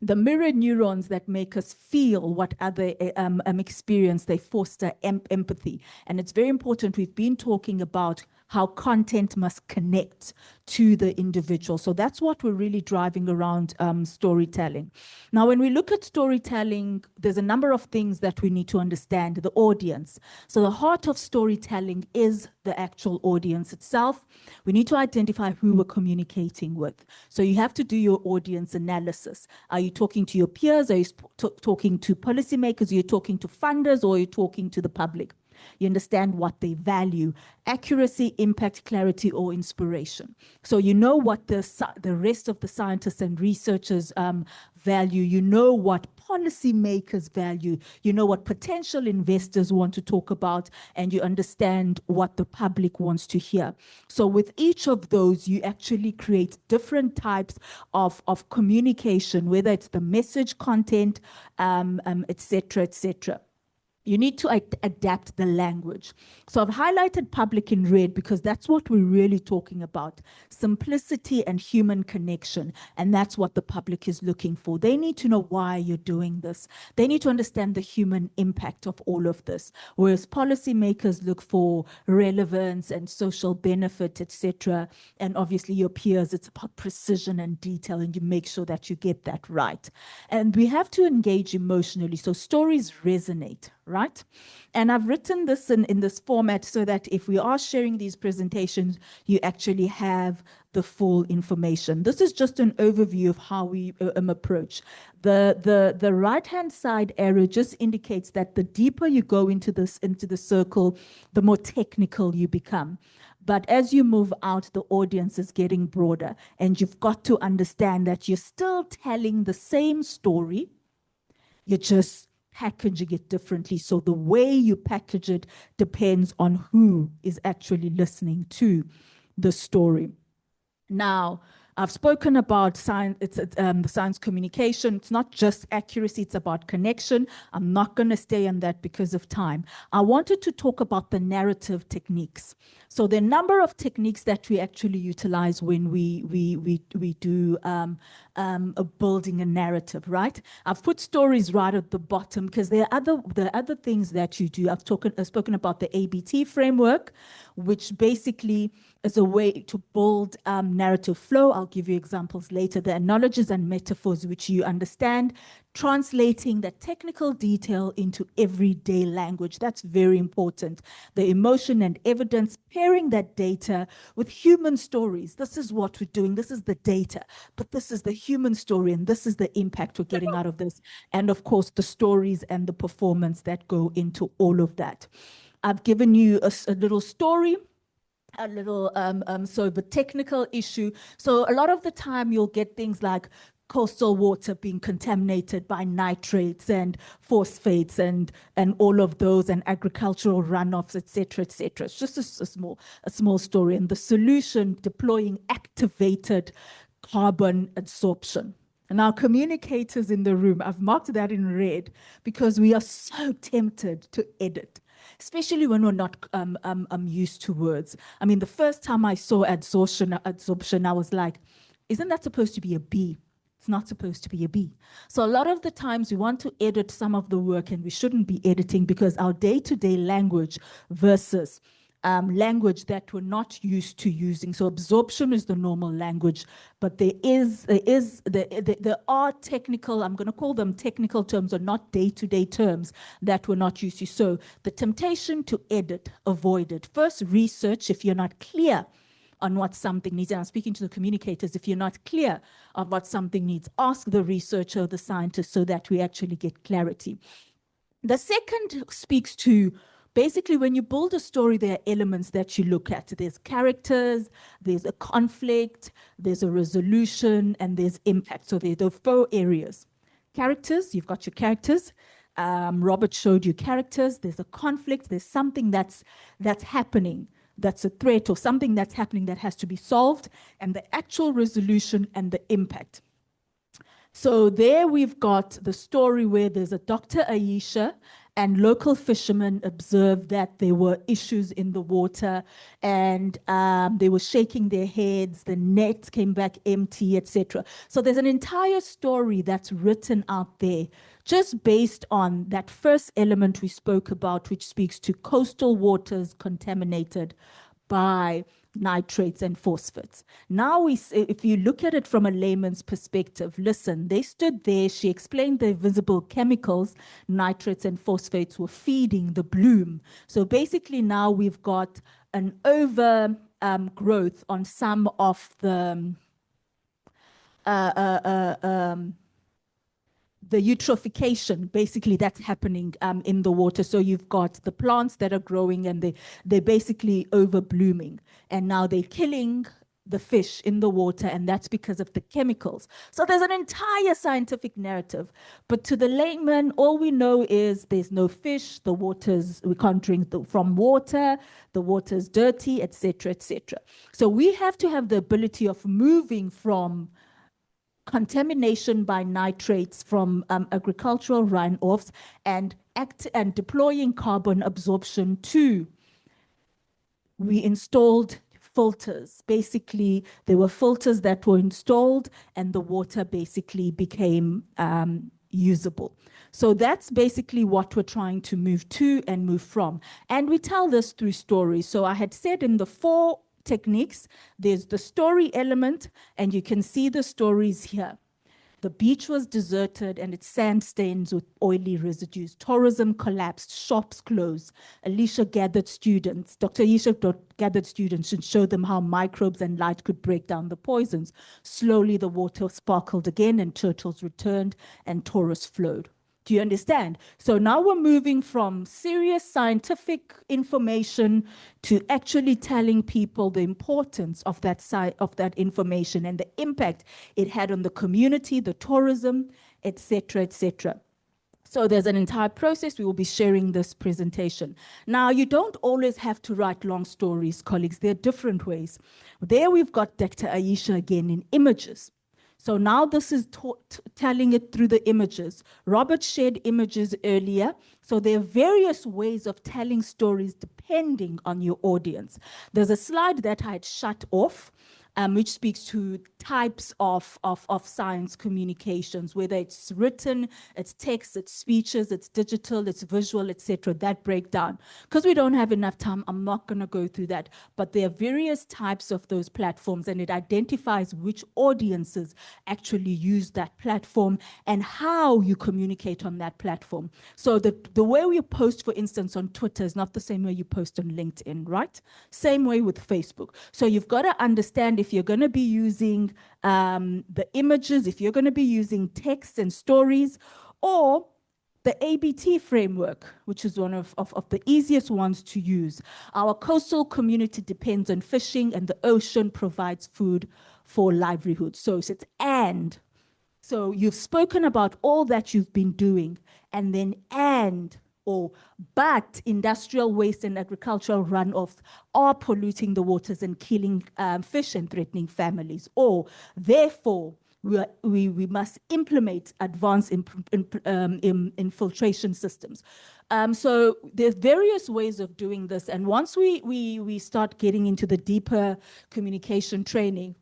The mirror neurons that make us feel what other experience, they foster empathy. And it's very important. We've been talking about how content must connect to the individual. So that's what we're really driving around storytelling. Now, when we look at storytelling, there's a number of things that we need to understand. The audience. So the heart of storytelling is the actual audience itself. We need to identify who we're communicating with. So you have to do your audience analysis. Are you talking to your peers? Are you talking to policymakers? Are you talking to funders? Or are you talking to the public? You understand what they value: accuracy, impact, clarity, or inspiration. So you know what the rest of the scientists and researchers value. You know what policymakers value. You know what potential investors want to talk about, and you understand what the public wants to hear. So with each of those, you actually create different types of communication, whether it's the message, content, et cetera, et cetera. You need to adapt the language. So I've highlighted public in red because that's what we're really talking about: simplicity and human connection. And that's what the public is looking for. They need to know why you're doing this. They need to understand the human impact of all of this. Whereas policymakers look for relevance and social benefit, etc. And obviously your peers, it's about precision and detail, and you make sure that you get that right. And we have to engage emotionally. So stories resonate, right? And I've written this in this format so that if we are sharing these presentations, you actually have the full information. This is just an overview of how we approach. The right-hand side arrow just indicates that the deeper you go into the circle, the more technical you become. But as you move out, the audience is getting broader, and you've got to understand that you're still telling the same story. You're just packaging it differently. So the way you package it depends on who is actually listening to the story. Now, I've spoken about science, the science communication. It's not just accuracy, it's about connection. I'm not going to stay on that because of time. I wanted to talk about the narrative techniques. So the number of techniques that we actually utilize when we do building a narrative, right? I've put stories right at the bottom because there are other things that you do. I've spoken about the ABT framework, which basically is a way to build narrative flow. I'll give you examples later. The analogies and metaphors which you understand, translating the technical detail into everyday language. That's very important. The emotion and evidence, pairing that data with human stories. This is what we're doing. This is the data, but this is the human story, and this is the impact we're getting out of this. And of course, the stories and the performance that go into all of that. I've given you a little story, a little, so the technical issue. So a lot of the time you'll get things like coastal water being contaminated by nitrates and phosphates and all of those, and agricultural runoffs, et cetera, et cetera. It's just a small story. And the solution, deploying activated carbon absorption. And our communicators in the room, I've marked that in red because we are so tempted to edit, especially when we're not used to words. I mean, the first time I saw absorption, I was like, isn't that supposed to be a B? It's not supposed to be a B. So a lot of the times we want to edit some of the work, and we shouldn't be editing because our day-to-day language versus language that we're not used to using. So absorption is the normal language, but there are technical, I'm going to call them technical terms, or not day-to-day terms that we're not used to. So the temptation to edit, avoid it. First, research if you're not clear on what something needs. And I'm speaking to the communicators. If you're not clear of what something needs, ask the researcher or the scientist so that we actually get clarity. The second speaks to basically when you build a story, there are elements that you look at. There's characters, there's a conflict, there's a resolution, and there's impact. So there are the 4 areas. Characters, you've got your characters. Robert showed you characters. There's a conflict. There's something that's happening. That's a threat or something that's happening that has to be solved, and the actual resolution and the impact. So there we've got the story where there's a Dr. Aisha, and local fishermen observed that there were issues in the water, and they were shaking their heads, the net came back empty, etc. So there's an entire story that's written out there just based on that first element we spoke about, which speaks to coastal waters contaminated by nitrates and phosphates. Now, if you look at it from a layman's perspective, listen, they stood there, she explained the visible chemicals, nitrates and phosphates were feeding the bloom. So basically now we've got an over growth on some of the eutrophication, basically, that's happening in the water. So you've got the plants that are growing and they're basically over blooming. And now they're killing the fish in the water, and that's because of the chemicals. So there's an entire scientific narrative. But to the layman, all we know is there's no fish, the waters, we can't drink from water, the water's dirty, etc., etc. So we have to have the ability of moving from contamination by nitrates from agricultural runoffs and deploying carbon absorption to, we installed filters. Basically, there were filters that were installed and the water basically became usable. So that's basically what we're trying to move to and move from. And we tell this through stories. So I had said in the 4 techniques, there's the story element, and you can see the stories here. The beach was deserted and its sand stains with oily residues. Tourism collapsed, shops closed. Alicia gathered students. Dr. Alicia gathered students and showed them how microbes and light could break down the poisons. Slowly the water sparkled again and turtles returned and tourists flowed. Do you understand? So now we're moving from serious scientific information to actually telling people the importance of that information and the impact it had on the community, the tourism, etc., etc. So there's an entire process. We will be sharing this presentation. Now, you don't always have to write long stories, colleagues. There are different ways. There we've got Dr. Aisha again in images. So now this is telling it through the images. Robert shared images earlier. So there are various ways of telling stories depending on your audience. There's a slide that I had shut off, which speaks to types of science communications, whether it's written, it's text, it's speeches, it's digital, it's visual, etc. That breakdown. Because we don't have enough time, I'm not going to go through that. But there are various types of those platforms, and it identifies which audiences actually use that platform and how you communicate on that platform. So the way we post, for instance, on Twitter is not the same way you post on LinkedIn, right? Same way with Facebook. So you've got to understand if you're going to be using the images, if you're going to be using text and stories, or the ABT framework, which is one of the easiest ones to use. Our coastal community depends on fishing, and the ocean provides food for livelihood. So it's and. So you've spoken about all that you've been doing, and then but industrial waste and agricultural runoffs are polluting the waters and killing fish and threatening families. Or therefore, we must implement advanced infiltration systems. So there's various ways of doing this. And once we start getting into the deeper communication training,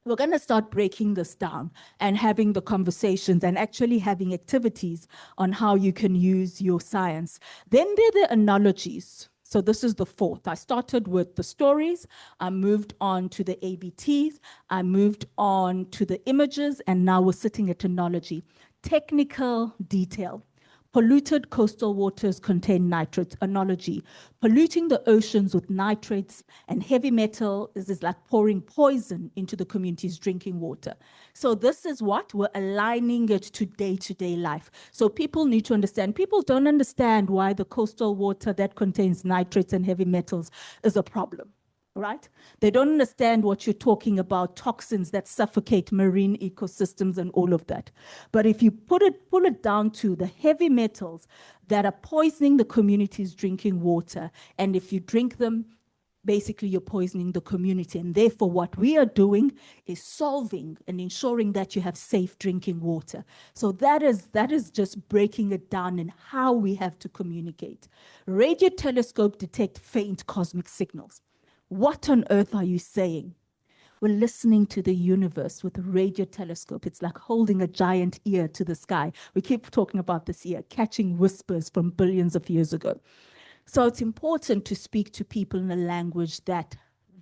we're going to start breaking this down and having the conversations and actually having activities on how you can use your science. Then there are the analogies. So this is the 4th. I started with the stories. I moved on to the ABTs. I moved on to the images, and now we're sitting at analogy. Technical detail. Polluted coastal waters contain nitrates. Analogy. Polluting the oceans with nitrates and heavy metal is like pouring poison into the community's drinking water. So this is what we're aligning it to day-to-day life. So people need to understand. People don't understand why the coastal water that contains nitrates and heavy metals is a problem. Right? They don't understand what you're talking about, toxins that suffocate marine ecosystems and all of that. But if you pull it down to the heavy metals that are poisoning the community's drinking water, and if you drink them, basically you're poisoning the community. And therefore what we are doing is solving and ensuring that you have safe drinking water. So that is just breaking it down in how we have to communicate. Radio telescope detect faint cosmic signals. What on earth are you saying? We're listening to the universe with a radio telescope. It's like holding a giant ear to the sky. We keep talking about this ear, catching whispers from billions of years ago. So it's important to speak to people in a language that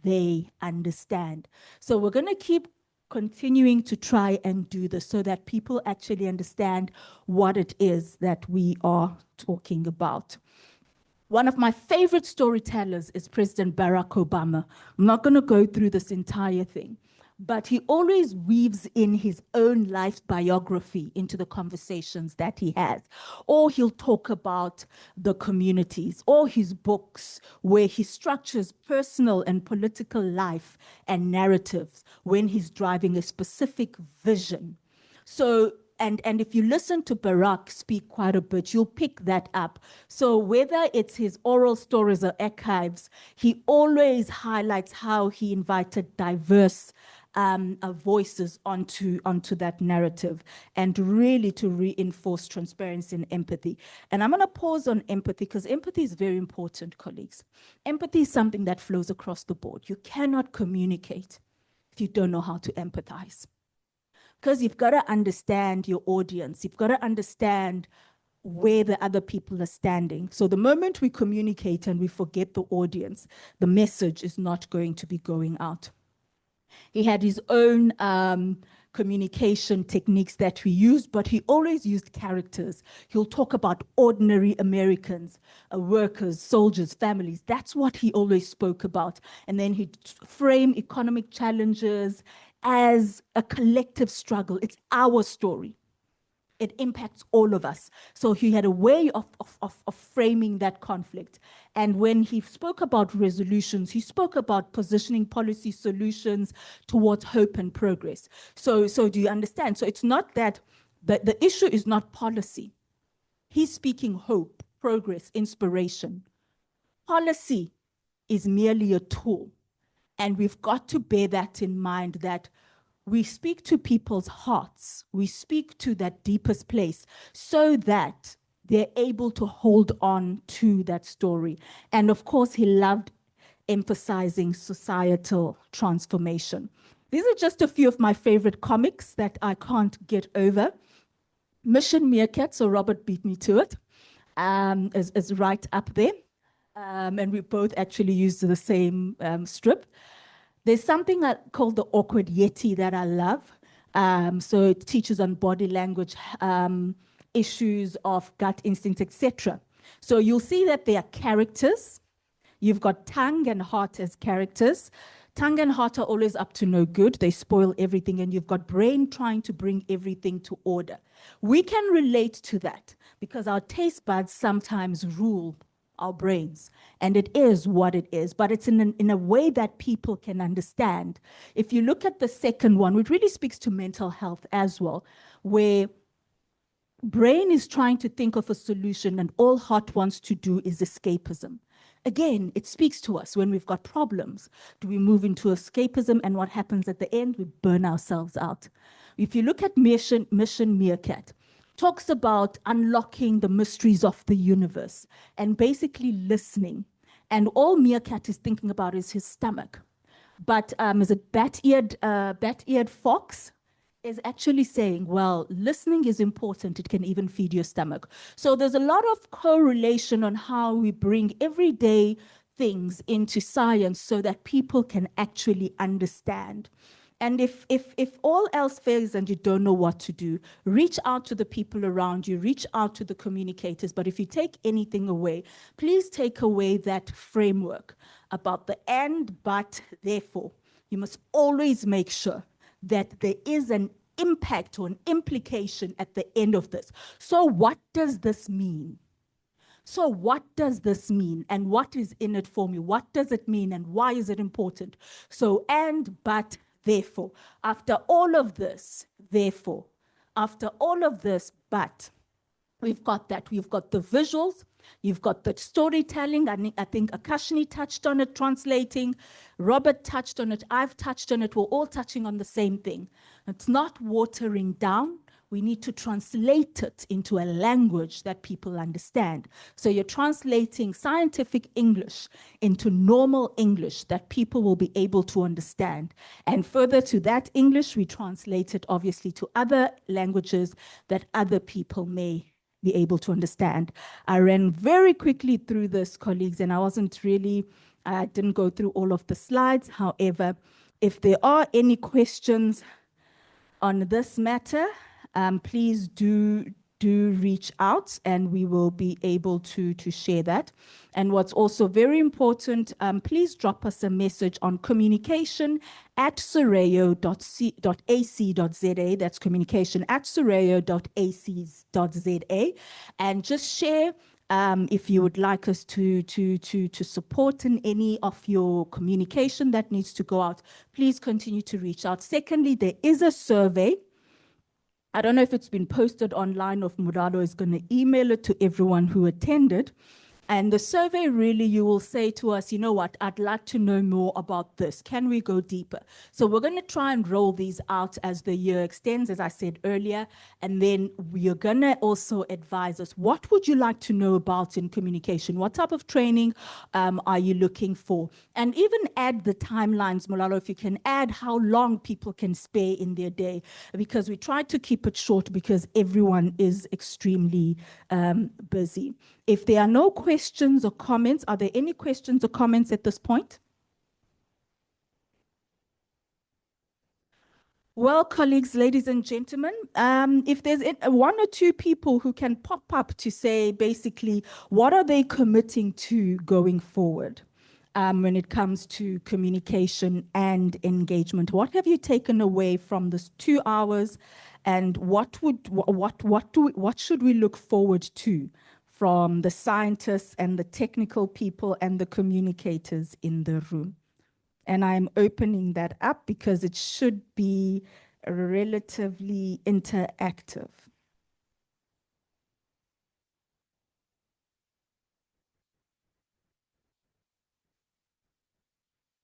they understand. So we're going to keep continuing to try and do this so that people actually understand what it is that we are talking about. One of my favorite storytellers is President Barack Obama. I'm not going to go through this entire thing, but he always weaves in his own life biography into the conversations that he has. Or he'll talk about the communities, or his books, where he structures personal and political life and narratives when he's driving a specific vision. So and if you listen to Barack speak quite a bit, you'll pick that up. So whether it's his oral stories or archives, he always highlights how he invited diverse voices onto that narrative, and really to reinforce transparency and empathy. And I'm going to pause on empathy because empathy is very important, colleagues. Empathy is something that flows across the board. You cannot communicate if you don't know how to empathize. Because you've got to understand your audience. You've got to understand where the other people are standing. So the moment we communicate and we forget the audience, the message is not going to be going out. He had his own communication techniques that we used, but he always used characters. He'll talk about ordinary Americans, workers, soldiers, families. That's what he always spoke about. And then he'd frame economic challenges as a collective struggle. It's our story. It impacts all of us. So he had a way of framing that conflict. And when he spoke about resolutions, he spoke about positioning policy solutions towards hope and progress. So do you understand? So it's not that the issue is not policy. He's speaking hope, progress, inspiration. Policy is merely a tool. And we've got to bear that in mind, that we speak to people's hearts. We speak to that deepest place so that they're able to hold on to that story. And of course, he loved emphasizing societal transformation. These are just a few of my favorite comics that I can't get over. Mission Meerkat, so Robert beat me to it, is right up there. And we both actually used the same strip. There's something called the Awkward Yeti that I love. So it teaches on body language, issues of gut instinct, etc. So you'll see that there are characters. You've got tongue and heart as characters. Tongue and heart are always up to no good. They spoil everything. And you've got brain trying to bring everything to order. We can relate to that because our taste buds sometimes rule our brains, and it is what it is, but it's in a way that people can understand. If you look at the second one, which really speaks to mental health as well, where brain is trying to think of a solution and all heart wants to do is escapism. Again, it speaks to us when we've got problems. Do we move into escapism, and what happens at the end? We burn ourselves out. If you look at Mission Meerkat, talks about unlocking the mysteries of the universe and basically listening. And all Meerkat is thinking about is his stomach. But is it bat-eared fox is actually saying, well, listening is important. It can even feed your stomach. So there's a lot of correlation on how we bring everyday things into science so that people can actually understand. And if all else fails and you don't know what to do, reach out to the people around you, reach out to the communicators. But if you take anything away, please take away that framework about the and, but, therefore. You must always make sure that there is an impact or an implication at the end of this. So what does this mean? So what does this mean, and what is in it for me? What does it mean, and why is it important? So and, but, therefore. After all of this, therefore. After all of this, but. We've got that. We've got the visuals, You've got the storytelling. I think Akashni touched on it, translating. Robert touched on it. I've touched on it. We're all touching on the same thing. It's not watering down. We need to translate it into a language that people understand. So you're translating scientific English into normal English that people will be able to understand. And further to that English, we translate it obviously to other languages that other people may be able to understand. I ran very quickly through this, colleagues, and I didn't go through all of the slides. However, if there are any questions on this matter, please do reach out and we will be able to share that. And what's also very important, please drop us a message on communication@sarao.ac.za. That's communication@sarao.ac.za. And just share if you would like us to support in any of your communication that needs to go out. Please continue to reach out. Secondly, there is a survey. I don't know if it's been posted online or if Murado is going to email it to everyone who attended. And the survey, really, you will say to us, you know what, I'd like to know more about this. Can we go deeper? So we're going to try and roll these out as the year extends, as I said earlier. And then we're going to also advise us, what would you like to know about in communication? What type of training are you looking for? And even add the timelines, Molalo, if you can add how long people can spare in their day, because we try to keep it short because everyone is extremely busy. If there are no questions or comments, are there any questions or comments at this point? Well, colleagues, ladies and gentlemen, if there's one or two people who can pop up to say basically what are they committing to going forward when it comes to communication and engagement, what have you taken away from this 2 hours, and what should we look forward to from the scientists and the technical people and the communicators in the room? And I'm opening that up because it should be relatively interactive.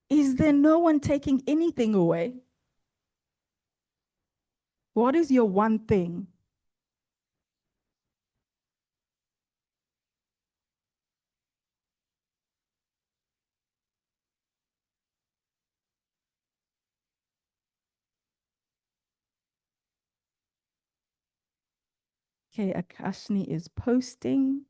Is there no one taking anything away? What is your one thing? Okay, Akashni is posting.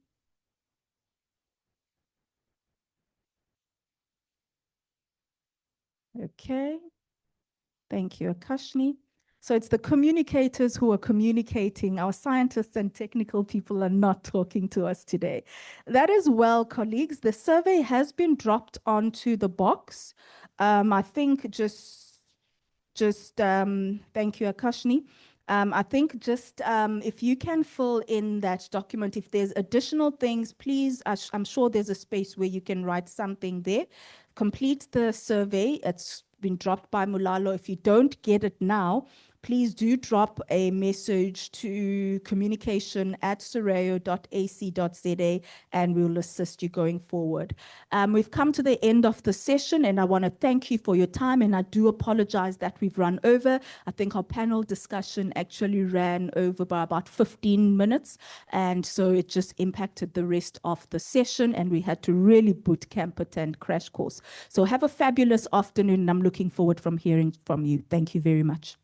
Okay, thank you, Akashni. So it's the communicators who are communicating. Our scientists and technical people are not talking to us today. That is well, colleagues. The survey has been dropped onto the box. I think thank you, Akashni. I think just if you can fill in that document, if there's additional things, please, I'm sure there's a space where you can write something there. Complete the survey. It's been dropped by Mulalo. If you don't get it now, please do drop a message to communication@sarao.ac.za and we'll assist you going forward. We've come to the end of the session and I want to thank you for your time, and I do apologize that we've run over. I think our panel discussion actually ran over by about 15 minutes, and so it just impacted the rest of the session and we had to really boot camp it and crash course. So have a fabulous afternoon and I'm looking forward from hearing from you. Thank you very much.